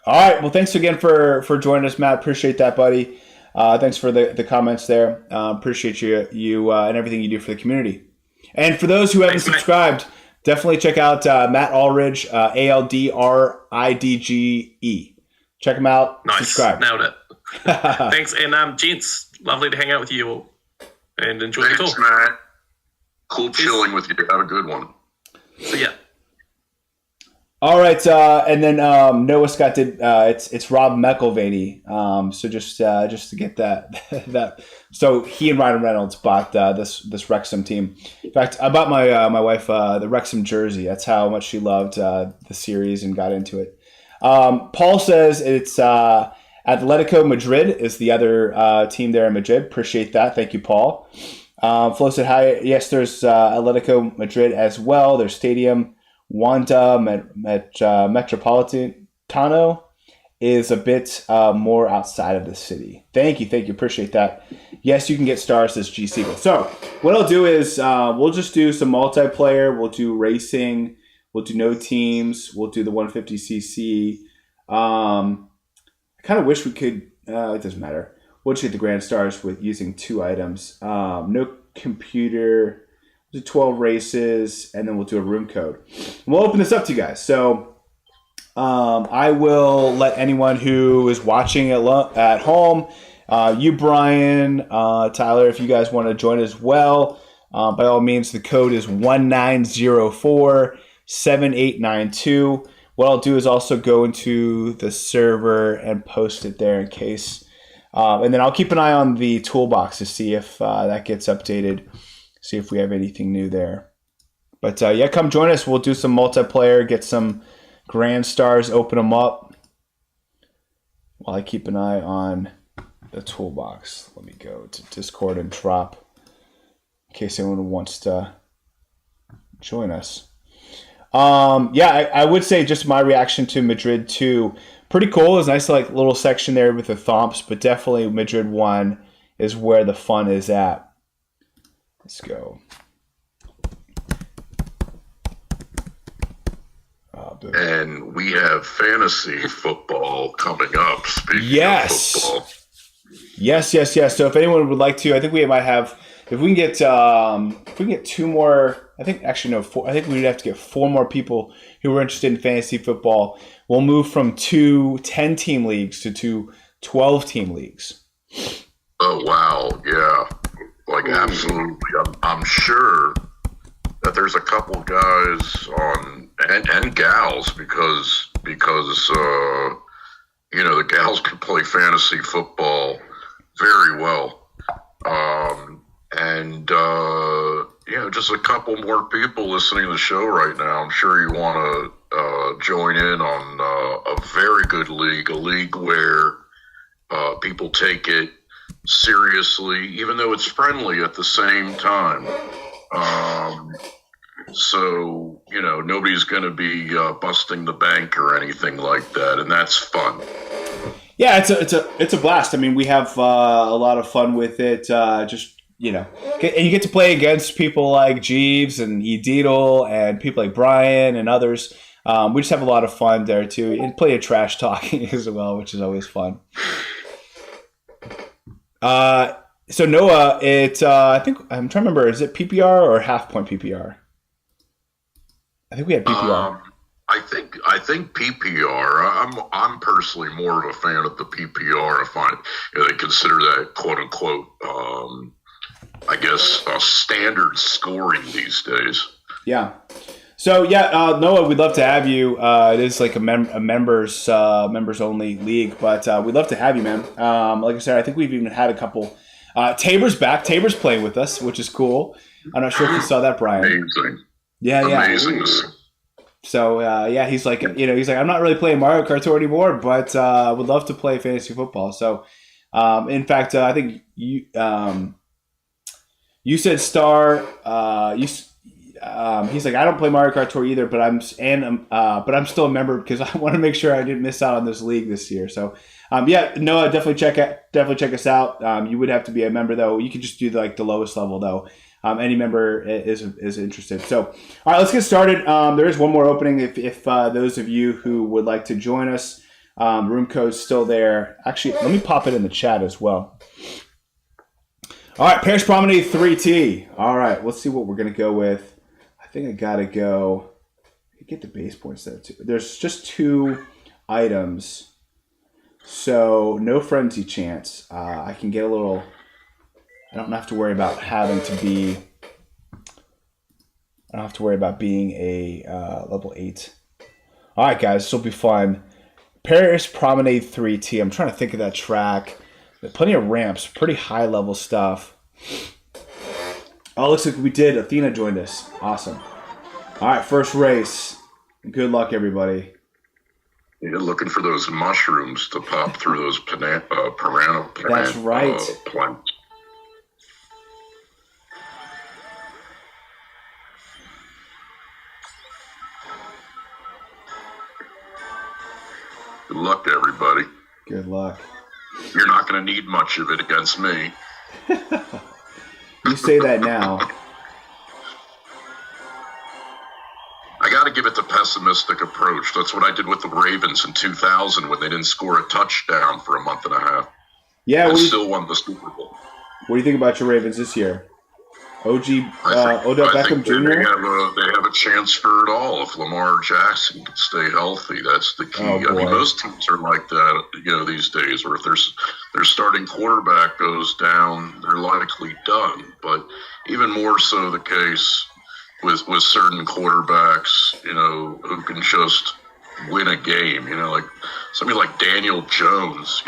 All right. Well, thanks again for joining us, Matt. Appreciate that, buddy. Thanks for the comments there. Appreciate you and everything you do for the community. And for those who haven't subscribed, definitely check out Matt Aldridge, ALDRIDGE. Check him out. Nice. Subscribe. Nailed it. Thanks. And gents, lovely to hang out with you all. And enjoy the tour. Thanks, Matt. Cool chilling with you. Have a good one. See ya. All right, and then Noah Scott did. It's Rob McElvaney. So just to get that. So he and Ryan Reynolds bought this Wrexham team. In fact, I bought my wife the Wrexham jersey. That's how much she loved the series and got into it. Paul says it's Atletico Madrid is the other team there in Madrid. Appreciate that. Thank you, Paul. Flo said hi. Yes, there's Atletico Madrid as well. Their stadium. Wanda Metropolitano is a bit more outside of the city. Thank you. Appreciate that. Yes, you can get stars, says G Siegel. So what I'll do is we'll just do some multiplayer. We'll do racing. We'll do no teams. We'll do the 150cc. I kind of wish we could. It doesn't matter. We'll just get the grand stars with using 2 items. No computer. Do 12 races, and then we'll do a room code. We'll open this up to you guys. So I will let anyone who is watching at home, you, Brian, Tyler, if you guys want to join as well, by all means, the code is 19047892. What I'll do is also go into the server and post it there in case. And then I'll keep an eye on the toolbox to see if that gets updated. See if we have anything new there. But come join us. We'll do some multiplayer, get some grand stars, open them up while I keep an eye on the toolbox. Let me go to Discord and drop in case anyone wants to join us. I would say just my reaction to Madrid 2. Pretty cool. It's a nice little section there with the thomps, but definitely Madrid 1 is where the fun is at. Let's go. And we have fantasy football coming up. Speaking of football. Yes. So if anyone would like to, I think we might have. If we can get 2 more, I think actually no, 4. I think we'd have to get 4 more people who are interested in fantasy football. We'll move from 2 10-team leagues to 2 12-team leagues. Oh wow, yeah, like absolutely. I'm sure that there's a couple guys on and gals because the gals can play fantasy football very well. Just a couple more people listening to the show right now. I'm sure you want to join in on a very good league, a league where people take it seriously, even though it's friendly at the same time. So nobody's going to be busting the bank or anything like that, and that's fun. Yeah, it's a blast. I mean, we have a lot of fun with it. And you get to play against people like Jeeves and Edidle and people like Brian and others. We just have a lot of fun there too, and play a trash talking as well, which is always fun. So Noah, I think I'm trying to remember. Is it PPR or half point PPR? I think we had PPR. I think PPR. I'm personally more of a fan of the PPR. I find they consider that quote unquote, I guess, standard scoring these days. Yeah. So Noah, we'd love to have you. It is like a members only league, but we'd love to have you, man. Like I said, I think we've even had a couple. Tabor's back. Tabor's playing with us, which is cool. I'm not sure if you saw that, Brian. Amazing. Yeah. Amazing. So he's like, I'm not really playing Mario Kart Tour anymore, but would love to play fantasy football. So, in fact, I think you said Star. He's like, I don't play Mario Kart Tour either, but I'm still a member because I want to make sure I didn't miss out on this league this year. So, Noah, definitely check us out. You would have to be a member though. You could just do the lowest level though. Any member is interested. So, all right, let's get started. There is one more opening if those of you who would like to join us. Room code's still there. Actually, let me pop it in the chat as well. All right, Paris Promenade 3T. All right, let's see what we're going to go with. I think I got to go. Get the base points there too. There's just 2 items. So, no frenzy chance. I can get a little... I don't have to worry about being a level 8. All right, guys, this will be fun. Paris Promenade 3T. I'm trying to think of that track. There's plenty of ramps, pretty high level stuff. Oh, looks like we did. Athena joined us. Awesome. All right, first race. Good luck, everybody. You're looking for those mushrooms to pop through those piranha That's right. plants. Good luck, everybody. Good luck. You're not going to need much of it against me. You say that now. I got to give it the pessimistic approach. That's what I did with the Ravens in 2000 when they didn't score a touchdown for a month and a half. Yeah, and still won the Super Bowl. What do you think about your Ravens this year? Odell Beckham Jr.? They have a chance for it all if Lamar Jackson can stay healthy. That's the key. Oh, I mean, most teams are like that, these days, where if their starting quarterback goes down, they're likely done. But even more so the case with certain quarterbacks, who can just win a game. Like somebody like Daniel Jones,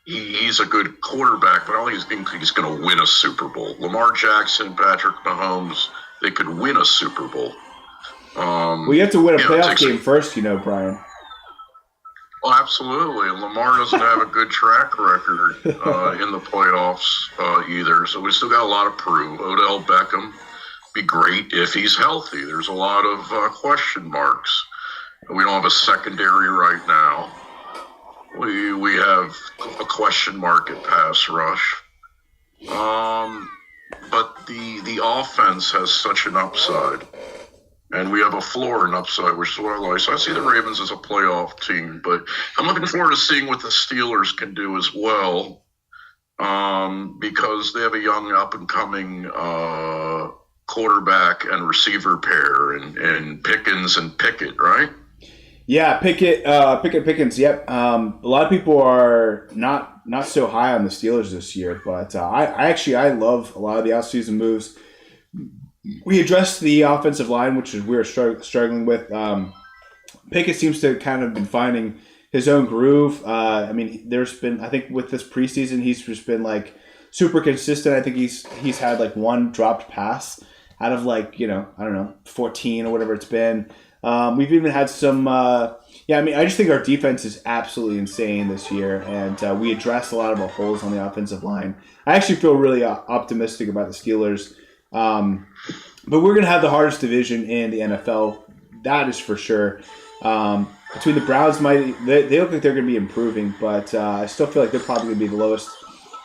He's a good quarterback, but I don't think he's going to win a Super Bowl. Lamar Jackson, Patrick Mahomes, they could win a Super Bowl. Well, you have to win a playoff game first, Brian. Well, absolutely. And Lamar doesn't have a good track record in the playoffs either, so we still got a lot to prove. Odell Beckham be great if he's healthy. There's a lot of question marks. We don't have a secondary right now. We have a question mark at pass rush. But the offense has such an upside. and we have a floor and upside, which is what I like. So I see the Ravens as a playoff team, but I'm looking forward to seeing what the Steelers can do as well, because they have a young up-and-coming quarterback and receiver pair, and Pickens and Pickett, right? Yeah, Pickens. Yep. A lot of people are not so high on the Steelers this year, but I love a lot of the offseason moves. We addressed the offensive line, which is we were struggling with. Pickett seems to kind of been finding his own groove. I mean, there's been, I think with this preseason, he's just been like super consistent. I think he's had like one dropped pass out of like, I don't know, 14 or whatever it's been. We've even had some, I just think our defense is absolutely insane this year, and we addressed a lot of our holes on the offensive line. I actually feel really optimistic about the Steelers, but we're going to have the hardest division in the NFL. That is for sure. Between the Browns, they look like they're going to be improving, but I still feel like they're probably going to be the lowest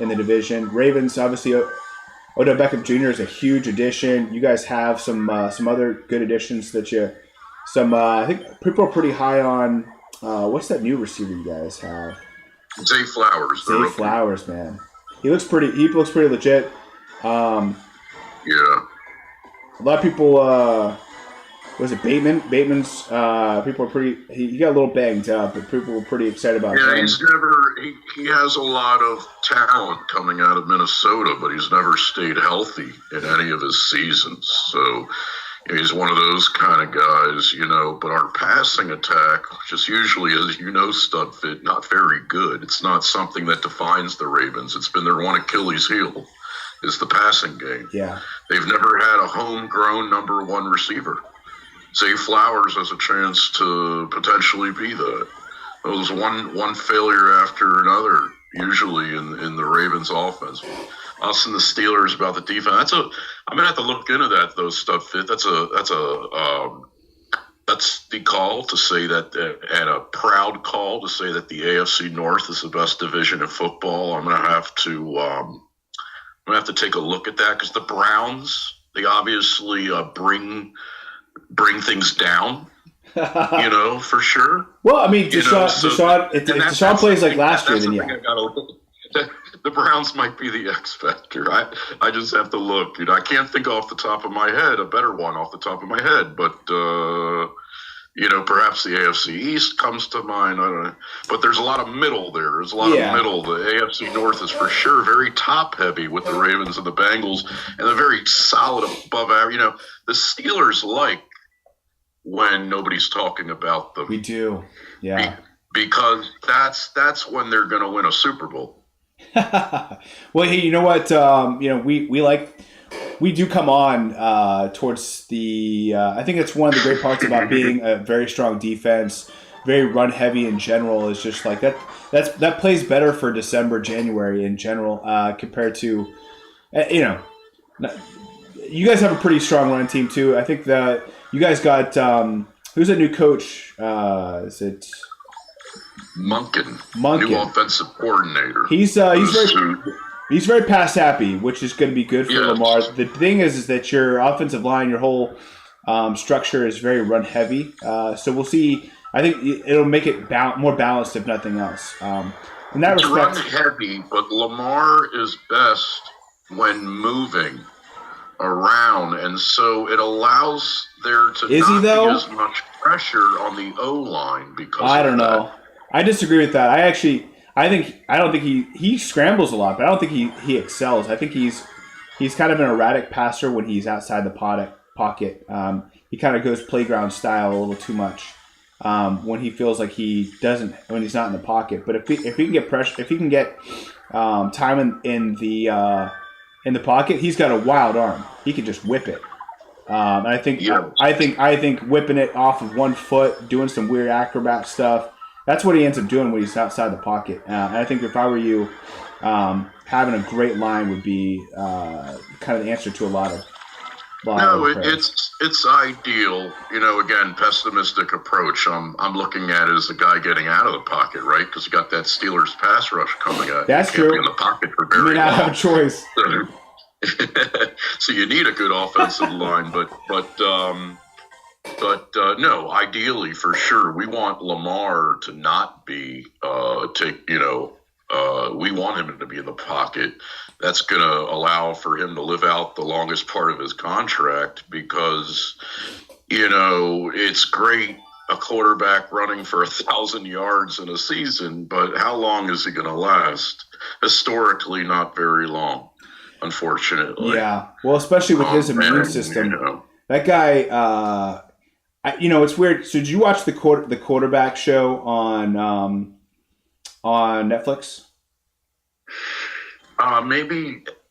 in the division. Ravens, obviously, Odell Beckham Jr. is a huge addition. You guys have some other good additions that you. I think people are pretty high on. What's that new receiver you guys have? Zay Flowers. Zay Flowers, man. He looks pretty legit. Yeah. A lot of people. Was it Bateman? Bateman's. People are pretty. He got a little banged up, but people were pretty excited about him. Yeah, he has a lot of talent coming out of Minnesota, but he's never stayed healthy in any of his seasons. So. He's one of those kind of guys, but our passing attack, which is usually, as you know, Studfit, not very good. It's not something that defines the Ravens. It's been their one Achilles heel, is the passing game. Yeah. They've never had a homegrown number one receiver. Zay Flowers has a chance to potentially be that. It was one failure after another, usually in the Ravens offense. Us and the Steelers about the defense. I'm gonna have to look into that though, Studfit. That's the call to say that, and a proud call to say that the AFC North is the best division in football. I'm gonna have to take a look at that, because the Browns, they obviously bring things down. For sure. Well, I mean, Deshaun plays like last year, then yeah. The Browns might be the X factor. I just have to look. I can't think off the top of my head a better one off the top of my head, but perhaps the AFC East comes to mind. I don't know, but there's a lot of middle there. There's a lot of middle. The AFC North is for sure very top heavy with the Ravens and the Bengals, and a very solid above average. The Steelers like when nobody's talking about them. We do, yeah. Because that's when they're going to win a Super Bowl. Well, hey, you know what? We do come on towards the. I think it's one of the great parts about being a very strong defense, very run heavy in general. Is just like that. That plays better for December, January in general compared to, you guys have a pretty strong run team too. I think that you guys got who's that new coach? Is it? Munkin, new offensive coordinator. He's very pass happy, which is going to be good for Lamar. The thing is that your offensive line, your whole structure is very run heavy. So we'll see. I think it'll make it more balanced, if nothing else. In that respect, run heavy, but Lamar is best when moving around, and so it allows there to be as much pressure on the O line because I don't know. I disagree with that. I don't think he scrambles a lot, but I don't think he excels. I think he's kind of an erratic passer when he's outside the pocket. He kind of goes playground style a little too much when he feels like when he's not in the pocket. But if he can get pressure, if he can get time in the pocket, he's got a wild arm. He can just whip it. And I think whipping it off of one foot, doing some weird acrobat stuff. That's what he ends up doing when he's outside the pocket. And I think if I were you, having a great line would be kind of the answer to a lot of. It's ideal. Again, pessimistic approach. I'm looking at it as the guy getting out of the pocket, right? Because you got that Steelers pass rush coming at. That's you true. Can't be in the pocket for very long. You may not have a choice. So you need a good offensive line, but But no, ideally, for sure, we want Lamar to not be we want him to be in the pocket. That's going to allow for him to live out the longest part of his contract because, it's great a quarterback running for 1,000 yards in a season, but how long is he going to last? Historically, not very long, unfortunately. Yeah, well, especially with his immune system. That guy, it's weird. So did you watch the quarterback show on Netflix?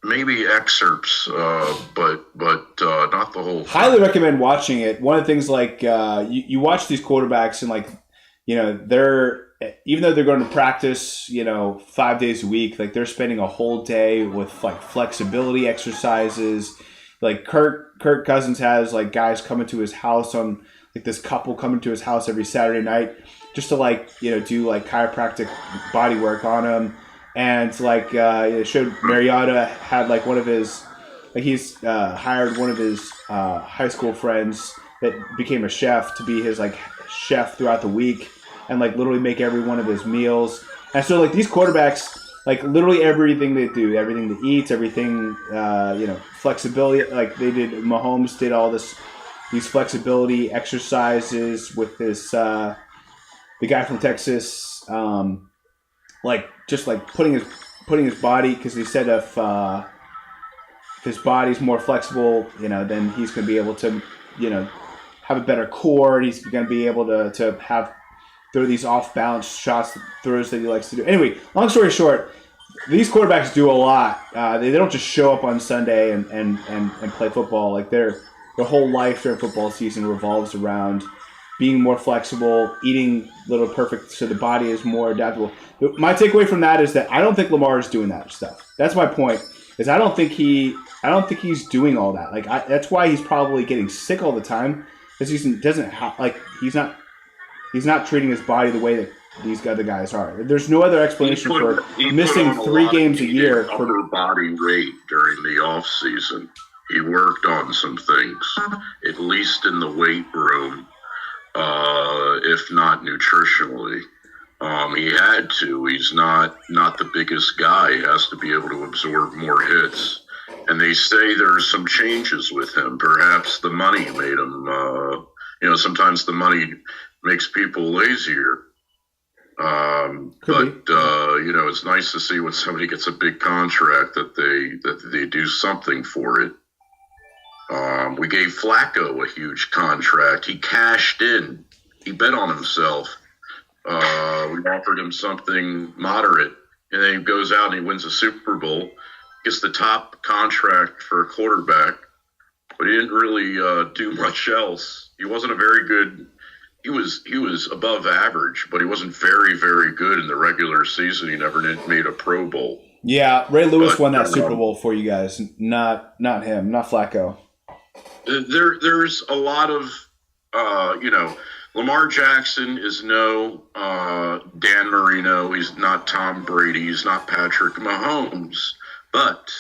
Maybe excerpts, but not the whole thing. Highly recommend watching it. One of the things, like, you watch these quarterbacks and, like, they're, even though they're going to practice, 5 days a week, like, they're spending a whole day with, like, flexibility exercises. Like, Kirk Cousins has, like, guys coming to his house on, like, this couple coming to his house every Saturday night just to, like, do, like, chiropractic body work on him. And, like, it showed Mariota had, like, one of his, like, he's hired one of his high school friends that became a chef to be his, like, chef throughout the week and, like, literally make every one of his meals. And so, like, these quarterbacks, like, literally everything they do, everything they eat, everything, flexibility, like, Mahomes did all these flexibility exercises with this, the guy from Texas, putting his body, because he said if his body's more flexible, then he's going to be able to, have a better core. He's going to be able to throw these off-balance throws that he likes to do. Anyway, long story short, these quarterbacks do a lot. They don't just show up on Sunday and play football. Like, their whole life during football season revolves around being more flexible, eating a little perfect so the body is more adaptable. My takeaway from that is that I don't think Lamar is doing that stuff. That's my point. Is I don't think he's doing all that. Like, that's why he's probably getting sick all the time, because he's not treating his body the way that these other guys are. There's no other explanation for missing 3 games a year for upper body rate during the off season. He worked on some things, at least in the weight room, if not nutritionally. He had to. He's not the biggest guy. He has to be able to absorb more hits. And they say there's some changes with him. Perhaps the money made him, sometimes the money makes people lazier. It's nice to see when somebody gets a big contract that they do something for it. We gave Flacco a huge contract. He cashed in. He bet on himself. We offered him something moderate, and then he goes out and he wins a Super Bowl, gets the top contract for a quarterback, but he didn't really do much else. He wasn't a very good. He was above average, but he wasn't very, very good in the regular season. He never made a Pro Bowl. Yeah, Ray Lewis won that Super Bowl for you guys, not him, not Flacco. There's a lot of, Lamar Jackson is no Dan Marino. He's not Tom Brady. He's not Patrick Mahomes. But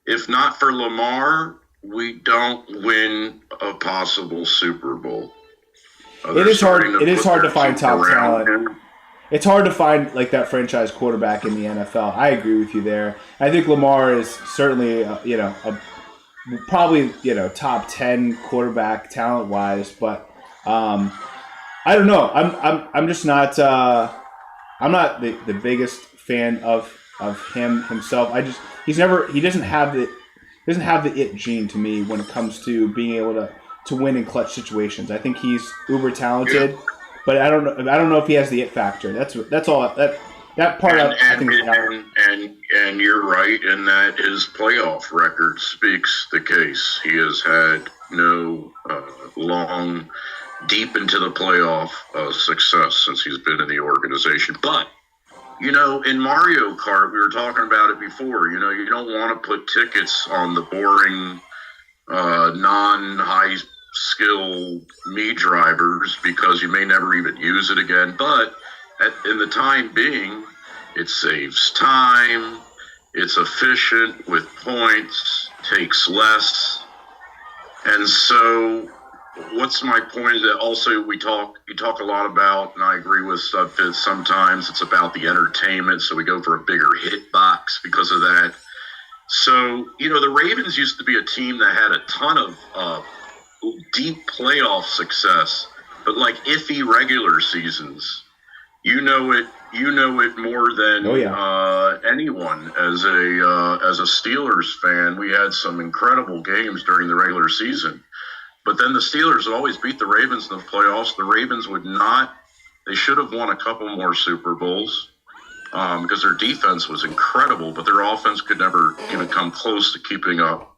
if not for Lamar, we don't win a possible Super Bowl. It is hard to find top talent. It's hard to find, like, that franchise quarterback in the NFL. I agree with you there. I think Lamar is certainly, probably top 10 quarterback talent wise, but I don't know. I'm just not. I'm not the biggest fan of him himself. He doesn't have the it gene to me when it comes to being able to win in clutch situations. I think he's uber talented, but I don't know if he has the it factor. That's all. That part I think. And you're right in that his playoff record speaks the case. He has had no long, deep into the playoff success since he's been in the organization. But, in Mario Kart, we were talking about it before, you don't want to put tickets on the boring, non-high skill me drivers because you may never even use it again. But in the time being, it saves time, it's efficient with points, takes less. And so what's my point is that also you talk a lot about, and I agree with Studfit, sometimes it's about the entertainment, so we go for a bigger hit box because of that. So, the Ravens used to be a team that had a ton of deep playoff success, but like iffy regular seasons. You know it more than anyone as a Steelers fan. We had some incredible games during the regular season, but then the Steelers would always beat the Ravens in the playoffs. The Ravens would not. They should have won a couple more Super Bowls because their defense was incredible, but their offense could never even come close to keeping up.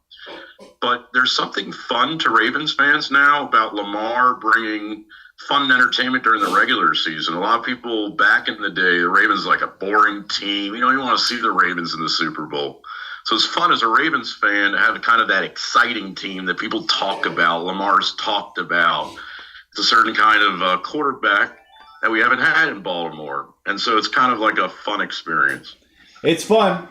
But there's something fun to Ravens fans now about Lamar bringing fun and entertainment during the regular season. A lot of people back in the day, the Ravens like a boring team. You want to see the Ravens in the Super Bowl. So it's fun as a Ravens fan to have kind of that exciting team that people talk about. Lamar's talked about. It's a certain kind of quarterback that we haven't had in Baltimore. And so it's kind of like a fun experience. It's fun.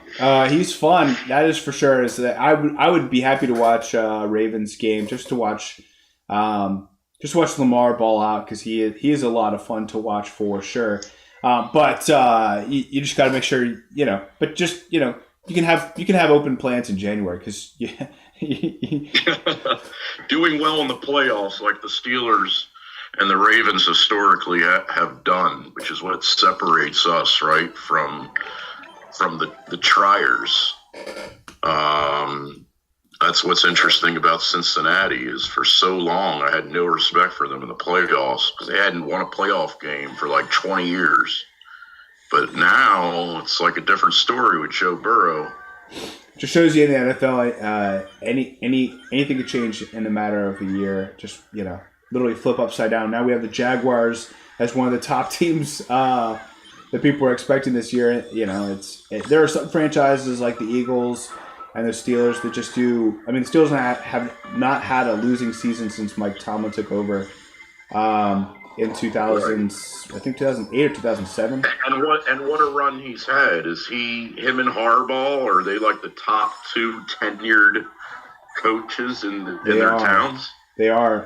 He's fun. That is for sure. Is that I would be happy to watch Ravens game just to watch Lamar ball out because he is a lot of fun to watch for sure. But you just got to make sure But just you can have open plans in January because doing well in the playoffs like the Steelers and the Ravens historically have done, which is what separates us right from the triers. That's what's interesting about Cincinnati is for so long I had no respect for them in the playoffs because they hadn't won a playoff game for like 20 years. But now it's like a different story with Joe Burrow. Just shows you in the NFL, anything could change in a matter of a year. Just literally flip upside down. Now we have the Jaguars as one of the top teams that people are expecting this year. There are some franchises like the Eagles and the Steelers that just do. I mean, the Steelers have not had a losing season since Mike Tomlin took over in 2000, I think 2008 or 2007. And what a run he's had. Is him and Harbaugh, are they like the top two tenured coaches in their towns? They are.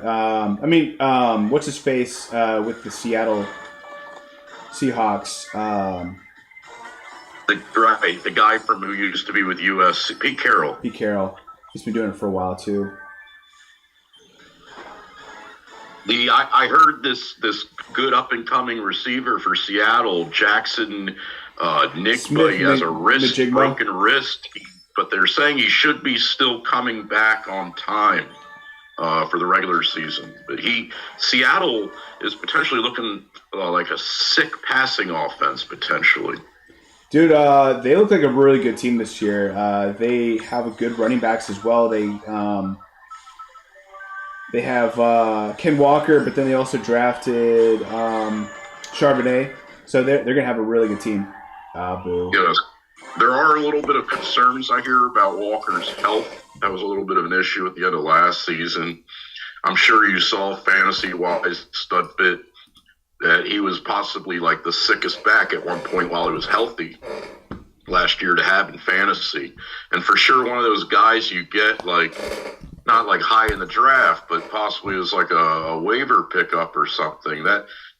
What's his face with the Seattle Seahawks? The guy from who used to be with USC, Pete Carroll. Pete Carroll. He's been doing it for a while too. I heard this good up and coming receiver for Seattle, Jackson Nick, Smith, but he has a broken wrist. But they're saying he should be still coming back on time for the regular season. But Seattle is potentially looking like a sick passing offense potentially. Dude, they look like a really good team this year. They have a good running backs as well. They have Ken Walker, but then they also drafted Charbonnet. So they're going to have a really good team. Boo. Yes. There are a little bit of concerns I hear about Walker's health. That was a little bit of an issue at the end of last season. I'm sure you saw fantasy-wise Studfit that he was possibly like the sickest back at one point while he was healthy last year to have in fantasy. And for sure one of those guys you get like not like high in the draft, but possibly as like a waiver pickup or something.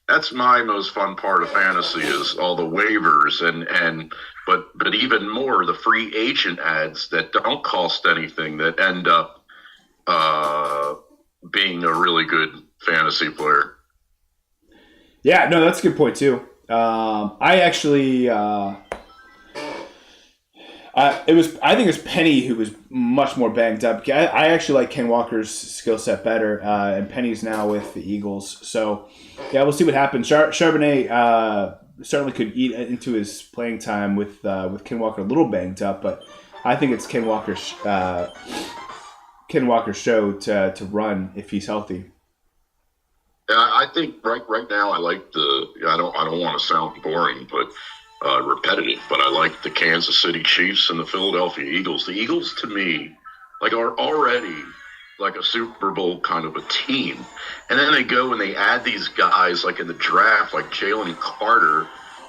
That's my most fun part of fantasy is all the waivers but even more the free agent ads that don't cost anything that end up being a really good fantasy player. Yeah, no, that's a good point too. I actually, I think it was Penny who was much more banged up. I actually like Ken Walker's skill set better, and Penny's now with the Eagles. So, yeah, we'll see what happens. Charbonnet certainly could eat into his playing time with Ken Walker a little banged up, but I think it's Ken Walker's show to run if he's healthy. I think right now I like I don't want to sound boring, but repetitive, but I like the Kansas City Chiefs and the Philadelphia Eagles. The Eagles to me are already like a Super Bowl kind of a team. And then they go and they add these guys like in the draft, like Jalen Carter,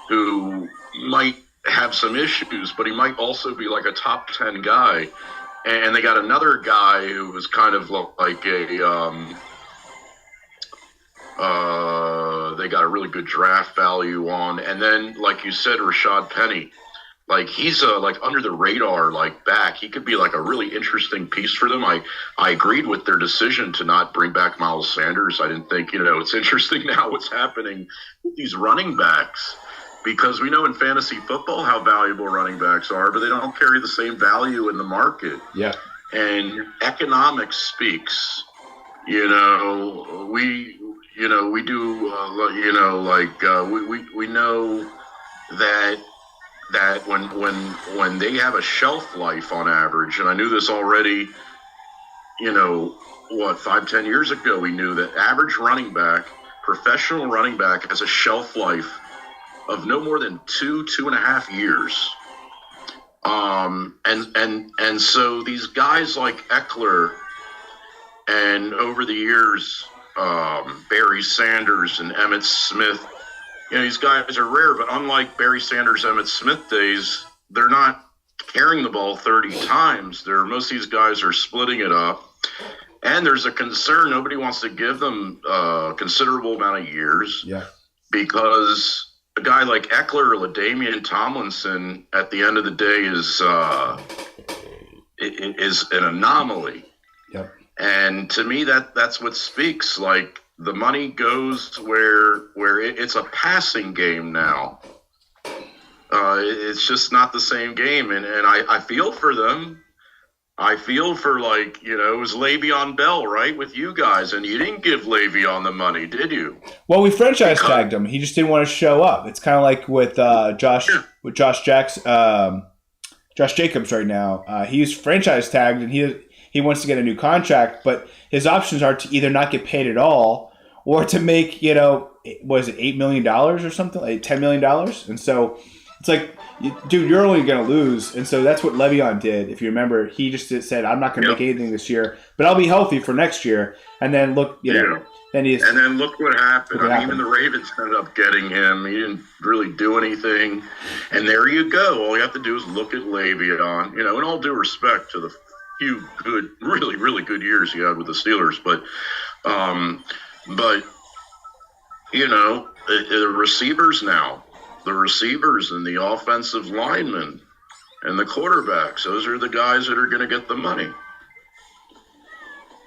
who might have some issues, but he might also be like a top 10 guy. And they got another guy who was kind of like They got a really good draft value on, and then like you said, Rashad Penny, like he's like under the radar, like back. He could be like a really interesting piece for them. I agreed with their decision to not bring back Miles Sanders. I didn't think, it's interesting now what's happening with these running backs, because we know in fantasy football how valuable running backs are, but they don't carry the same value in the market. Yeah. And economics speaks. We do, we know that when they have a shelf life on average, and I knew this already, 5-10 years ago, we knew that average running back, professional running back, has a shelf life of no more than 2.5 years. And so these guys like Eckler, and over the years, Barry Sanders and Emmitt Smith, these guys are rare, but unlike Barry Sanders, Emmitt Smith days, they're not carrying the ball 30 times. Most of these guys are splitting it up. And there's a concern. Nobody wants to give them a considerable amount of years. Yeah. Because a guy like Eckler or LaDainian Tomlinson, at the end of the day, is an anomaly. Yep. And to me, that's what speaks. Like, the money goes where it's a passing game now. It's just not the same game. And I feel for them. I feel for, it was Le'Veon Bell, right, with you guys. And you didn't give Le'Veon the money, did you? Well, we franchise tagged him. He just didn't want to show up. It's kind of like with Josh Jacobs right now. He's franchise tagged, and he wants to get a new contract, but his options are to either not get paid at all or to make, was it $8 million or something, like $10 million? And so it's like, dude, you're only going to lose. And so that's what Le'Veon did. If you remember, he just said, I'm not going to make anything this year, but I'll be healthy for next year. And then look, then and then look what happened. Even the Ravens ended up getting him. He didn't really do anything. And there you go. All you have to do is look at Le'Veon, in all due respect to the few good, really, really good years he had with the Steelers. But the receivers now, the receivers and the offensive linemen and the quarterbacks, those are the guys that are going to get the money.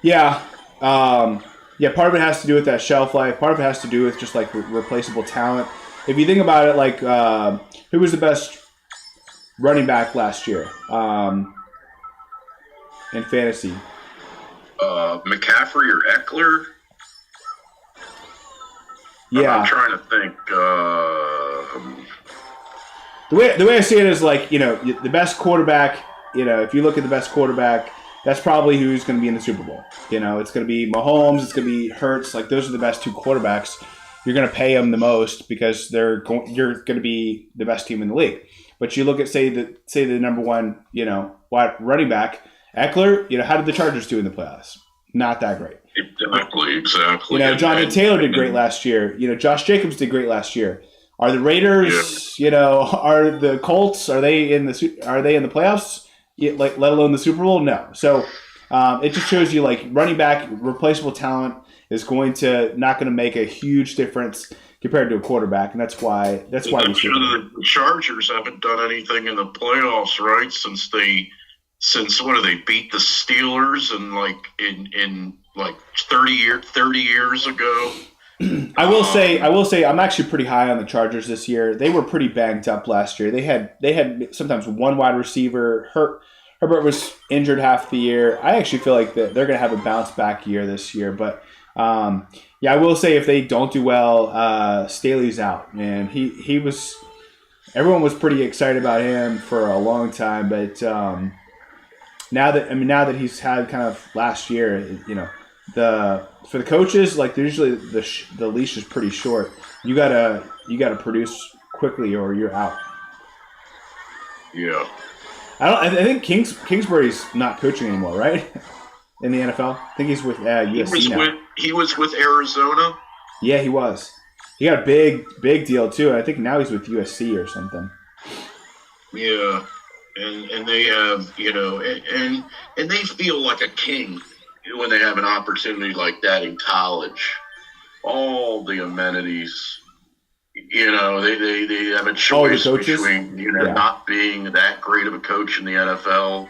Yeah. Part of it has to do with that shelf life. Part of it has to do with just like replaceable talent. If you think about it, like who was the best running back last year in fantasy? McCaffrey or Eckler? Yeah. I'm trying to think. The way I see it is like, the best quarterback, if you look at the best quarterback, that's probably who's going to be in the Super Bowl. It's going to be Mahomes, it's going to be Hurts. Like, those are the best two quarterbacks. You're going to pay them the most because you're going to be the best team in the league. But you look at, say the number one, running back, Eckler, how did the Chargers do in the playoffs? Not that great. Exactly. Jonathan Taylor did great last year. Josh Jacobs did great last year. Are the Raiders, are the Colts, are they in the playoffs? Let alone the Super Bowl? No. So it just shows you, like, running back, replaceable talent is not going to make a huge difference compared to a quarterback, and that's why we see the Chargers haven't done anything in the playoffs, right? Since what do they beat the Steelers in 30 years ago? I will say I'm actually pretty high on the Chargers this year. They were pretty banged up last year. They had sometimes one wide receiver. Herbert was injured half the year. I actually feel like they're going to have a bounce back year this year. But I will say if they don't do well, Staley's out. Man, everyone was pretty excited about him for a long time. But now that he's had kind of last year, for the coaches, like, usually the leash is pretty short. You gotta produce quickly or you're out. Yeah. I think Kingsbury's not coaching anymore, right? In the NFL, I think he's with USC now. He was with Arizona. Yeah, he was. He got a big deal too. I think now he's with USC or something. Yeah, and they have and they feel like a king when they have an opportunity like that in college. Oh, all the amenities. You know, they have a choice between, you know, not being that great of a coach in the NFL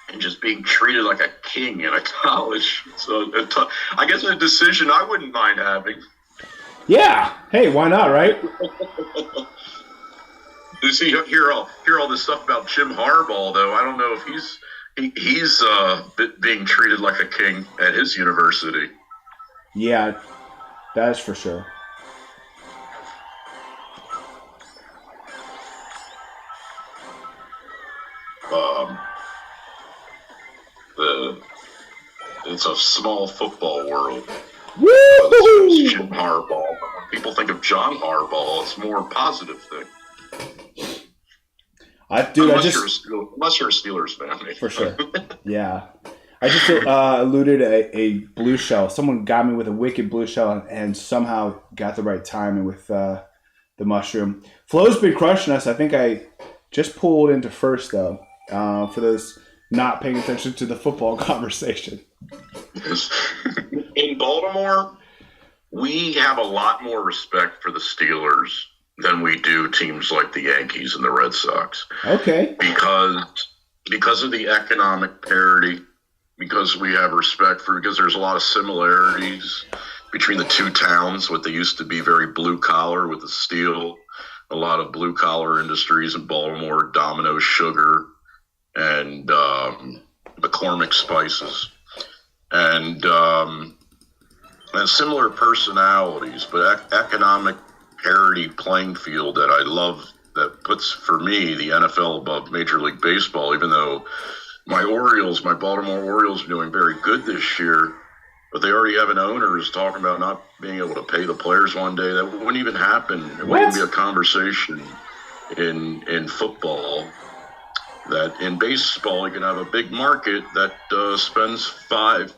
and just being treated like a king in a college. So I guess a decision I wouldn't mind having. Yeah. Hey, why not, right? You see, hear all this stuff about Jim Harbaugh, though. I don't know if he's being treated like a king at his university. Yeah, that is for sure. It's a small football world. Woo! It's Jim Harbaugh. When people think of John Harbaugh, it's more a positive thing. Unless you're a Steelers fan. For sure. Yeah. I just eluded a blue shell. Someone got me with a wicked blue shell and somehow got the right timing with the mushroom. Flo's been crushing us. I think I just pulled into first, though, for those not paying attention to the football conversation. In Baltimore, we have a lot more respect for the Steelers than we do teams like the Yankees and the Red Sox. Okay. Because of the economic parity, because we have respect for, because there's a lot of similarities between the two towns, what they used to be very blue collar with the steel, a lot of blue collar industries in Baltimore, Domino's Sugar, and McCormick Spices, and similar personalities, but economic parity playing field that I love, that puts, for me, the NFL above Major League Baseball, even though my Baltimore Orioles are doing very good this year, but they already have an owner who's talking about not being able to pay the players one day. That wouldn't even happen. It wouldn't be a conversation in football. That in baseball, you can have a big market that spends 5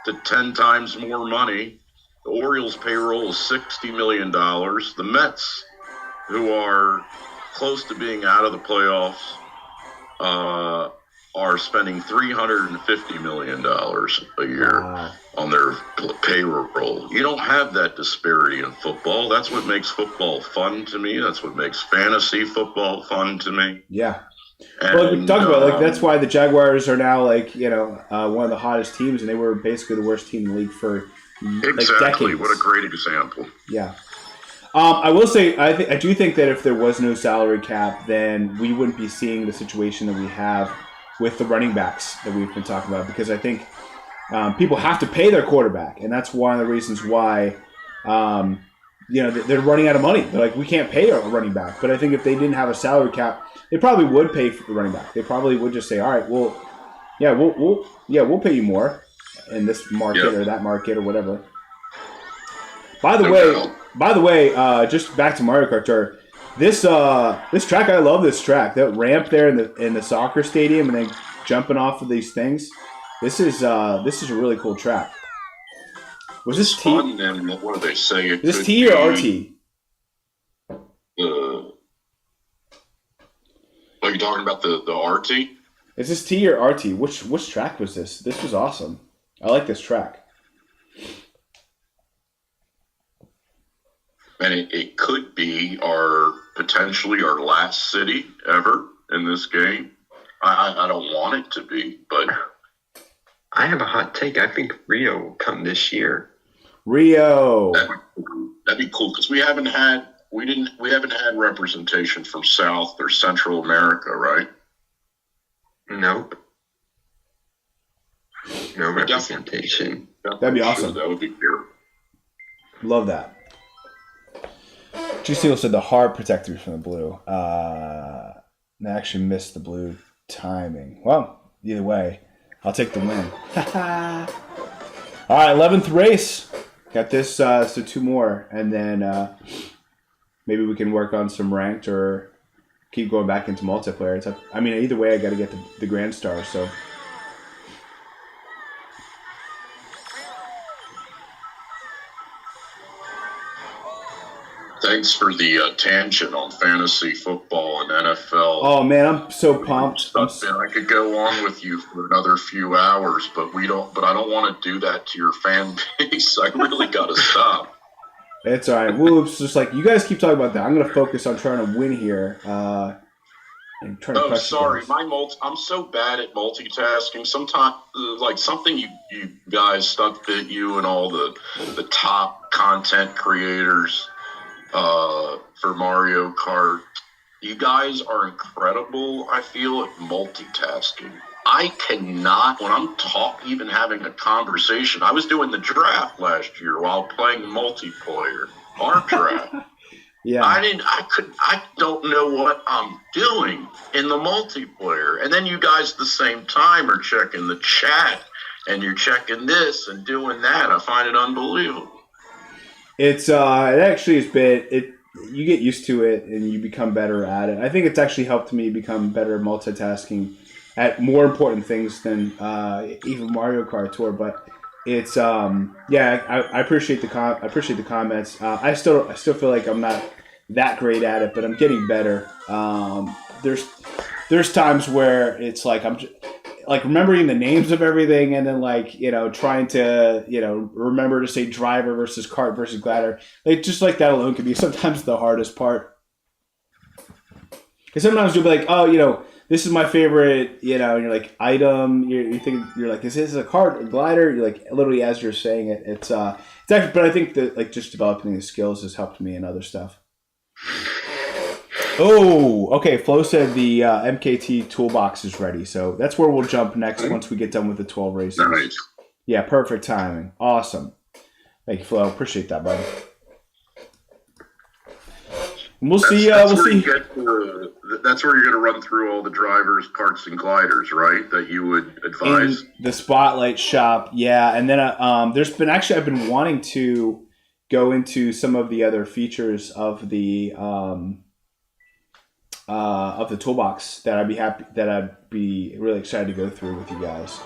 to 10 times more money. The Orioles' payroll is $60 million. The Mets, who are close to being out of the playoffs, are spending $350 million a year on their payroll. You don't have that disparity in football. That's what makes football fun to me. That's what makes fantasy football fun to me. Yeah. Well, we talked about that's why the Jaguars are now one of the hottest teams, and they were basically the worst team in the league for decades. What a great example. Yeah. I will say I do think that if there was no salary cap, then we wouldn't be seeing the situation that we have with the running backs that we've been talking about, because I think people have to pay their quarterback, and that's one of the reasons why they're running out of money. They're like, we can't pay our running back. But I think if they didn't have a salary cap, they probably would pay for the running back. They probably would just say, all right, we'll pay you more in this market or that market or whatever. By the way, just back to Mario Kart Tour, this track, I love this track. That ramp there in the soccer stadium and then jumping off of these things. This is a really cool track. Was this T? And what do they say? Is this T or RT? Are you talking about the RT? Is this T or RT? Which track was this? This was awesome. I like this track. And it could be potentially our last city ever in this game. I don't want it to be, but I have a hot take. I think Rio will come this year. Rio. That'd be cool, because we haven't had representation from South or Central America, right? Nope. No representation. That'd be awesome. That would be fair. Love that. G-Seal said the heart protected me from the blue. I actually missed the blue timing. Well, either way, I'll take the win. All right, 11th race. Got this, so 2 more. And then maybe we can work on some ranked or keep going back into multiplayer. Either way, I got to get the Grand Star, so... Thanks for the tangent on fantasy football and NFL. Oh man, I'm so pumped. I could go on with you for another few hours, but I don't want to do that to your fan base. I really got to stop. It's all right. Whoops. Just like you guys keep talking about that, I'm going to focus on trying to win here. And trying to sorry. I'm so bad at multitasking. Sometimes, like something you guys, Studfit, you and all the top content creators for Mario Kart, you guys are incredible. I feel at multitasking. I cannot, when I'm even having a conversation. I was doing the draft last year while playing multiplayer, our draft. Yeah. I don't know what I'm doing in the multiplayer. And then you guys at the same time are checking the chat and you're checking this and doing that. I find it unbelievable. It's it actually has been you get used to it and you become better at it. I think it's actually helped me become better at multitasking at more important things than even Mario Kart Tour, but it's I appreciate the comments. I still feel like I'm not that great at it, but I'm getting better. There's times where it's like I'm like remembering the names of everything, and then like trying to remember to say driver versus kart versus glider. Like just like that alone can be sometimes the hardest part. Because sometimes you'll be like, oh, this is my favorite, and you're like item. You think you're like, is this a kart, a glider? You're like literally as you're saying it. It's actually, but I think that like just developing the skills has helped me in other stuff. Oh, okay. Flo said the MKT toolbox is ready, so that's where we'll jump next once we get done with the 12 races. Nice. Yeah, perfect timing. Awesome. Thank you, Flo. Appreciate that, buddy. We'll see. We'll see. That's where you're going to run through all the drivers, karts, and gliders, right? That you would advise. In the Spotlight shop, yeah. And then I've been wanting to go into some of the other features of the toolbox that I'd be really excited to go through with you guys.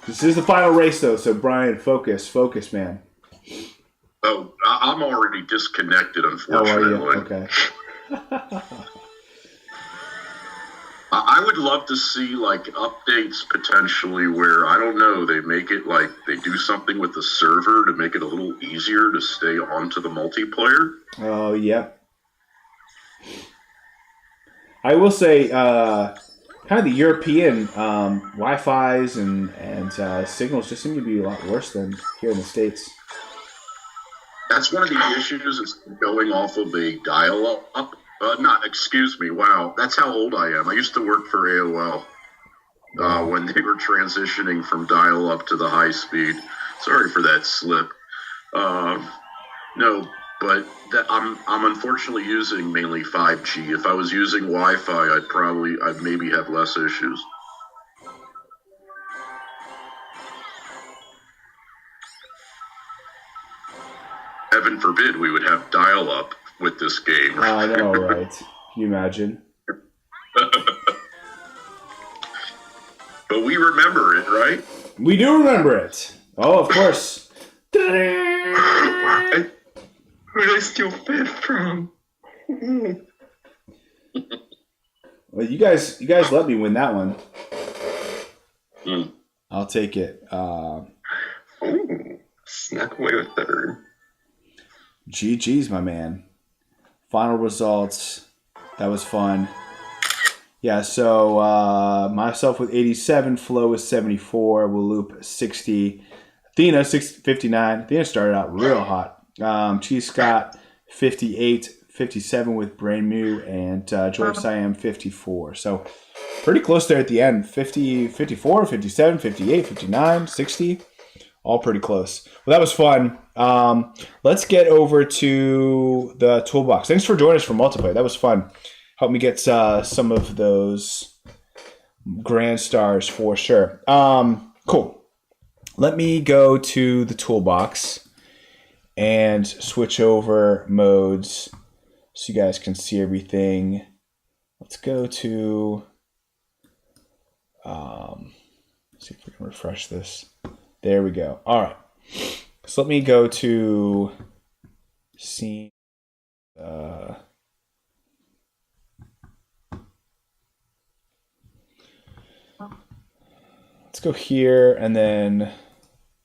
This is the final race, though. So Brian, focus, man. Oh, I'm already disconnected, unfortunately. Oh, are you? Okay. I would love to see like updates potentially where I don't know, they make it like they do something with the server to make it a little easier to stay onto the multiplayer. Oh, yep. I will say, kind of the European Wi-Fi's and signals just seem to be a lot worse than here in the States. That's one of the issues is going off of a dial-up. Wow, that's how old I am. I used to work for AOL when they were transitioning from dial-up to the high speed. Sorry for that slip. No, but I'm unfortunately using mainly 5G. If I was using Wi-Fi, I'd maybe have less issues. Heaven forbid we would have dial-up with this game. I know, right? Can you imagine? But we remember it, right? We do remember it. Oh, of course. Where did I steal Fit from? Well, you guys let me win that one. Mm. I'll take it. Snuck away with third. GG's, my man. Final results. That was fun. Yeah, so myself with 87, Flo with 74, Waloop 60, Athena 59. Athena started out real hot. Cheese Scott 58, 57 with Brain Mew, and George Siam 54. So pretty close there at the end. 50, 54, 57, 58, 59, 60. All pretty close. Well, that was fun. Let's get over to the toolbox. Thanks for joining us for multiplayer. That was fun. Helped me get some of those grand stars for sure. Cool. Let me go to the toolbox and switch over modes so you guys can see everything. Let's go to see if we can refresh this. There we go. All right. So let me go to scene. Let's go here, and then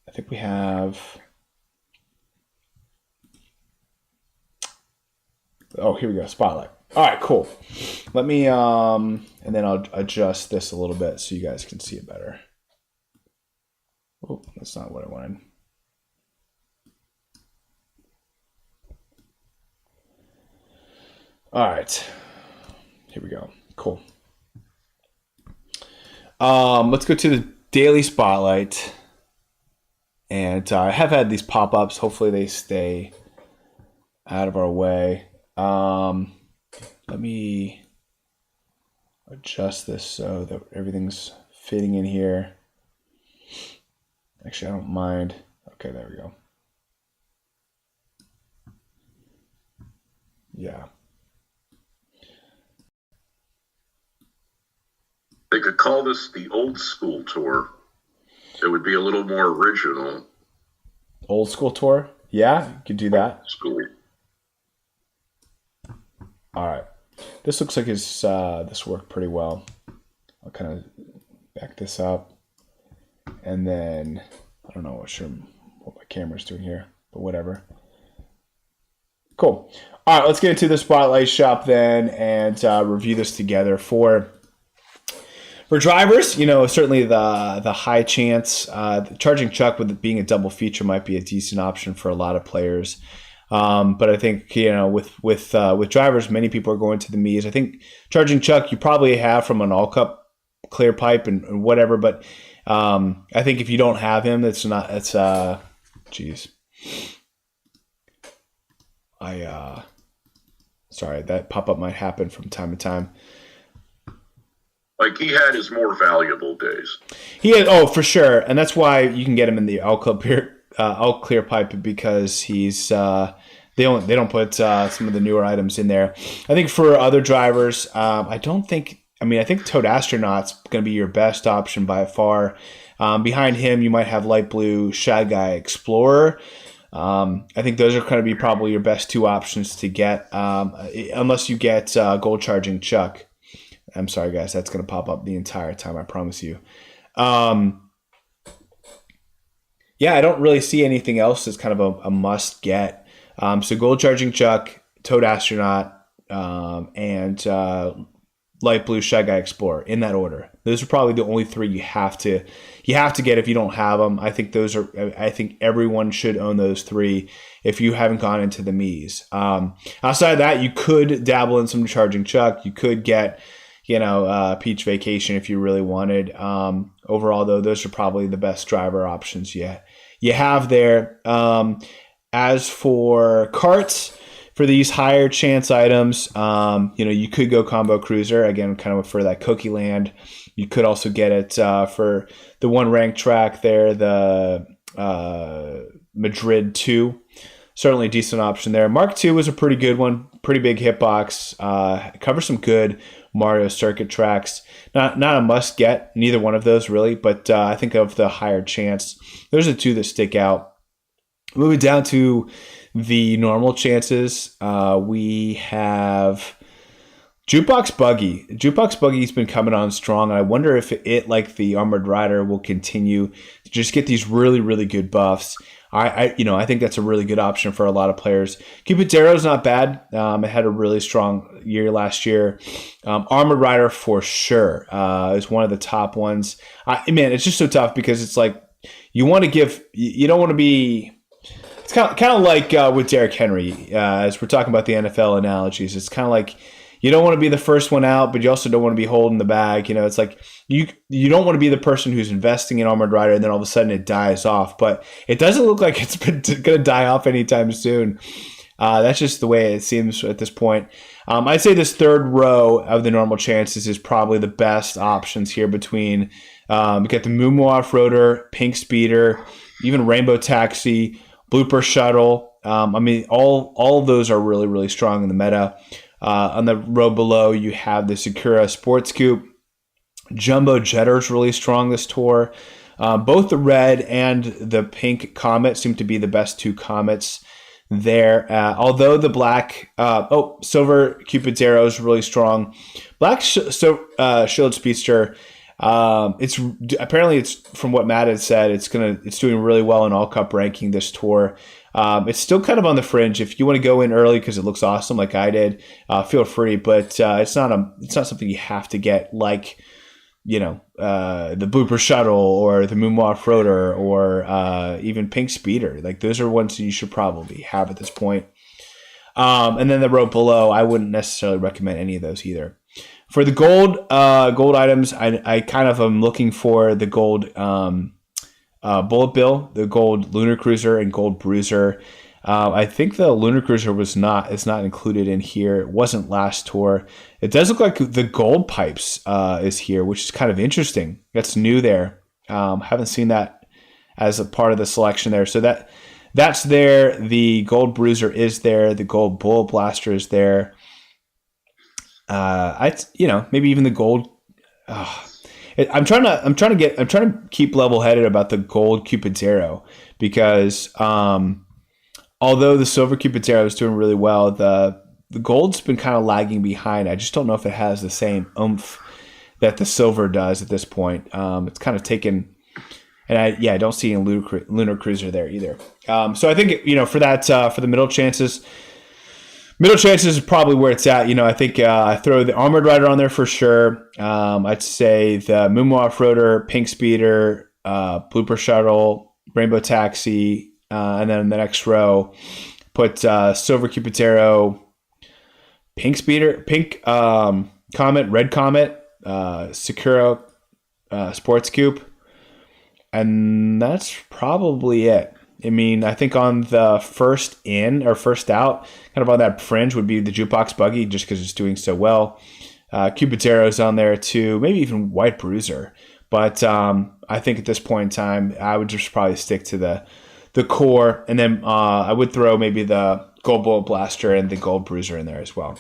I think we have. Oh, here we go. Spotlight. All right, cool. Let me and then I'll adjust this a little bit so you guys can see it better. Oh, that's not what I wanted. All right. Here we go. Cool. Let's go to the daily spotlight. And I have had these pop-ups. Hopefully they stay out of our way. Let me adjust this so that everything's fitting in here. Actually, I don't mind. Okay, there we go. Yeah. They could call this the old school tour. It would be a little more original. Old school tour? Yeah, you could do that. School. All right. This looks like this worked pretty well. I'll kind of back this up. And then, I don't know what my camera's doing here, but whatever. Cool. All right, let's get into the Spotlight Shop then and review this together. For drivers, certainly the high chance, the Charging Chuck with it being a double feature might be a decent option for a lot of players. But I think, with drivers, many people are going to the Miis. I think Charging Chuck you probably have from an all cup clear pipe and whatever, but I think if you don't have him, sorry, that pop-up might happen from time to time. Like he had his more valuable days. He had, for sure, and that's why you can get him in the all clear pipe because he's they don't put some of the newer items in there. I think for other drivers, I think Toad Astronaut's going to be your best option by far. Behind him, you might have Light Blue Shad Guy Explorer. I think those are going to be probably your best two options to get, unless you get Gold Charging Chuck. I'm sorry, guys. That's going to pop up the entire time, I promise you. Yeah, I don't really see anything else that's kind of a must get. So Gold Charging Chuck, Toad Astronaut, and Light Blue Shad Guy Explorer in that order. Those are probably the only three you have to get if you don't have them. I think everyone should own those three if you haven't gone into the Miis. Outside of that, you could dabble in some Charging Chuck. You could get Peach Vacation if you really wanted. Overall, though, those are probably the best driver options you have there. As for carts, for these higher chance items, you could go Combo Cruiser, again, kind of for that Cookie Land. You could also get it for the one ranked track there, the Madrid 2. Certainly a decent option there. Mark II was a pretty good one, pretty big hitbox. Covers some good Mario circuit tracks. Not a must get, neither one of those really, but I think of the higher chance, those are the two that stick out. Moving down to the normal chances, we have Jukebox Buggy. Jukebox Buggy's been coming on strong, and I wonder if it, like the Armored Rider, will continue to just get these really, really good buffs. I think that's a really good option for a lot of players. Cupid Darrow's not bad. It had a really strong year last year. Armored Rider for sure is one of the top ones. It's just so tough because it's like you want to give. You don't want to be. It's kind of like with Derrick Henry, as we're talking about the NFL analogies. It's kind of like you don't want to be the first one out, but you also don't want to be holding the bag. It's like you don't want to be the person who's investing in Armored Rider and then all of a sudden it dies off. But it doesn't look like it's going to die off anytime soon. That's just the way it seems at this point. I'd say this third row of the normal chances is probably the best options here between we got the Moo Moo Off-Roader, Pink Speeder, even Rainbow Taxi, Blooper Shuttle. All of those are really, really strong in the meta. On the row below, you have the Sakura Sports Coupe. Jumbo Jetter's really strong this tour. Both the red and the pink Comet seem to be the best two Comets there. Although the black, silver Cupid's Arrow is really strong. Black Shield Speedster. It's apparently, it's from what Matt had said, it's doing really well in all cup ranking this tour. It's still kind of on the fringe. If you want to go in early because it looks awesome, like I did, feel free. But it's not something you have to get, like the Blooper Shuttle or the Moon Off-Roader or even Pink Speeder. Like those are ones that you should probably have at this point. And then the row below, I wouldn't necessarily recommend any of those either. For the gold items, I kind of am looking for the gold Bullet Bill, the gold Lunar Cruiser, and gold Bruiser. I think the Lunar Cruiser is not included in here. It wasn't last tour. It does look like the gold pipes is here, which is kind of interesting. That's new there. Haven't seen that as a part of the selection there. So that's there. The gold Bruiser is there. The gold Bullet Blaster is there. Maybe even the gold. I'm trying to keep level headed about the gold Cupid's Arrow because although the silver Cupid's Arrow is doing really well, the gold's been kind of lagging behind. I just don't know if it has the same oomph that the silver does at this point. It's kind of taken, and I don't see a Lunar Cruiser there either. So I think for that for the middle chances. Middle chances is probably where it's at. I think I throw the Armored Rider on there for sure. I'd say the Moon Off-Roader, Pink Speeder, Blooper Shuttle, Rainbow Taxi, and then the next row, put Silver Cupid's Arrow, Pink Speeder, Pink Comet, Red Comet, Sakura Sports Coupe, and that's probably it. I mean, I think on the first in or first out, kind of on that fringe would be the Jukebox Buggy, just because it's doing so well. Cupid's Arrow's on there too, maybe even White Bruiser. But I think at this point in time, I would just probably stick to the core, and then I would throw maybe the Gold Bullet Blaster and the Gold Bruiser in there as well.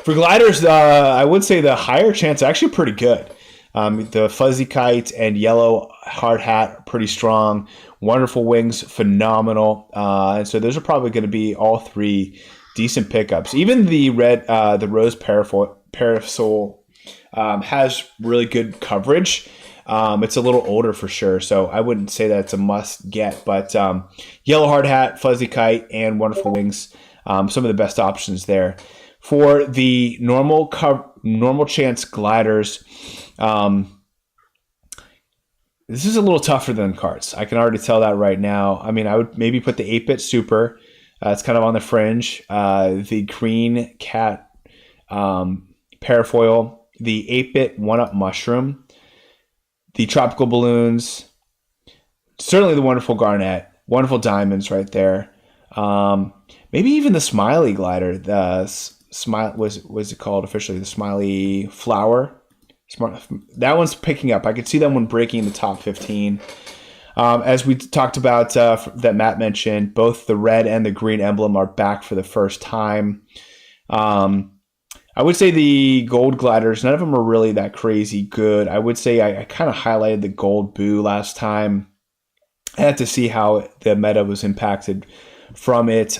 For gliders, I would say the higher chance actually pretty good. The Fuzzy Kite and Yellow Hard Hat are pretty strong. Wonderful Wings, phenomenal. And so those are probably going to be all three decent pickups. Even the the Rose Parasol has really good coverage. It's a little older for sure, so I wouldn't say that it's a must get. But Yellow Hard Hat, Fuzzy Kite, and Wonderful Wings, some of the best options there. For the normal chance gliders, this is a little tougher than carts. I can already tell that right now. I mean, I would maybe put the 8-bit Super. It's kind of on the fringe. The Green Cat Parafoil. The 8-bit 1-Up Mushroom. The Tropical Balloons. Certainly the Wonderful Garnet. Wonderful Diamonds right there. Maybe even the Smiley Glider. The was it called officially? The Smiley Flower. That one's picking up. I could see that one breaking in the top 15. As we talked about, that Matt mentioned, both the red and the green emblem are back for the first time. I would say the gold gliders, none of them are really that crazy good. I would say I kind of highlighted the gold Boo last time. I had to see how the meta was impacted from it.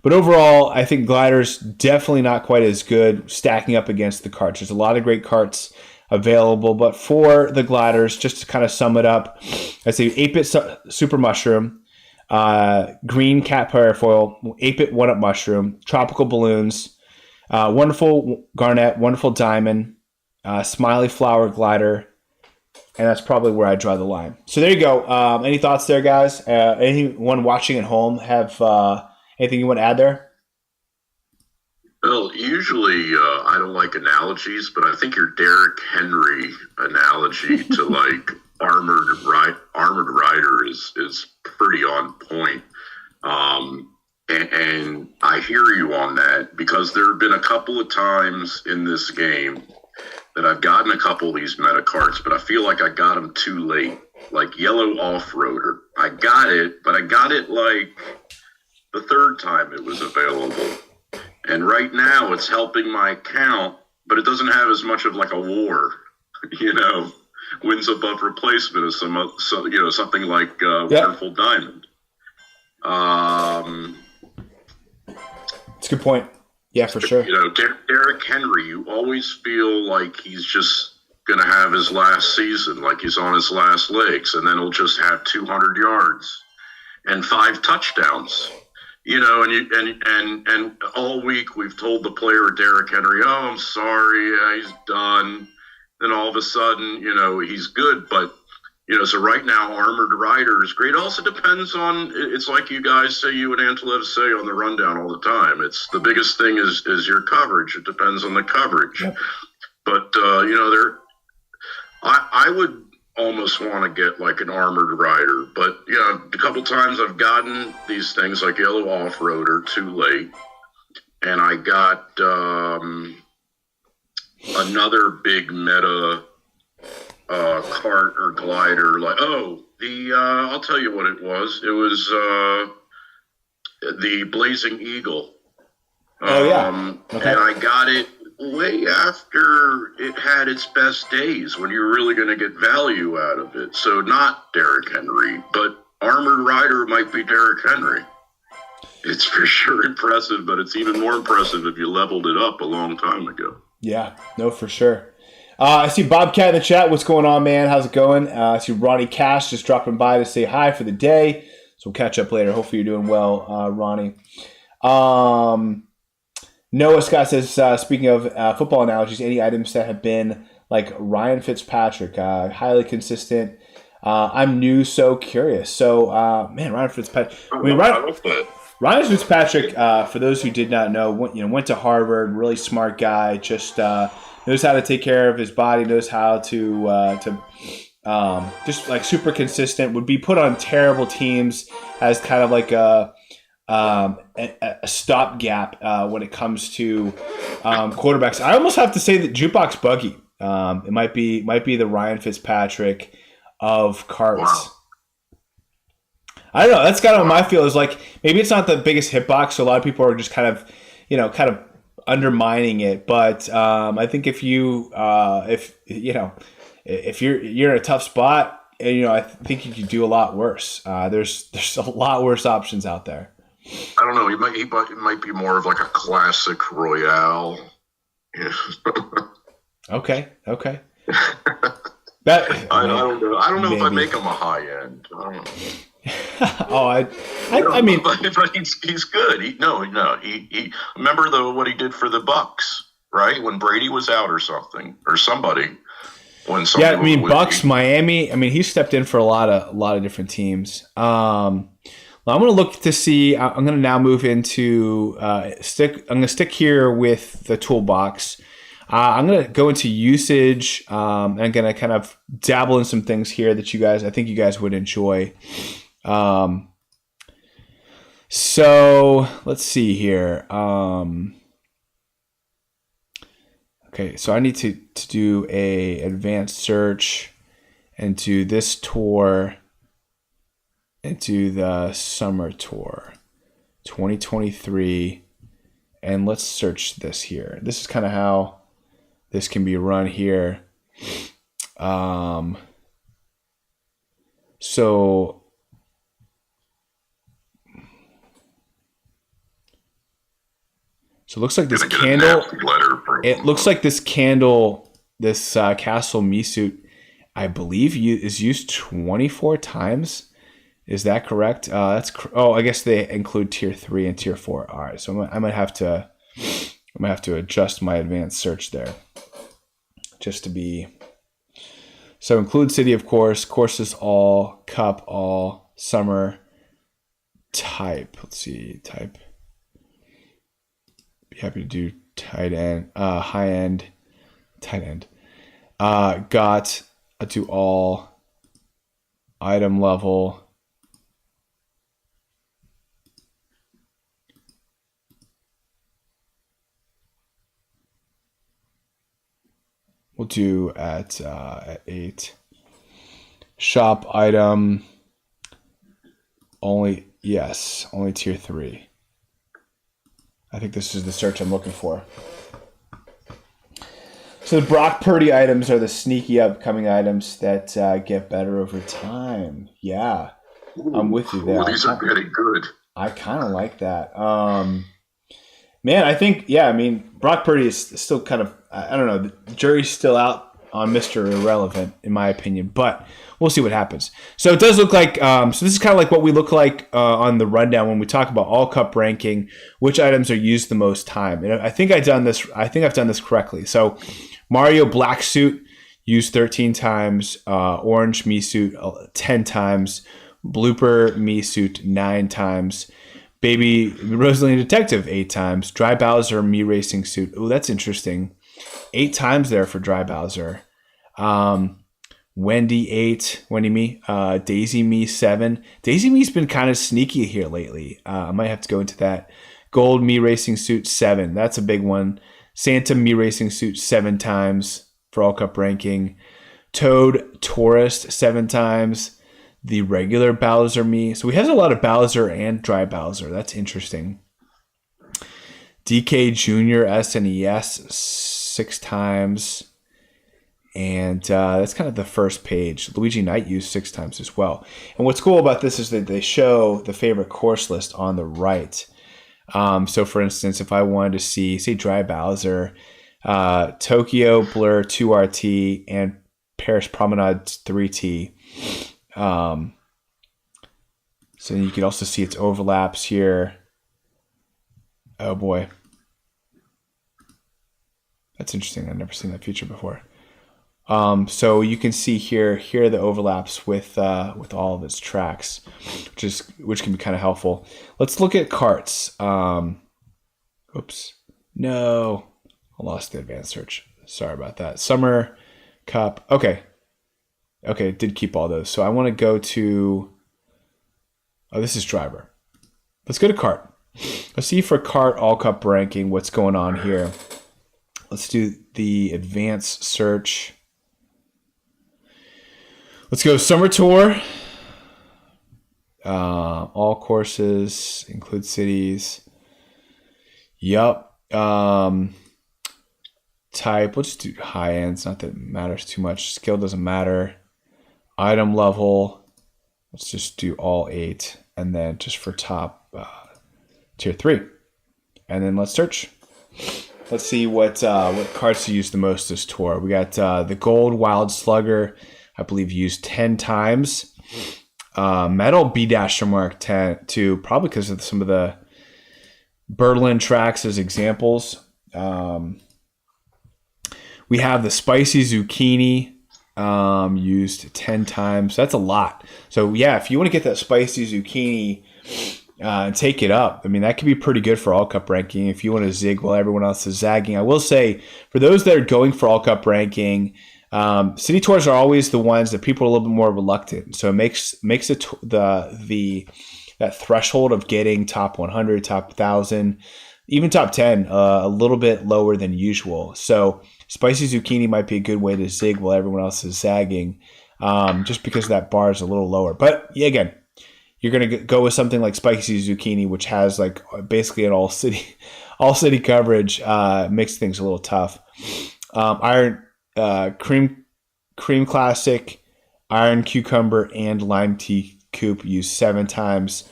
But overall, I think gliders definitely not quite as good stacking up against the carts. There's a lot of great carts available, but for the gliders, just to kind of sum it up, I say 8-bit Super Mushroom, Green Cat Parafoil, 8-bit 1-Up Mushroom, Tropical Balloons, Wonderful Garnet, Wonderful Diamond, Smiley Flower Glider, and that's probably where I draw the line. So there you go. Any thoughts there, guys? Anyone watching at home have anything you want to add there? Well, usually I don't like analogies, but I think your Derrick Henry analogy to like armored rider is pretty on point. And I hear you on that, because there have been a couple of times in this game that I've gotten a couple of these meta carts, but I feel like I got them too late. Like Yellow Off-Roader. I got it, but I got it like the third time it was available. And right now it's helping my account, but it doesn't have as much of like a war, wins above replacement as something like Wonderful Diamond. It's a good point. Yeah, for sure. You know, Derrick Henry, you always feel like he's just going to have his last season, like he's on his last legs, and then he'll just have 200 yards and 5 touchdowns. You know, and all week we've told the player Derrick Henry, "Oh, I'm sorry, he's done." Then all of a sudden, you know, he's good, but you know, so right now, Armored Rider is great. It also depends on, it's like you guys say, you and Antlev say on the rundown all the time. It's the biggest thing is your coverage. It depends on the coverage. Yep. But, you know, I would almost want to get like an Armored Rider. But, you know, a couple times I've gotten these things like Yellow Off-Roader too late. And I got another big meta Kart or glider, like I'll tell you what it was. It was the Blazing Eagle. Okay. And I got it way after it had its best days, when you're really going to get value out of it. So not Derrick Henry, but Armored Rider might be Derrick Henry. It's for sure impressive, but it's even more impressive if you leveled it up a long time ago. Yeah, no, for sure. I see Bobcat in the chat. What's going on, man? How's it going? I see Ronnie Cash just dropping by to say hi for the day. So we'll catch up later. Hopefully you're doing well, Ronnie. Noah Scott says, speaking of football analogies, any items that have been like Ryan Fitzpatrick, highly consistent. I'm new, so curious. So, man, Ryan Fitzpatrick. Ryan Fitzpatrick, for those who did not know, went to Harvard. Really smart guy. Just knows how to take care of his body. Knows how to just like super consistent. Would be put on terrible teams as kind of like a stopgap when it comes to quarterbacks. I almost have to say that Jukebox Buggy. It might be the Ryan Fitzpatrick of Karts. Wow. I don't know. That's kind of what my feel is like. Maybe it's not the biggest hitbox, so a lot of people are just kind of undermining it. But I think if you're in a tough spot, I think you could do a lot worse. There's a lot worse options out there. I don't know. He might be more of like a classic Royale. Okay. I don't know. I don't know if I make him a high end. I don't know. I mean, but he's good. He remember what he did for the Bucks, right? When Brady was out or something, or somebody. Bucks, Miami. I mean, he stepped in for a lot of different teams. I'm going to look to see. I'm going to now move into I'm going to stick here with the toolbox. I'm going to go into usage. I'm going to kind of dabble in some things here that I think you guys would enjoy. So let's see here. Okay, so I need to do a advanced search and do this tour and do the summer tour 2023, and let's search this here. This is kind of how this can be run here. So it looks like this candle. It looks like this candle, this Castle Misut, I believe is used 24 times. Is that correct? I guess they include tier 3 and tier 4. All right, so I might have to adjust my advanced search there, just to be. So include city, of course. Courses all, cup all, summer. Type. Let's see, type. Be happy to do tight end, high end, tight end. Got do all, item level. We'll do at 8. Shop item only tier 3. I think this is the search I'm looking for. So the Brock Purdy items are the sneaky upcoming items that get better over time. Yeah, I'm with you there. These are getting good. I kind of like that. Man, I think, yeah, I mean, Brock Purdy is still kind of, I don't know, the jury's still out on Mr. Irrelevant, in my opinion, but we'll see what happens. So it does look like, so this is kind of like what we look like on the rundown when we talk about all cup ranking, which items are used the most time. And I think I've done this correctly. So Mario Black Suit used 13 times, Orange Me Suit 10 times, Blooper Me Suit 9 times, Baby Rosaline Detective 8 times, Dry Bowser Me Racing Suit. Oh, that's interesting. 8 times there for Dry Bowser. Wendy 8, Wendy Me, Daisy Me 7. Daisy Me's been kind of sneaky here lately. I might have to go into that. Gold Me Racing Suit 7. That's a big one. Santa Me Racing Suit 7 times for all cup ranking. Toad Tourist 7 times. The regular Bowser Me. So he has a lot of Bowser and Dry Bowser. That's interesting. DK Jr. SNES 6 times. And that's kind of the first page. Luigi Knight used 6 times as well. And what's cool about this is that they show the favorite course list on the right. So for instance, if I wanted to see, say, Dry Bowser, Tokyo Blur 2RT, and Paris Promenade 3T. So you can also see its overlaps here. Oh boy. That's interesting. I've never seen that feature before. So you can see here are the overlaps with all of its tracks, which can be kind of helpful. Let's look at carts. Oops. No. I lost the advanced search. Sorry about that. Summer Cup. Okay, it did keep all those. So I want to go to, this is driver. Let's go to cart. Let's see for cart all cup ranking what's going on here. Let's do the advanced search. Let's go Summer Tour. All courses, include cities. Yup. Type, we'll just do high ends, not that it matters too much. Skill doesn't matter. Item level, let's just do all 8. And then just for top, tier 3. And then let's search. Let's see what cards you use the most this tour. We got the Gold Wild Slugger, I believe used 10 times. Metal B-2, probably because of some of the Berlin tracks as examples. We have the Spicy Zucchini used 10 times. That's a lot. So yeah, if you want to get that Spicy Zucchini and take it up, I mean, that could be pretty good for all cup ranking if you want to zig while everyone else is zagging. I will say, for those that are going for all cup ranking, city tours are always the ones that people are a little bit more reluctant. So it makes it that threshold of getting top 100, top 1,000, even top 10 a little bit lower than usual. So Spicy Zucchini might be a good way to zig while everyone else is zagging, just because that bar is a little lower. But yeah, again, you're going to go with something like Spicy Zucchini, which has like basically an all city coverage, makes things a little tough. Iron Cream Classic, Iron Cucumber, and Lime Tea Coupe used 7 times.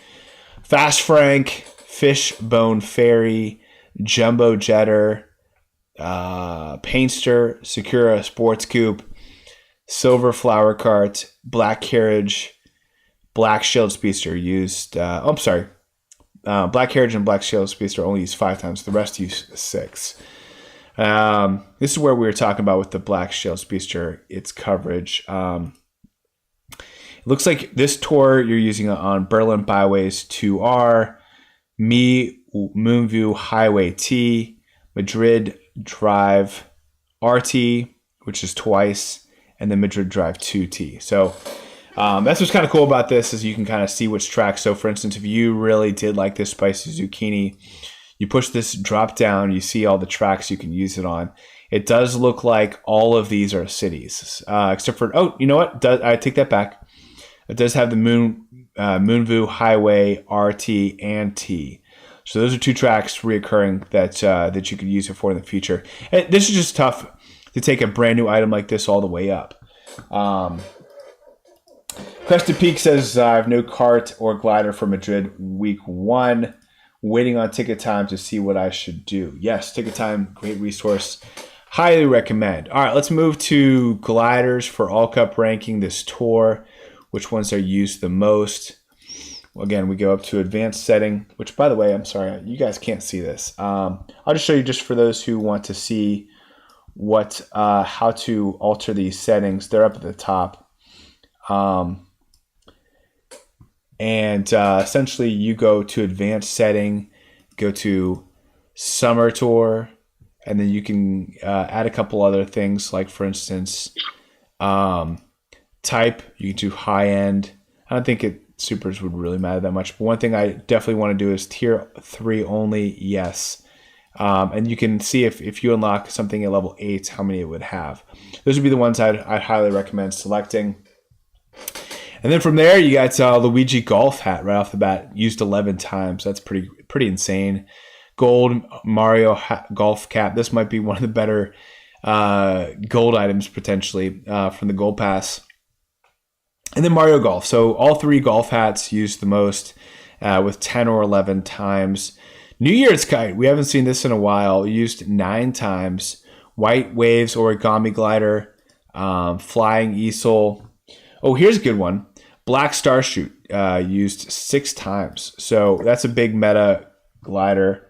Fast Frank, Fishbone Fairy, Jumbo Jetter, Painster, Sakura Sports Coupe, Silver Flower Cart, Black Carriage, Black Shield Speedster used. Black Carriage and Black Shield Speedster only used 5 times. The rest used 6. This is where we were talking about with the Black Shield Speedster, its coverage. It looks like this tour you're using it on Berlin Byways 2R, Moonview Highway T, Madrid Drive RT, which is twice, and then Madrid Drive 2T. So that's what's kind of cool about this, is you can kind of see which tracks. So for instance, if you really did like this Spicy Zucchini, you push this drop down, you see all the tracks you can use it on. It does look like all of these are cities, except for, you know what? I take that back. It does have the Moonview Highway RT and T. So those are 2 tracks reoccurring that you could use it for in the future. And this is just tough to take a brand new item like this all the way up. Crested Peak says I have no cart or glider for Madrid week 1. waiting on Ticket Time to see what I should do. Yes, Ticket Time, great resource. Highly recommend. All right, let's move to gliders for All Cup ranking this tour. Which ones are used the most? Again, we go up to advanced setting, which, by the way, I'm sorry, you guys can't see this. I'll just show you just for those who want to see how to alter these settings. They're up at the top. Essentially, you go to advanced setting, go to summer tour, and then you can add a couple other things, like, for instance, type. You can do high end. I don't think supers would really matter that much, but one thing I definitely want to do is tier 3 only. Yes. And you can see if you unlock something at level 8, how many it would have. Those would be the ones I'd highly recommend selecting. And then from there, you got Luigi golf hat right off the bat, used 11 times. That's pretty insane. Gold Mario golf cap. This might be one of the better gold items potentially from the gold pass. And then Mario Golf. So all 3 golf hats used the most with 10 or 11 times. New Year's Kite. We haven't seen this in a while. Used 9 times. White Waves Origami Glider. Flying Easel. Oh, here's a good one. Black Star Shoot. Used 6 times. So that's a big meta glider.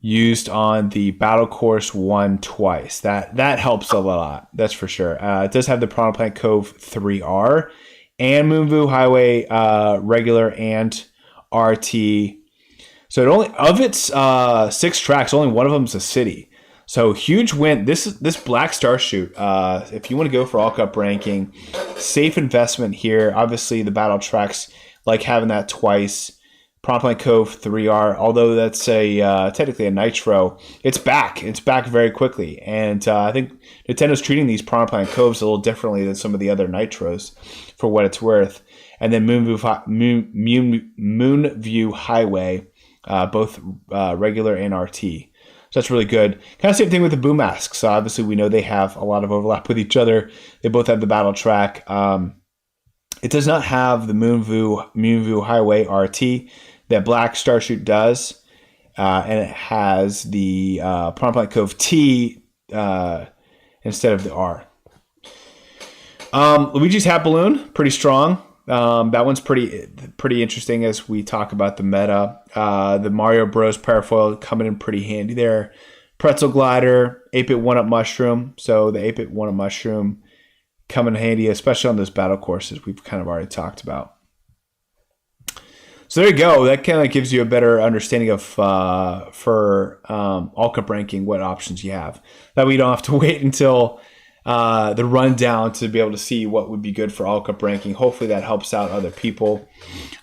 Used on the Battle Course 1 twice. That helps a lot. That's for sure. It does have the Piranha Plant Cove 3R and Moonvu Highway regular and RT. So it only of its 6 tracks, only one of them is a city. So huge win. This Black Star Shoot. If you want to go for All Cup ranking, safe investment here. Obviously the battle tracks, like having that twice. Piranha Plant Cove 3R, although that's technically a Nitro, it's back. It's back very quickly. And I think Nintendo's treating these Piranha Plant Coves a little differently than some of the other Nitros for what it's worth. And then Moonview Highway, both regular and RT. So that's really good. Kind of same thing with the Boom Masks. So obviously we know they have a lot of overlap with each other. They both have the battle track. It does not have the Moonview Highway RT. That Black Star Shoot does, and it has the Piranha Plant Cove T instead of the R. Luigi's Hat Balloon, pretty strong. That one's pretty interesting as we talk about the meta. The Mario Bros. Parafoil coming in pretty handy there. Pretzel Glider, 8-bit 1-up Mushroom. So the 8-bit 1-up Mushroom coming in handy, especially on those battle courses we've kind of already talked about. So there you go. That kind of gives you a better understanding of for All Cup ranking what options you have. That way you don't have to wait until the rundown to be able to see what would be good for All Cup ranking. Hopefully that helps out other people.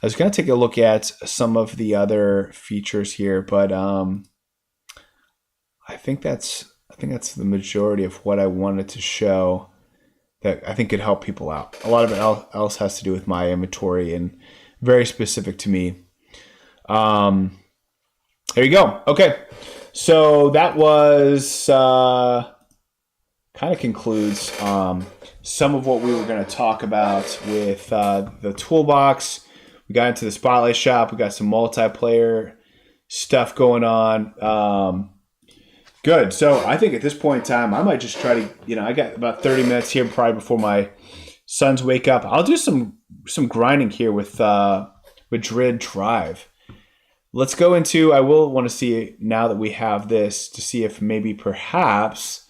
I was going to take a look at some of the other features here, but I think that's the majority of what I wanted to show that I think could help people out. A lot of it else has to do with my inventory and very specific to me. There you go. Okay. So that was kind of concludes some of what we were going to talk about with the toolbox. We got into the Spotlight Shop. We got some multiplayer stuff going on. Good. So I think at this point in time, I might just try to, I got about 30 minutes here probably before my sons wake up. I'll do some grinding here with Madrid Drive. Let's go into, I will want to see now that we have this to see if maybe perhaps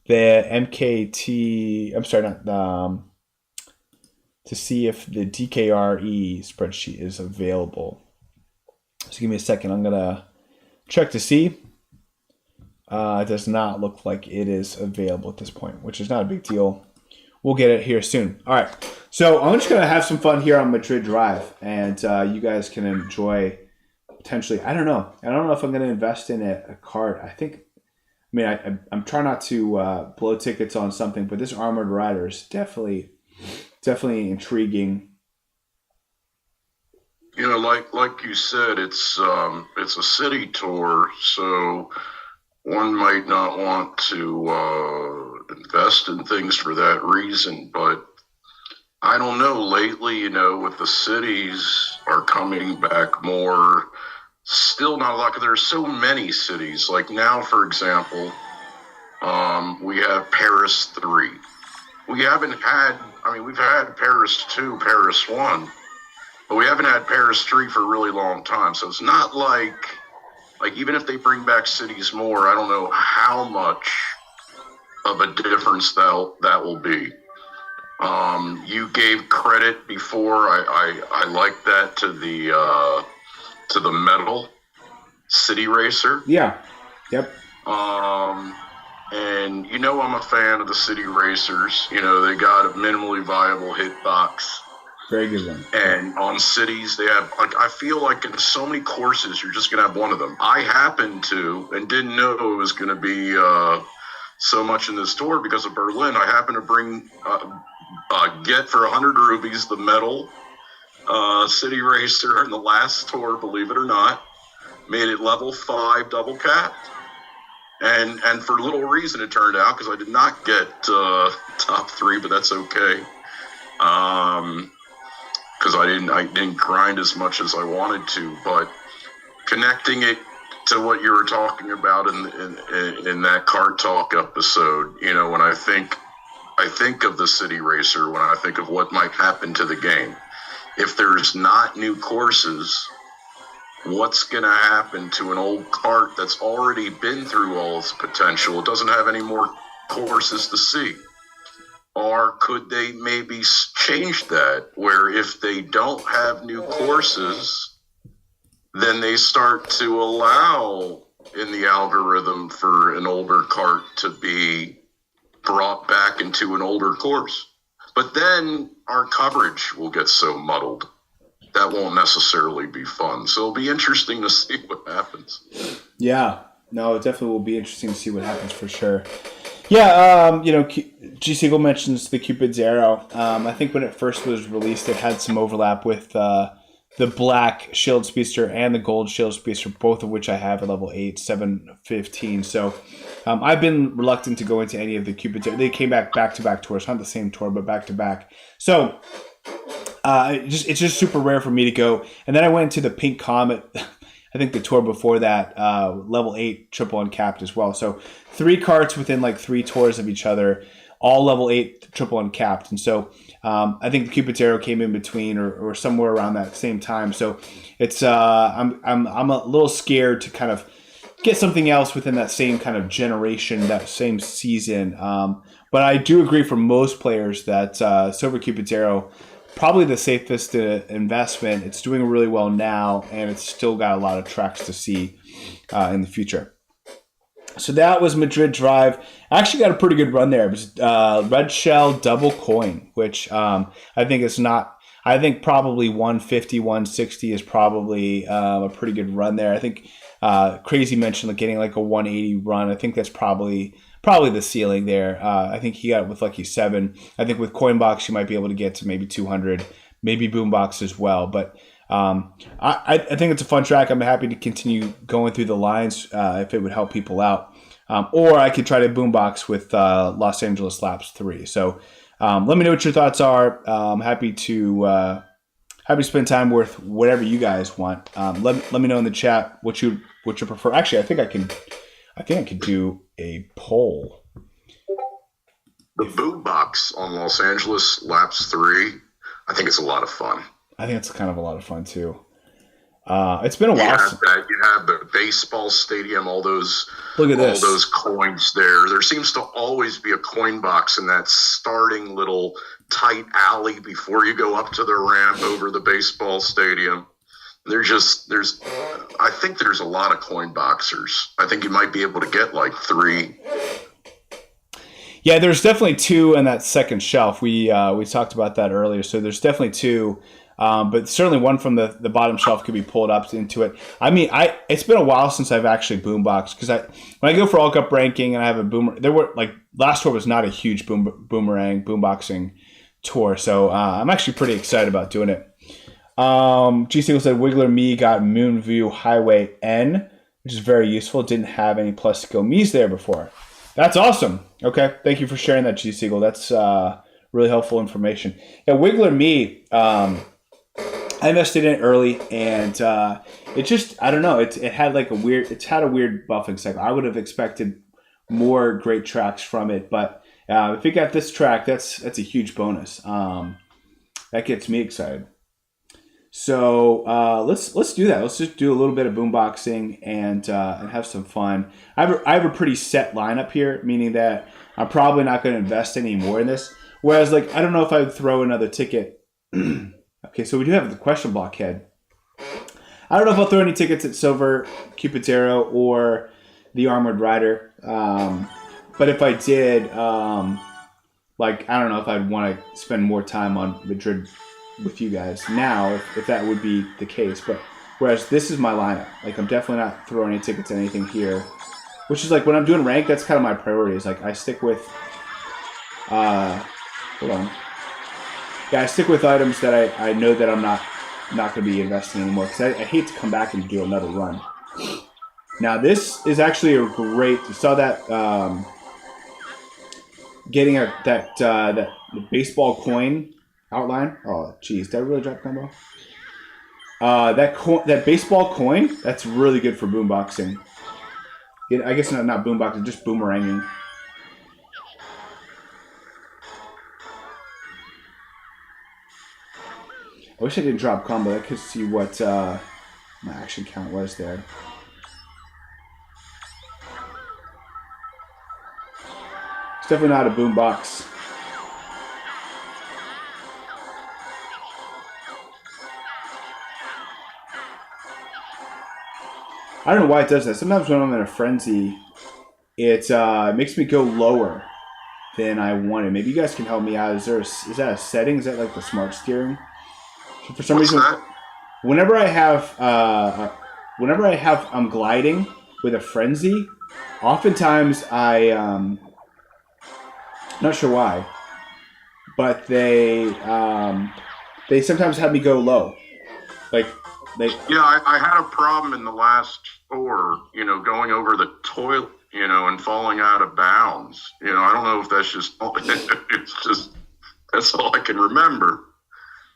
the MKT, I'm sorry, not to see if the DKRE spreadsheet is available. So give me a second. I'm going to check to see. It does not look like it is available at this point, which is not a big deal. We'll get it here soon. All right. So I'm just going to have some fun here on Madrid Drive, and you guys can enjoy potentially. I don't know if I'm going to invest in a card. I'm trying not to blow tickets on something, but this Armored Rider is definitely intriguing. Like you said, it's a city tour, so one might not want to invest in things for that reason, but I don't know. Lately, with the cities are coming back more. Still not a lot. There's so many cities. Like now, for example, we have Paris 3. We haven't had. We've had Paris 2, Paris 1, but we haven't had Paris 3 for a really long time. So it's not like even if they bring back cities more, I don't know how much of a difference that will be. You gave credit before. I like that to the metal city racer. Yeah. Yep. And I'm a fan of the city racers. They got a minimally viable hitbox. Very good one. And on cities, they have, I feel like in so many courses, you're just going to have one of them. I happened to, and didn't know it was going to be so much in this tour because of Berlin. I happened to bring, get for 100 rubies, the metal city racer in the last tour, believe it or not. Made it level 5 double capped. And for little reason, it turned out, because I did not get top 3, but that's okay. Because I didn't grind as much as I wanted to, but connecting it to what you were talking about in that Kart Talk episode, when I think of the city racer, when I think of what might happen to the game, if there's not new courses, what's going to happen to an old kart that's already been through all its potential? It doesn't have any more courses to see. Or could they maybe change that, where if they don't have new courses, then they start to allow in the algorithm for an older kart to be brought back into an older course? But then our coverage will get so muddled. That won't necessarily be fun. So it'll be interesting to see what happens. Yeah. No, it definitely will be interesting to see what happens for sure. Yeah, G. Siegel mentions the Cupid's Arrow. I think when it first was released, it had some overlap with the black Shield Speedster and the gold Shield Speedster, both of which I have at level 8, 7, 15. So I've been reluctant to go into any of the Cupid's Arrow. They came back-to-back tours, not the same tour, but back-to-back. So it's just super rare for me to go. And then I went to the Pink Comet, I think the tour before that, level 8 triple uncapped as well. So 3 carts within like 3 tours of each other, all level 8 triple uncapped. And so I think the Cupid's Arrow came in between or somewhere around that same time. So it's I'm a little scared to kind of get something else within that same kind of generation, that same season. But I do agree for most players that Silver Cupid's Arrow, probably the safest investment. It's doing really well now, and it's still got a lot of tracks to see in the future. So that was Madrid Drive. I actually got a pretty good run there. It was Red Shell Double Coin, which I think is not. I think probably 150, 160 is probably a pretty good run there. I think Crazy mentioned like getting like a 180 run. I think that's probably the ceiling there. I think he got it with Lucky 7. I think with Coinbox, you might be able to get to maybe 200, maybe Boombox as well. But I think it's a fun track. I'm happy to continue going through the lines if it would help people out. Or I could try to Boombox with Los Angeles Laps 3. So let me know what your thoughts are. I'm happy to spend time with whatever you guys want. Let me know in the chat what you prefer. Actually, I think I could do a poll. The Boombox on Los Angeles Laps 3, I think it's a lot of fun. I think it's kind of a lot of fun too. It's been a while. You have the baseball stadium, all those coins there. There seems to always be a coin box in that starting little tight alley before you go up to the ramp over the baseball stadium. I think there's a lot of coin boxers. I think you might be able to get like 3. Yeah, there's definitely 2 in that second shelf. We talked about that earlier. So there's definitely 2, but certainly one from the bottom shelf could be pulled up into it. I mean, it's been a while since I've actually boomboxed, because when I go for All Cup ranking and I have a boomer, there were like last tour was not a huge boomboxing tour, so I'm actually pretty excited about doing it. G Single said Wiggler Me got Moonview Highway N, which is very useful. Didn't have any plus skill me's there before. That's awesome. Okay, thank you for sharing that, G Siegel. That's really helpful information. Yeah, Wiggler Me, I invested in it early, and it just, I don't know, it had like it's had a weird buffing cycle. I would have expected more great tracks from it, but if it got this track, that's a huge bonus. That gets me excited. So let's do that. Let's just do a little bit of boomboxing and have some fun. I have a pretty set lineup here, meaning that I'm probably not going to invest any more in this. Whereas, like, I don't know if I would throw another ticket. Okay, so we do have the question block head. I don't know if I'll throw any tickets at Silver, Cupid's Arrow, or the Armored Rider. But if I did, like, I don't know if I'd want to spend more time on Madrid with you guys now, if that would be the case. But whereas this is my lineup, like, I'm definitely not throwing any tickets at anything here, which is like when I'm doing rank, that's kind of my priorities. Like, I stick with hold on, I stick with items that I know that I'm not going to be investing anymore, because I hate to come back and do another run. Now this is actually a great, you saw that getting that baseball coin outline. Oh, geez, did I really drop combo? That baseball coin, that's really good for boomboxing. I guess not boomboxing, just boomeranging. I wish I didn't drop combo. I could see what my action count was there. It's definitely not a boombox. I don't know why it does that. Sometimes when I'm in a frenzy, it makes me go lower than I wanted. Maybe you guys can help me out. Is that a setting? Is that like the smart steering? So for some reason, whenever I have I'm gliding with a frenzy, oftentimes not sure why, but they sometimes have me go low. I had a problem in the last tour, going over the toilet, and falling out of bounds. I don't know if that's just, it's just, that's all I can remember.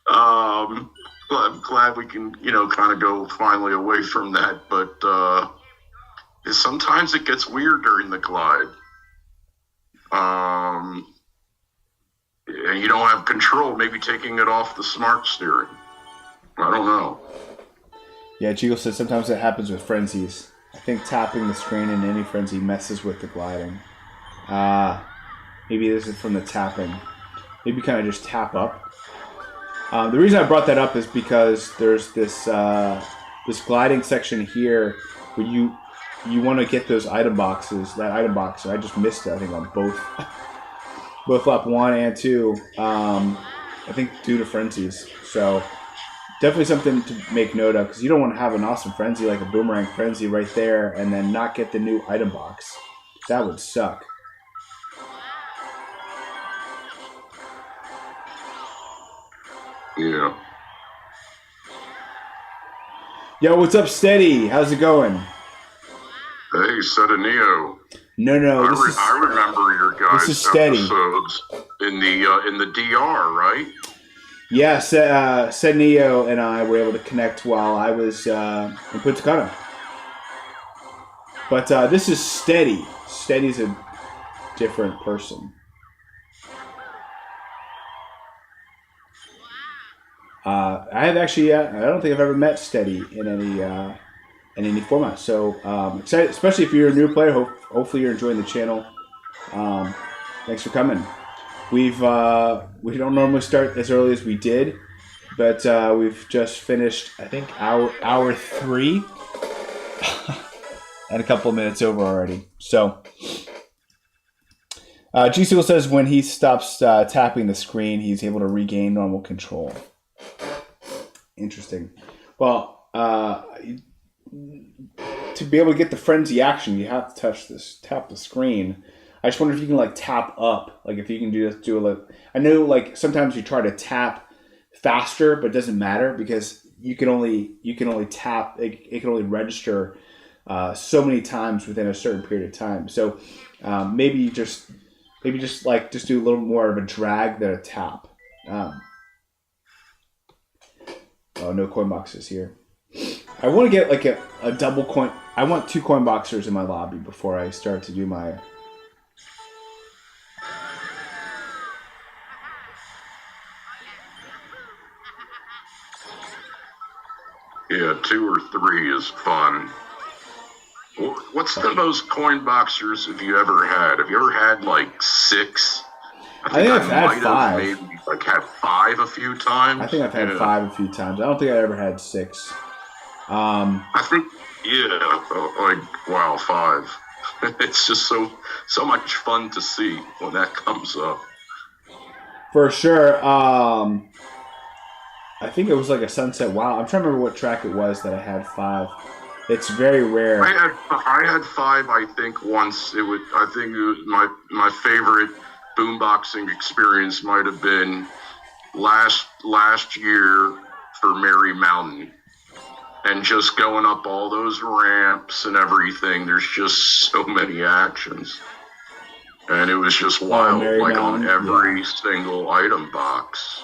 But I'm glad we can, kind of go finally away from that. But sometimes it gets weird during the glide. And you don't have control, maybe taking it off the smart steering. I don't know. Yeah, Jigo says sometimes it happens with frenzies. I think tapping the screen in any frenzy messes with the gliding. Maybe this is from the tapping. Maybe kind of just tap up. The reason I brought that up is because there's this gliding section here where you want to get those item boxes. That item box, I just missed it, I think, on both lap 1 and 2. I think due to frenzies. So definitely something to make note of, because you don't want to have an awesome frenzy like a boomerang frenzy right there and then not get the new item box. That would suck. Yeah. Yo, what's up, Steady? How's it going? Hey, Neo. No. I remember your guys' Steady. episodes in the DR, right? Yeah, Neo and I were able to connect while I was in Punta Cana. But this is Steady. Steady's a different person. I have actually, I don't think I've ever met Steady in any format. So excited, especially if you're a new player. Hopefully you're enjoying the channel. Thanks for coming. We don't normally start as early as we did, but we've just finished, I think, hour 3, and a couple of minutes over already. So G-Seal says when he stops tapping the screen, he's able to regain normal control. Interesting. Well, to be able to get the frenzy action, you have to tap the screen. I just wonder if you can tap up, if you can do a. I know sometimes you try to tap faster, but it doesn't matter because you can only tap. It can only register so many times within a certain period of time. So maybe just maybe just do a little more of a drag than a tap. Oh, no coin boxes here. I want to get like a double coin. I want 2 coin boxers in my lobby before I start to do my. Yeah, 2 or 3 is fun. What's the most coin boxers have you ever had? Have you ever had like 6? I think I've had 5. Maybe like had 5 a few times. I think I've had 5 a few times. I don't think I ever had 6. I think like wow, 5. It's just so much fun to see when that comes up. For sure. I think it was like a Sunset Wow. I'm trying to remember what track it was that I had 5. It's very rare. I had 5. I think once I think it was my favorite boomboxing experience might have been last year for Mary Mountain, and just going up all those ramps and everything. There's just so many actions, and it was just wild, like Mountain, on every single item box.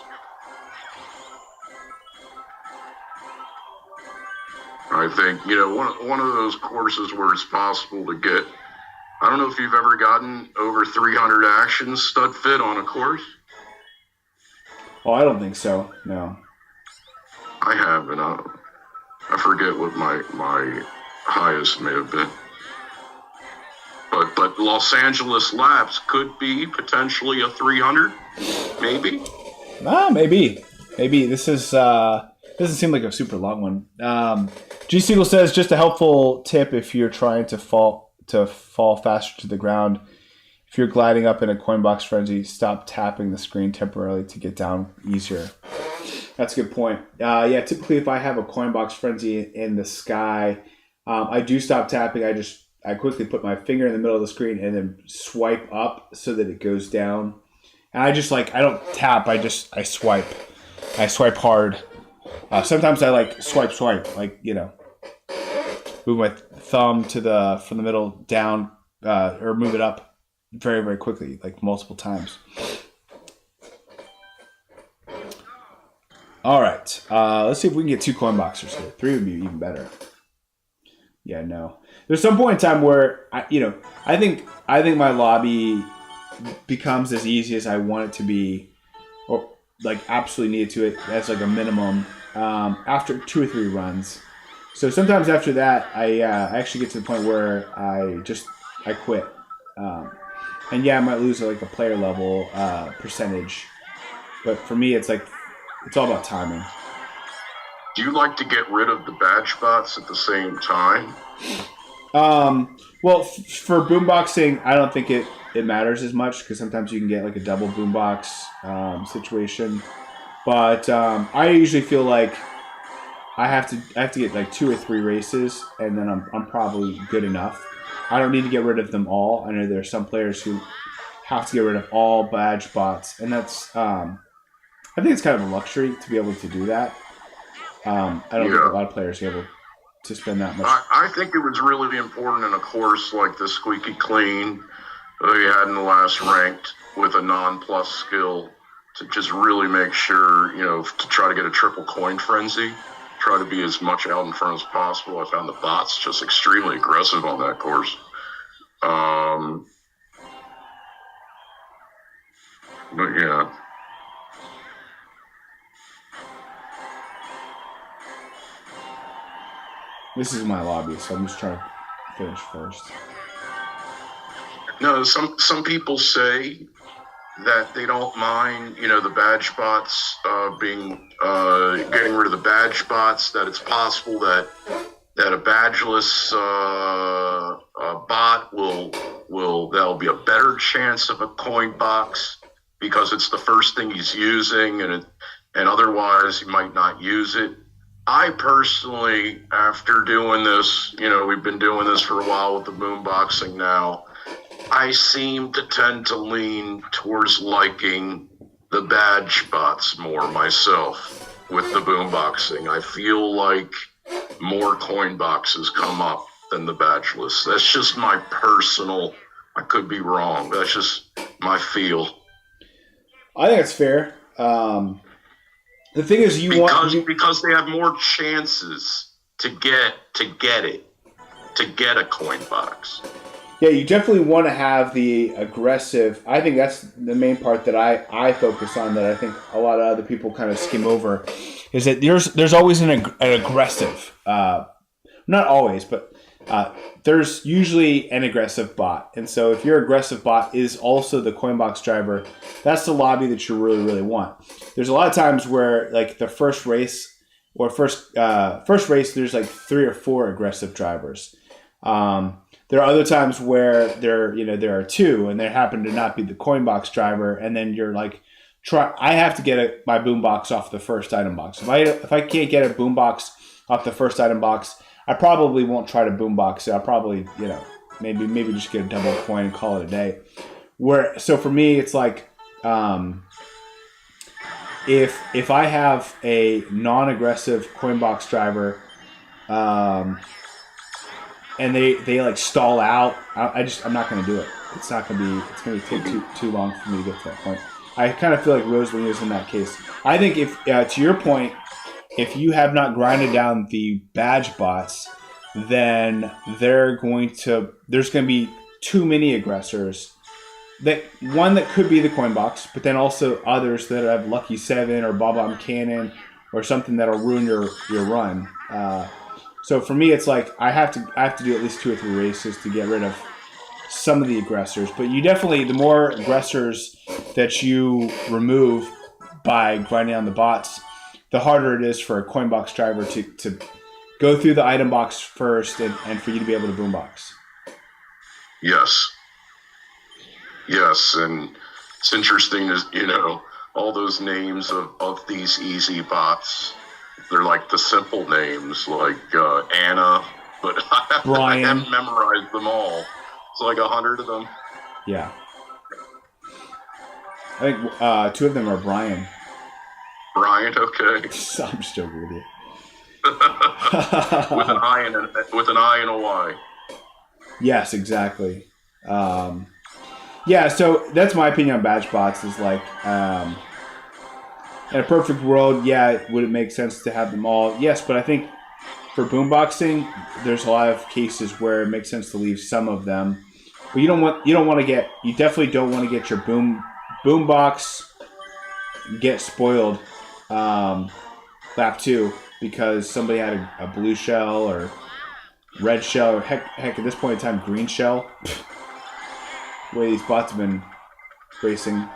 I think, one of those courses where it's possible to get, I don't know if you've ever gotten over 300 actions Studfit on a course. Oh, I don't think so. No. I haven't. I forget what my highest may have been. But Los Angeles Laps could be potentially a 300, maybe. Maybe. This is doesn't seem like a super long one. G Siegel says just a helpful tip if you're trying to fall faster to the ground. If you're gliding up in a coin box frenzy, stop tapping the screen temporarily to get down easier. That's a good point. Typically if I have a coin box frenzy in the sky, I do stop tapping. I quickly put my finger in the middle of the screen and then swipe up so that it goes down. And I just I don't tap. I swipe. I swipe hard. Sometimes I swipe, move my thumb from the middle down, or move it up very, very quickly, multiple times. All right, let's see if we can get 2 coin boxers here. 3 would be even better. Yeah, no. There's some point in time where I think my lobby becomes as easy as I want it to be, or absolutely need to it as a minimum. After 2 or 3 runs. So sometimes after that, I actually get to the point where I quit. And I might lose a player level percentage. But for me, it's all about timing. Do you like to get rid of the badge bots at the same time? Well, for boomboxing, I don't think it matters as much because sometimes you can get a double boombox situation. But I usually feel like I have to get 2 or 3 races, and then I'm probably good enough. I don't need to get rid of them all. I know there are some players who have to get rid of all badge bots, and that's I think it's kind of a luxury to be able to do that. I don't think a lot of players are able to spend that much. I think it was really important in a course like the Squeaky Clean that we had in the last ranked with a non-plus skill to just really make sure, to try to get a triple coin frenzy, try to be as much out in front as possible. I found the bots just extremely aggressive on that course. But yeah. This is my lobby, so I'm just trying to finish first. No, some people say that they don't mind, the badge bots getting rid of the badge bots. That it's possible that a badgeless bot that'll be a better chance of a coin box because it's the first thing he's using, and otherwise he might not use it. I personally, after doing this, we've been doing this for a while with the boomboxing now, I seem to tend to lean towards liking the badge bots more myself with the boomboxing. I feel like more coin boxes come up than the badgeless. That's just my personal, I could be wrong. That's just my feel. I think it's fair. The thing is, because they have more chances to get a coin box. Yeah, you definitely want to have the aggressive. I think that's the main part that I focus on, that I think a lot of other people kind of skim over, is that there's always an aggressive. Not always, but there's usually an aggressive bot. And so if your aggressive bot is also the coin box driver, that's the lobby that you really, really want. There's a lot of times where, like, the first race, there's like 3 or 4 aggressive drivers. There are other times where there are 2, and they happen to not be the coin box driver, and then you're like, I have to get my boom box off the first item box. If I can't get a boom box off the first item box, I probably won't try to boom box it. I'll probably, maybe just get a double coin and call it a day. So for me, it's like, if I have a non-aggressive coin box driver, and they like stall out, I'm not going to do it. It's going to take too long for me to get to that point. I kind of feel like Rosalie is in that case. I think if, to your point, if you have not grinded down the badge bots, then there's going to be too many aggressors. One that could be the coin box, but then also others that have Lucky 7 or Bob-omb Cannon or something that'll ruin your run. So for me, it's like I have to do at least 2 or 3 races to get rid of some of the aggressors. But you definitely, the more aggressors that you remove by grinding on the bots, the harder it is for a coin box driver to go through the item box first and for you to be able to boom box. Yes, and it's interesting is, all those names of these easy bots. They're like the simple names, like Anna, but I haven't memorized them all. It's like 100 of them. Yeah. I think 2 of them are Brian. Brian, okay. I'm just joking with you. with an I and a Y. Yes, exactly. So that's my opinion on badge bots. Is like, in a perfect world, would it make sense to have them all? Yes, but I think for boomboxing, there's a lot of cases where it makes sense to leave some of them. But you definitely don't want to get your boombox get spoiled lap 2 because somebody had a blue shell or red shell, or heck at this point in time, green shell. The way these bots have been racing.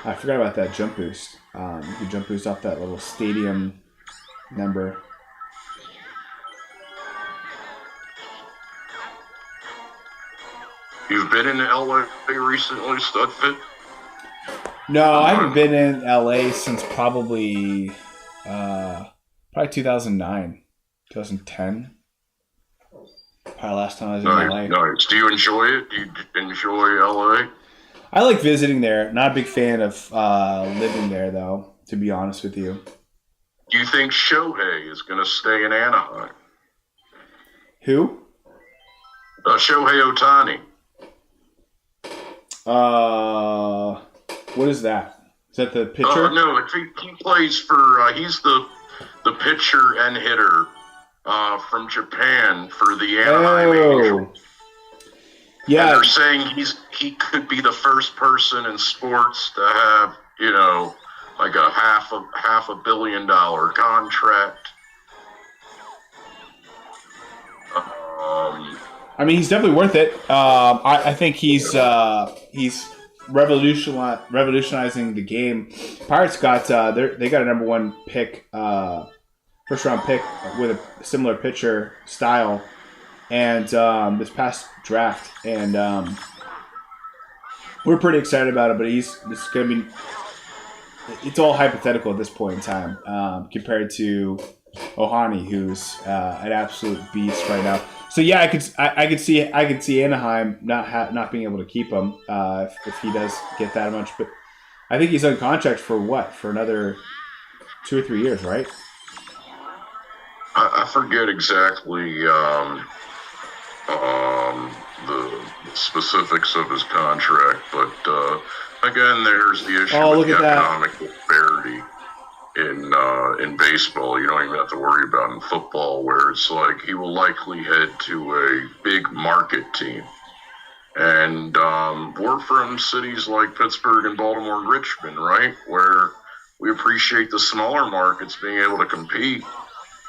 I forgot about that jump boost. You can jump boost off that little stadium number. You've been in LA recently, Studfit? No, I haven't been in LA since probably 2009, 2010. Probably last time I was in LA. Nice. Do you enjoy it? Do you enjoy LA? I like visiting there. Not a big fan of living there, though, to be honest with you. Do you think Shohei is going to stay in Anaheim? Who? Shohei Ohtani. What is that? Is that the pitcher? No, he plays for. He's the pitcher and hitter from Japan for the Anaheim Angels. Yeah, and they're saying he could be the first person in sports to have like a half a $1 billion contract. I mean, he's definitely worth it. I think he's revolutionizing the game. Pirates got they got a number 1 pick, first round pick with a similar pitcher style, and this past draft, and we're pretty excited about it. But it's going to be. It's all hypothetical at this point in time compared to Ohtani, who's an absolute beast right now. So yeah, I could see Anaheim not being able to keep him if he does get that much. But I think he's on contract for another 2 or 3 years, right? I forget exactly the specifics of his contract, but again, there's the issue with the economic disparity in baseball. You don't even have to worry about in football, where it's like he will likely head to a big market team. And we're from cities like Pittsburgh and Baltimore and Richmond, right, where we appreciate the smaller markets being able to compete.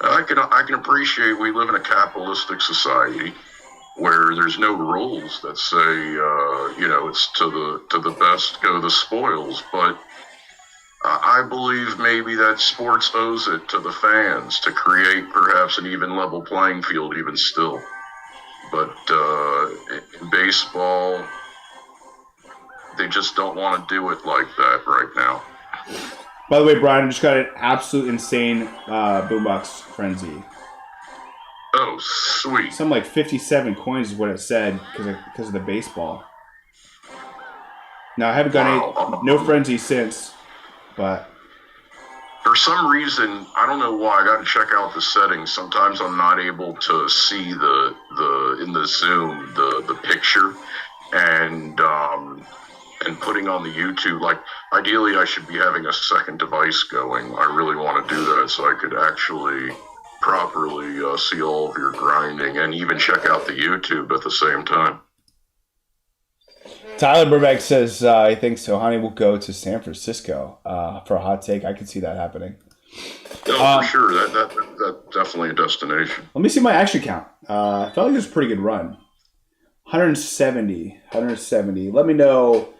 I can appreciate we live in a capitalistic society where there's no rules that say it's to the best go the spoils, but I believe maybe that sports owes it to the fans to create perhaps an even level playing field even still. But in baseball, they just don't want to do it like that right now. By the way, Brian, I just got an absolute insane boombox frenzy. Oh, sweet. Something like 57 coins is what it said because of the baseball. Now, I haven't got no frenzy since, but... For some reason, I don't know why, I got to check out the settings. Sometimes I'm not able to see in the Zoom the picture, and putting on the YouTube. Like, ideally, I should be having a second device going. I really want to do that so I could actually properly see all of your grinding and even check out the YouTube at the same time. Tyler Burbank says he thinks Ohani will go to San Francisco for a hot take. I can see that happening. No, for sure. That's definitely a destination. Let me see my action count. I felt like it was a pretty good run. 170. Let me know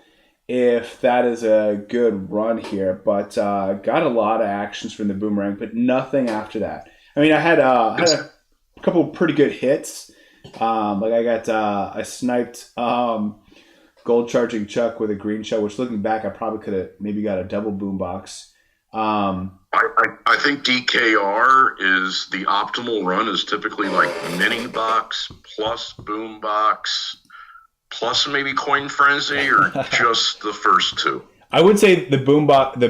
if that is a good run here. But got a lot of actions from the boomerang, but nothing after that. I mean, I had a couple pretty good hits. I sniped Gold Charging Chuck with a green shell, which looking back, I probably could have maybe got a double boombox. I think DKR is the optimal run is typically like mini box plus boombox plus maybe coin frenzy or just the first two. I would say the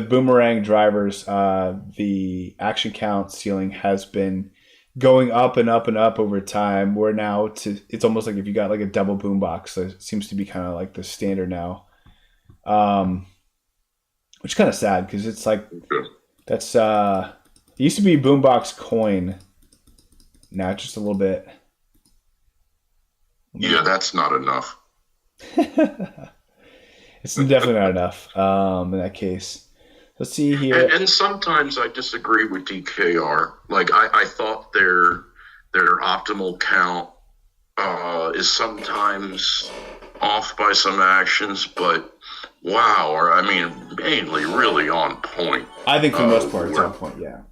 boomerang drivers, the action count ceiling has been going up and up and up over time. We're now it's almost like if you got like a double boombox, so it seems to be kind of like the standard now. Which is kind of sad because it's like that's it used to be boombox coin. Now it's just a little bit. Yeah, that's not enough. It's definitely not enough in that case. Let's see here. And sometimes I disagree with DKR. Like I thought their optimal count is sometimes off by some actions, but wow, I mean mainly really on point. I think for the most part it's on point, yeah.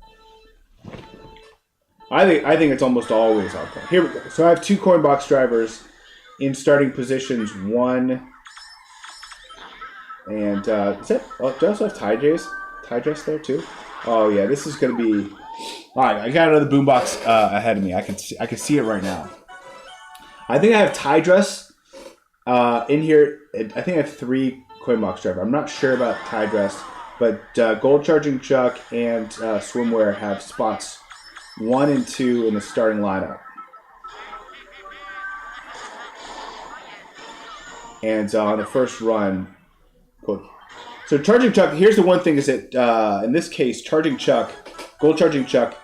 I think it's almost always on point. Here we go. So I have two coin box drivers in starting positions 1 and is it? Oh, do I also have tie dress there too? Oh yeah, this is gonna be. All right, I got another boombox ahead of me. I can see it right now. I think I have tie dress in here. I think I have 3 coin box driver. I'm not sure about tie dress, but Gold Charging Chuck and Swimwear have spots 1 and 2 in the starting lineup. And on the first run, cool. So Charging Chuck, here's the one thing is that in this case, Gold Charging Chuck,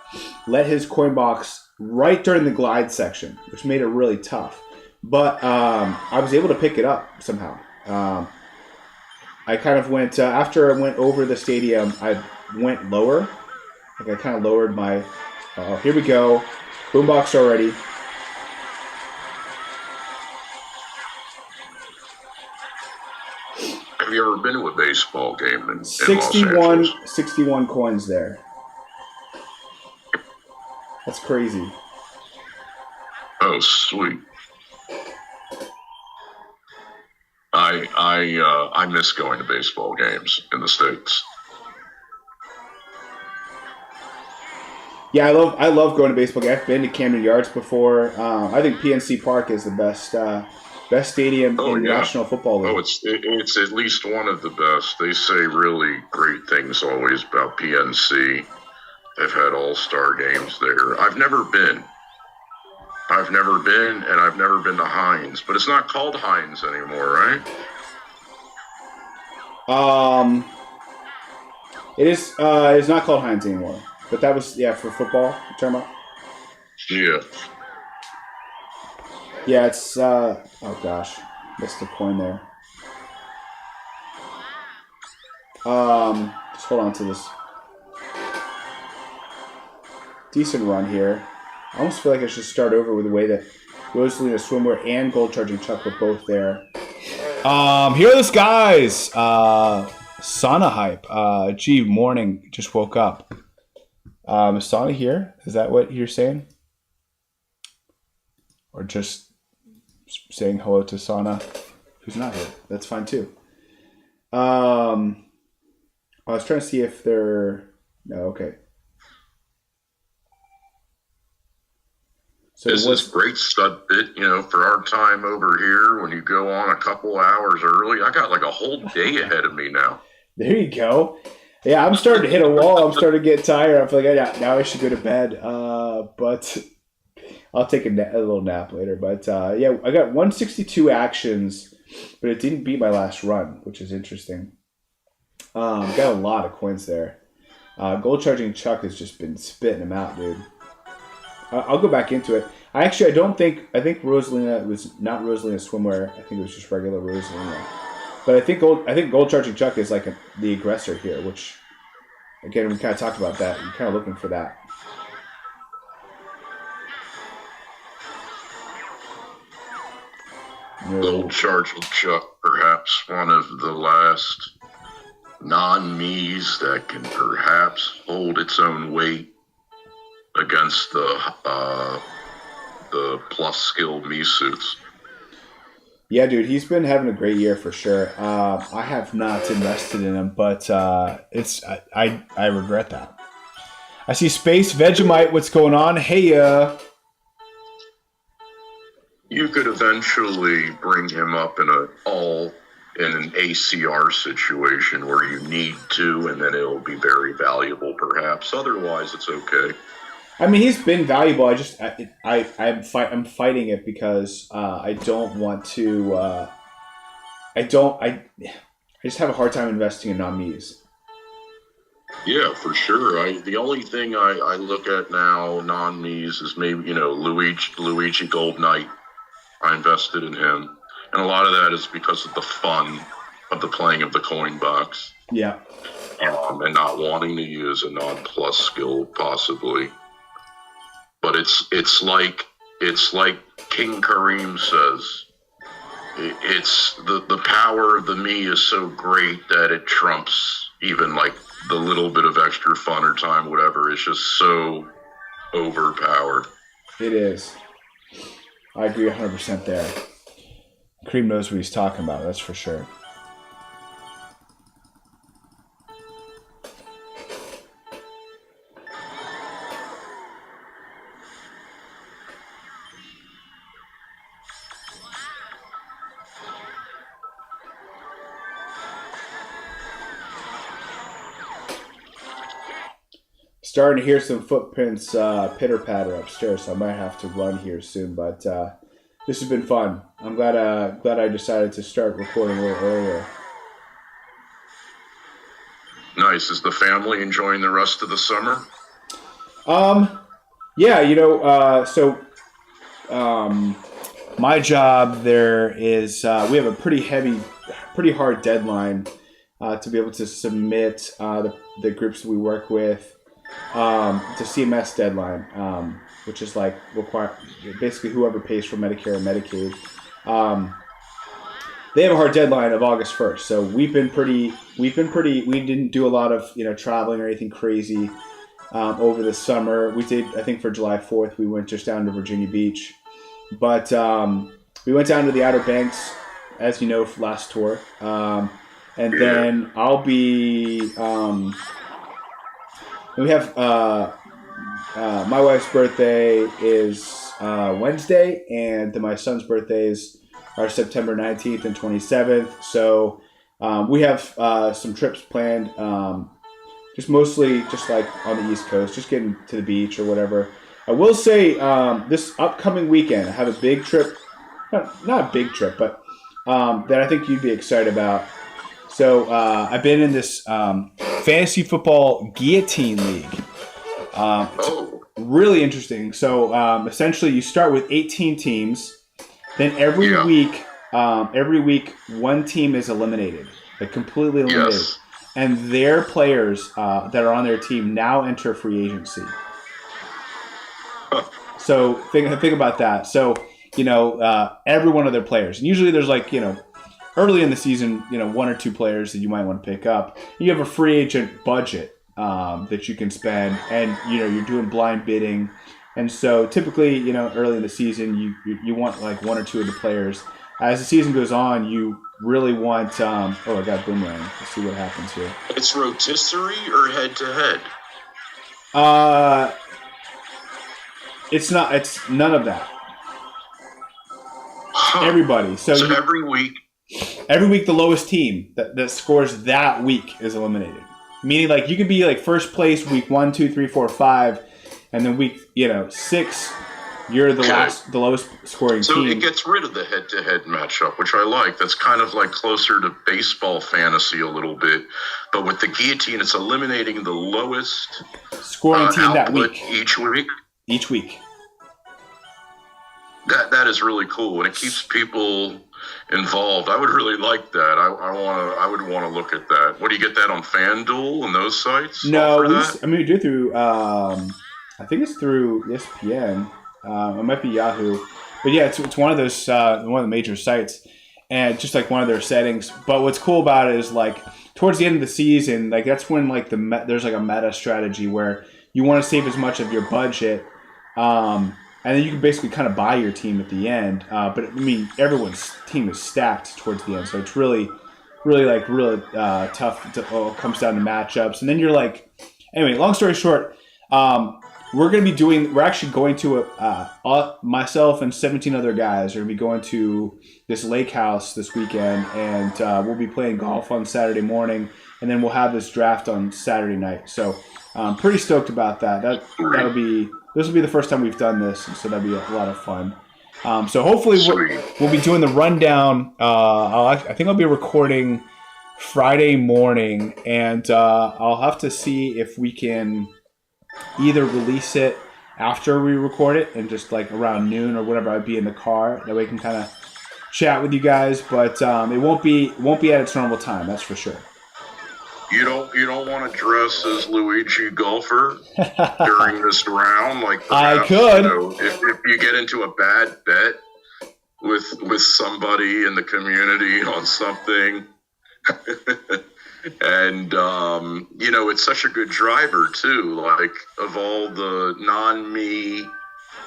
let his coin box right during the glide section, which made it really tough. But I was able to pick it up somehow. I kind of went, after I went over the stadium, I went lower. Like I kind of lowered my, here we go, boombox already. Have you ever been to a baseball game in 61 coins there. That's crazy. Oh, sweet. I miss going to baseball games in the States. Yeah, I love going to baseball games. I've been to Camden Yards before. I think PNC Park is the best stadium in National Football League. Oh, it's at least one of the best. They say really great things always about PNC. They've had all-star games there. I've never been, and I've never been to Heinz, but it's not called Heinz anymore, right? It is. It's not called Heinz anymore, but that was for football. You're talking about? Yeah. Yeah, it's. Oh gosh, missed the coin there. Just hold on to this. Decent run here. I almost feel like I should start over with the way that Rosalina Swimwear and Gold Charging Chuck were both there. Here are those guys. Sauna hype. Gee, morning. Just woke up. Is Sauna here? Is that what you're saying? Or just saying hello to Sauna, who's not here? That's fine too. I was trying to see if they're... No, okay. So this is great Studfit, for our time over here. When you go on a couple hours early, I got like a whole day ahead of me now. There you go. Yeah, I'm starting to hit a wall. I'm starting to get tired. I feel like now I should go to bed. But I'll take a little nap later. But I got 162 actions, but it didn't beat my last run, which is interesting. Got a lot of coins there. Gold Charging Chuck has just been spitting them out, dude. I'll go back into it. I think Rosalina was not Rosalina Swimwear. I think it was just regular Rosalina. But I think Gold Charging Chuck is like the aggressor here, which again we kind of talked about that. You're kind of looking for that. Gold Charging Chuck, perhaps one of the last non-Mies that can perhaps hold its own weight against the plus skill Mii suits. Yeah, dude, he's been having a great year for sure. I have not invested in him, but I regret that. I see Space Vegemite. What's going on? Hey, you could eventually bring him up in an ACR situation where you need to, and then it'll be very valuable, perhaps. Otherwise, it's okay. I mean, he's been valuable. I'm fighting it because I don't want to. I just have a hard time investing in non-Mies. Yeah, for sure. The only thing I look at now, non-Mies, is maybe Luigi Gold Knight. I invested in him, and a lot of that is because of the fun of the playing of the coin box. Yeah. And not wanting to use a non-plus skill possibly. But it's like King Kareem says, it's the power of the Mii is so great that it trumps even like the little bit of extra fun or time, whatever. It's just so overpowered. It is. I agree 100% there. Kareem knows what he's talking about, that's for sure. Starting to hear some footprints pitter-patter upstairs, so I might have to run here soon. But this has been fun. I'm glad I decided to start recording a little earlier. Nice. Is the family enjoying the rest of the summer? Yeah, so my job there is we have a pretty hard deadline to be able to submit the groups that we work with. To CMS deadline, which is like basically whoever pays for Medicare and Medicaid. They have a hard deadline of August 1st, so we didn't do a lot of traveling or anything crazy over the summer. We did, I think for July 4th, we went just down to Virginia Beach, but we went down to the Outer Banks, as you know, for last tour, and then I'll be. We have my wife's birthday is Wednesday, and my son's birthdays are September 19th and 27th. So we have some trips planned just mostly just like on the East Coast, just getting to the beach or whatever. I will say this upcoming weekend, I have a big trip, not a big trip, but that I think you'd be excited about. So I've been in this fantasy football guillotine league. Really interesting. So essentially, you start with 18 teams. Then every week, one team is eliminated, like completely eliminated, and their players that are on their team now enter free agency. So think about that. So every one of their players, and usually there's like early in the season, one or two players that you might want to pick up. You have a free agent budget that you can spend, and you're doing blind bidding. And so typically, early in the season, you want like one or two of the players. As the season goes on, you really want. I got boomerang. Let's see what happens here. It's rotisserie or head to head. It's not. It's none of that. Everybody. So every week. Every week, the lowest team that scores that week is eliminated. Meaning, like you could be like first place week 1, 2, 3, 4, 5. And then week 6, you're the lowest scoring team. So it gets rid of the head-to-head matchup, which I like. That's kind of like closer to baseball fantasy a little bit. But with the guillotine, it's eliminating the lowest scoring team that week. Each week? Each week. That is really cool, and it keeps people involved. I would really like that. I would want to look at that. What, do you get that on FanDuel and those sites? No, we do it through. I think it's through ESPN. It might be Yahoo, but yeah, it's one of those one of the major sites, and just like one of their settings. But what's cool about it is like towards the end of the season, like that's when like there's like a meta strategy where you want to save as much of your budget, and then you can basically kind of buy your team at the end. But I mean, everyone's team is stacked towards the end, so it's really tough. It comes down to matchups, and then you're like, anyway. Long story short. We're actually going to myself and 17 other guys are going to be going to this lake house this weekend, and we'll be playing golf on Saturday morning, and then we'll have this draft on Saturday night. So I'm pretty stoked about that. This will be the first time we've done this, and so that'll be a lot of fun. So hopefully we'll be doing the rundown. I think I'll be recording Friday morning, and I'll have to see if we can either release it after we record it and just like around noon or whatever. I'd be in the car, that way I can kind of chat with you guys, but it won't be at its normal time, that's for sure. You don't want to dress as Luigi Golfer during this round, like perhaps, I could. If you get into a bad bet with somebody in the community on something. And, it's such a good driver, too. Like, of all the non-me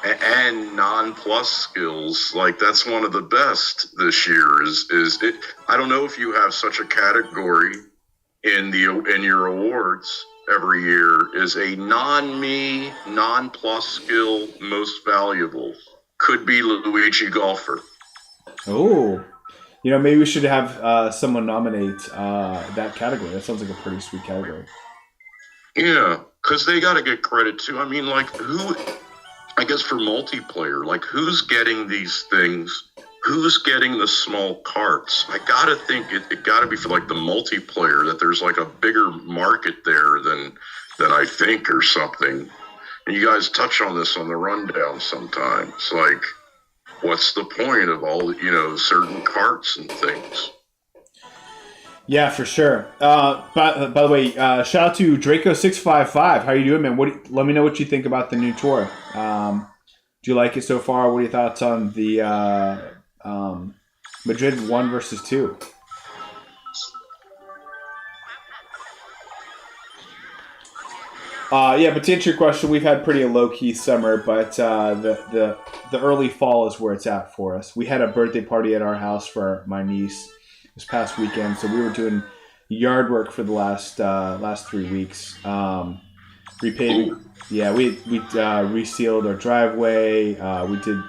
and non-plus skills, like, that's one of the best this year. Is it? I don't know if you have such a category in your awards every year. Is a non-me, non-plus skill most valuable? Could be Luigi Golfer. Oh. Maybe we should have someone nominate that category. That sounds like a pretty sweet category. Yeah, because they got to get credit too. I mean, like, I guess for multiplayer, like, who's getting these things? Who's getting the small carts? I got to think it got to be for, like, the multiplayer, that there's, like, a bigger market there than I think or something. And you guys touch on this on the rundown sometimes. Like, what's the point of all, certain carts and things? Yeah, for sure. By the way, shout out to Draco655. How you doing, man? Let me know what you think about the new tour. Do you like it so far? What are your thoughts on the Madrid 1 versus 2? But to answer your question, we've had pretty low-key summer, but the early fall is where it's at for us. We had a birthday party at our house for my niece this past weekend, so we were doing yard work for the last 3 weeks. We resealed our driveway. We did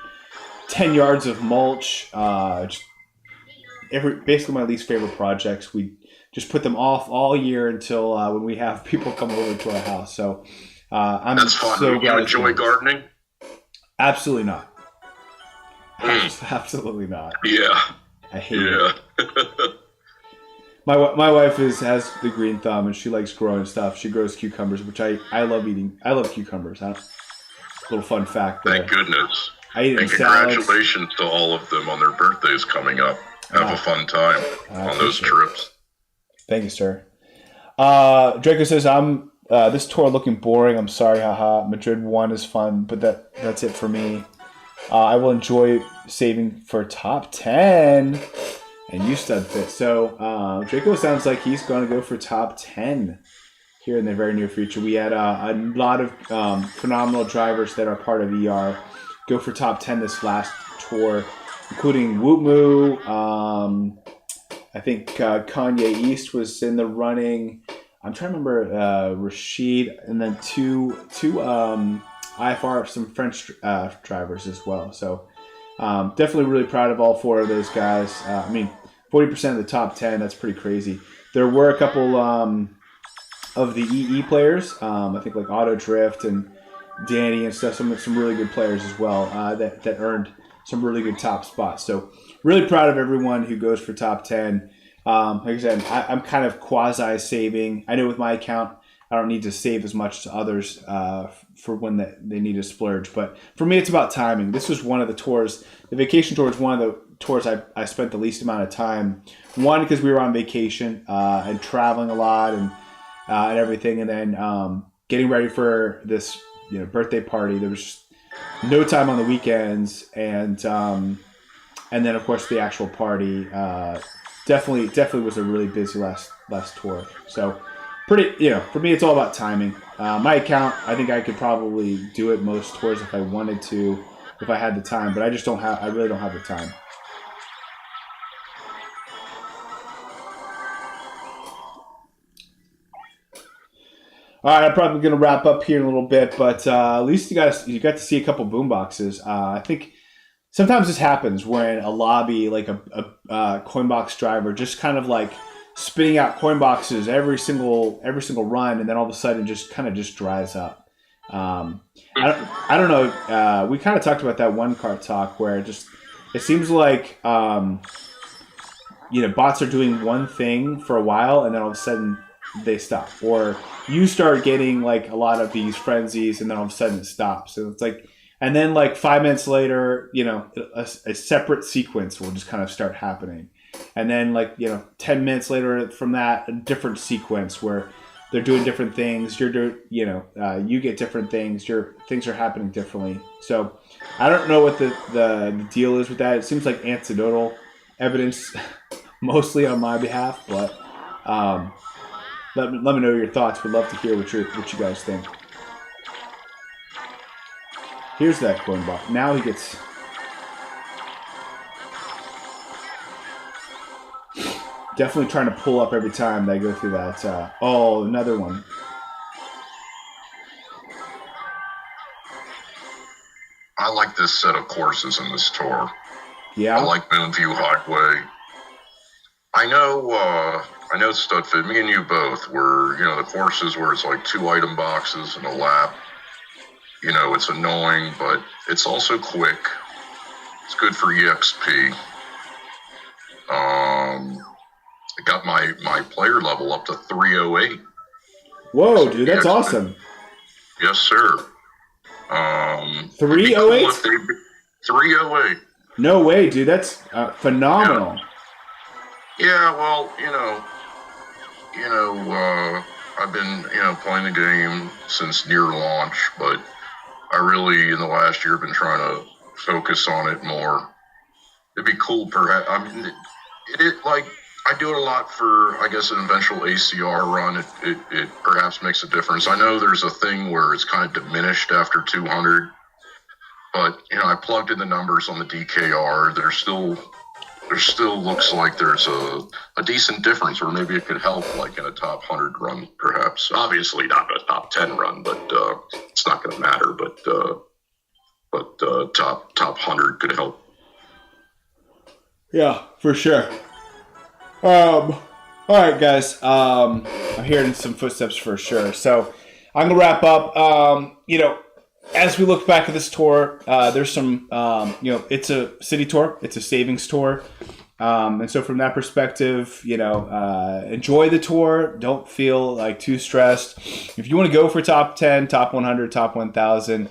10 yards of mulch. Basically my least favorite projects. We just put them off all year until when we have people come over to our house. So I'm That's fun. so You glad. enjoy gardening? Absolutely not. Absolutely not. Yeah. I hate it. My wife has the green thumb, and she likes growing stuff. She grows cucumbers, which I love eating. I love cucumbers. Little fun fact there. Thank goodness. I eat it in congratulations to all of them on their birthdays coming up. Have a fun time on those trips. Thank you, sir. Draco says, I'm this tour looking boring. I'm sorry, haha. Madrid 1 is fun, but that's it for me. I will enjoy saving for top 10. And you Studfit. So Draco sounds like he's going to go for top 10 here in the very near future. We had a lot of phenomenal drivers that are part of ER go for top 10 this last tour, including Wootmoo. I think Kanye East was in the running. I'm trying to remember Rashid, and then two IFR, some French drivers as well. So definitely really proud of all 4 of those guys. 40% of the top 10, that's pretty crazy. There were a couple of the EE players, I think like Auto Drift and Danny and stuff, some really good players as well that earned some really good top spots. So really proud of everyone who goes for top 10. Like I said, I'm kind of quasi-saving. I know with my account, I don't need to save as much to others for when they need to splurge. But for me, it's about timing. This was one of the tours. The vacation tour is one of the tours I spent the least amount of time. One, because we were on vacation and traveling a lot and everything. And then getting ready for this birthday party. There was no time on the weekends. And then, of course, the actual party definitely was a really busy last tour. So pretty, for me, it's all about timing. My account, I think I could probably do it most tours if I wanted to, if I had the time, but I really don't have the time. All right, I'm probably going to wrap up here in a little bit, but at least you got to see a couple boom boxes. I think sometimes this happens when a lobby, like a coin box driver, just kind of like spitting out coin boxes every single run, and then all of a sudden just dries up. I don't know. We kind of talked about that one Kart talk where it seems like bots are doing one thing for a while, and then all of a sudden they stop, or you start getting like a lot of these frenzies, and then all of a sudden it stops. So it's like, and then like 5 minutes later, a separate sequence will just kind of start happening. And then 10 minutes later from that, a different sequence where they're doing different things. You're doing, you get different things. Things are happening differently. So I don't know what the deal is with that. It seems like anecdotal evidence, mostly on my behalf. But let me know your thoughts. We'd love to hear what you guys think. Here's that coin box. Now he gets. Definitely trying to pull up every time that I go through that. Another one. I like this set of courses in this tour. Yeah. I like Moonview Highway. I know Studfit, me and you both were, the courses where it's like 2 item boxes and a lap. It's annoying, but it's also quick. It's good for EXP. I got my player level up to 308. Whoa, dude, that's awesome. Yes, sir. 308? 308. No way, dude. That's phenomenal. Yeah, well, I've been, playing the game since near launch, but I really, in the last year, been trying to focus on it more. It'd be cool, perhaps. I do it a lot for, I guess, an eventual ACR run. It perhaps makes a difference. I know there's a thing where it's kind of diminished after 200, but, I plugged in the numbers on the DKR. There still looks like there's a decent difference, or maybe it could help, like in a top 100 run, perhaps. Obviously not a top 10 run, but it's not going to matter. But top 100 could help. Yeah, for sure. All All right, guys. I'm hearing some footsteps for sure. So I'm gonna wrap up. As we look back at this tour, there's some. It's a city tour. It's a savings tour. And so from that perspective, enjoy the tour. Don't feel like too stressed. If you want to go for top 10, top 100, top 1,000,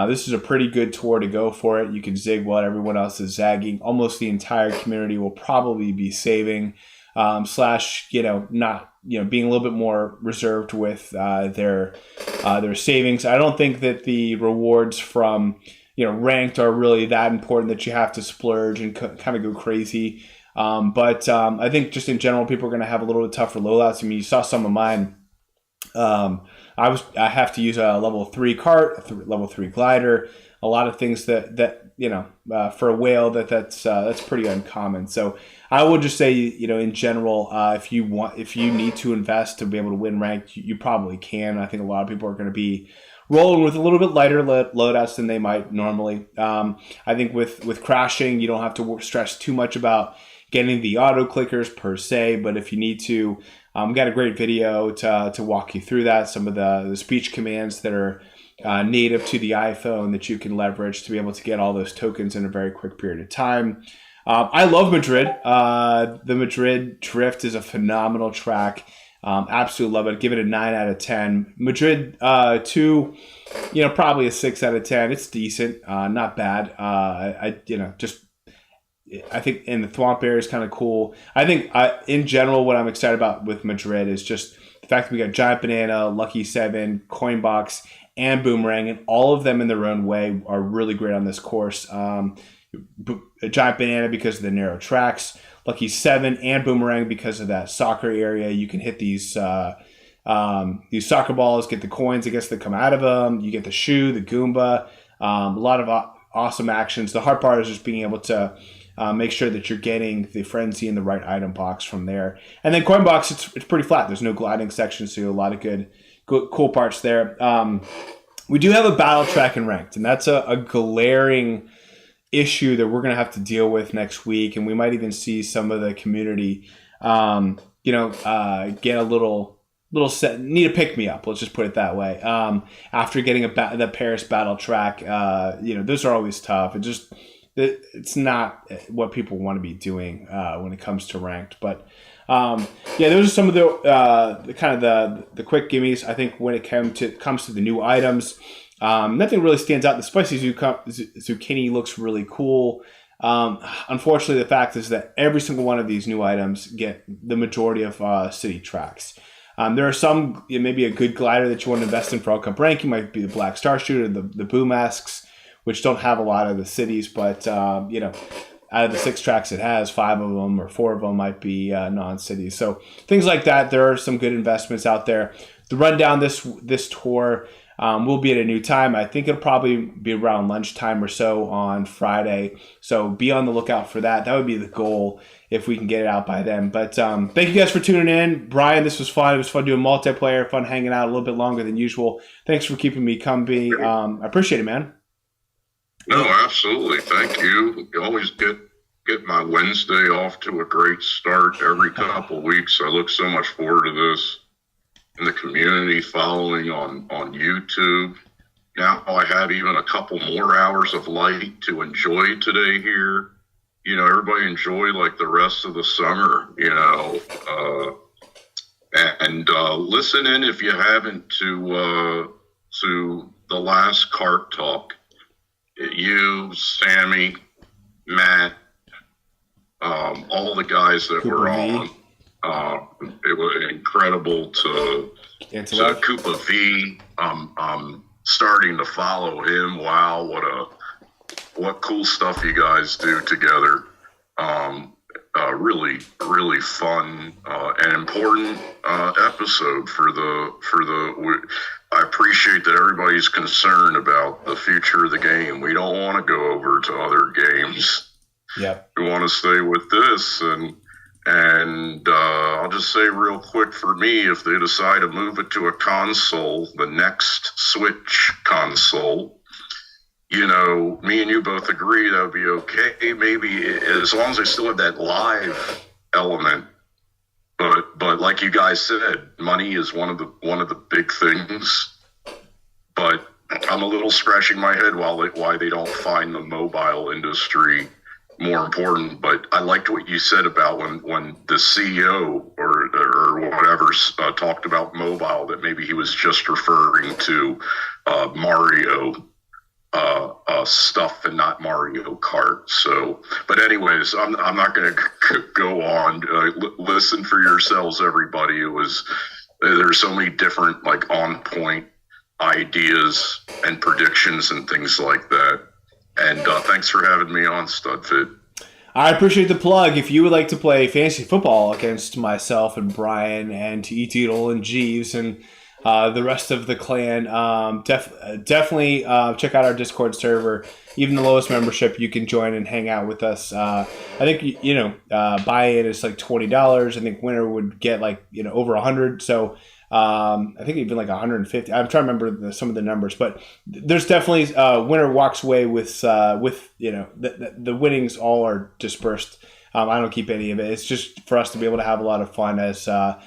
this is a pretty good tour to go for it. You can zig while everyone else is zagging. Almost the entire community will probably be saving, not, being a little bit more reserved with their savings. I don't think that the rewards from ranked are really that important that you have to splurge and kind of go crazy. But I think just in general, people are going to have a little bit tougher loadouts. I mean, you saw some of mine. I have to use a level 3 cart, level 3 glider, a lot of things that for a whale that's pretty uncommon. So I would just say, in general, if you need to invest to be able to win ranked, you probably can. I think a lot of people are going to be rolling with a little bit lighter loadouts than they might normally. I think with crashing, you don't have to stress too much about getting the auto clickers per se, but if you need to, got a great video to walk you through that. Some of the speech commands that are native to the iPhone that you can leverage to be able to get all those tokens in a very quick period of time. I love Madrid. The Madrid Drift is a phenomenal track. Absolutely love it. Give it a 9 out of 10. Madrid 2, probably a 6 out of 10. It's decent, not bad. I think in the Thwomp area is kind of cool. I think in general, what I'm excited about with Madrid is just the fact that we got Giant Banana, Lucky 7, Coinbox, and Boomerang, and all of them in their own way are really great on this course. Giant Banana because of the narrow tracks, Lucky 7 and Boomerang because of that soccer area. You can hit these soccer balls, get the coins, I guess, that come out of them. You get the shoe, the Goomba, a lot of awesome actions. The hard part is just being able to make sure that you're getting the frenzy in the right item box from there. And then Coinbox, it's pretty flat. There's no gliding section, so a lot of good cool parts there. We do have a battle track in ranked, and that's a glaring issue that we're going to have to deal with next week. And we might even see some of the community, get a little set, need a pick me up. Let's just put it that way. After getting the Paris battle track, those are always tough. It's not what people want to be doing when it comes to ranked. But those are some of the quick gimmies. I think when it comes to the new items, nothing really stands out. The spicy zucchini looks really cool. Unfortunately, the fact is that every single one of these new items get the majority of city tracks. There are some, maybe a good glider that you want to invest in for all cup ranking might be the Black Star Shooter, the Boo Masks, which don't have a lot of the cities, but out of the 6 tracks it has, 5 of them or 4 of them might be non-cities. So things like that, there are some good investments out there. The rundown this tour will be at a new time. I think it'll probably be around lunchtime or so on Friday. So be on the lookout for that. That would be the goal if we can get it out by then. But thank you guys for tuning in. Brian, this was fun. It was fun doing multiplayer, fun hanging out a little bit longer than usual. Thanks for keeping me company. I appreciate it, man. No, absolutely. Thank you. You always get my Wednesday off to a great start every couple weeks. I look so much forward to this. And the community following on YouTube. Now I have even a couple more hours of light to enjoy today here. Everybody enjoy like the rest of the summer, and listen in if you haven't to the last Kart Talk. You, Sammy, Matt, all the guys that Cooper were V. on. It was incredible to Koopa V. I'm starting to follow him. Wow, what cool stuff you guys do together. Really, really fun and important episode for the. I appreciate that everybody's concerned about the future of the game. We don't want to go over to other games. Yep. We want to stay with this, and I'll just say real quick for me, if they decide to move it to a console, the next Switch console, me and you both agree that would be okay. Maybe as long as they still have that live element, but like you guys said, money is one of the big things. But I'm a little scratching my head why they don't find the mobile industry more important. But I liked what you said about when the CEO or whatever talked about mobile, that maybe he was just referring to Mario stuff and not Mario Kart. So, but anyways, I'm not going to go on. Listen for yourselves, everybody. There's so many different like on point ideas and predictions and things like that. And thanks for having me on, Studfit. I appreciate the plug. If you would like to play fantasy football against myself and Brian and Eatle and Jeeves and the rest of the clan, definitely check out our Discord server. Even the lowest membership, you can join and hang out with us. I think buy-in is like $20. I think winner would get like over 100. So I think even like 150. I'm trying to remember some of the numbers, but there's definitely winner walks away with the winnings all are dispersed. I don't keep any of it. It's just for us to be able to have a lot of fun as a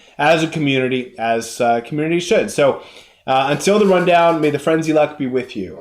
community, as community should. So until the rundown, may the frenzy luck be with you.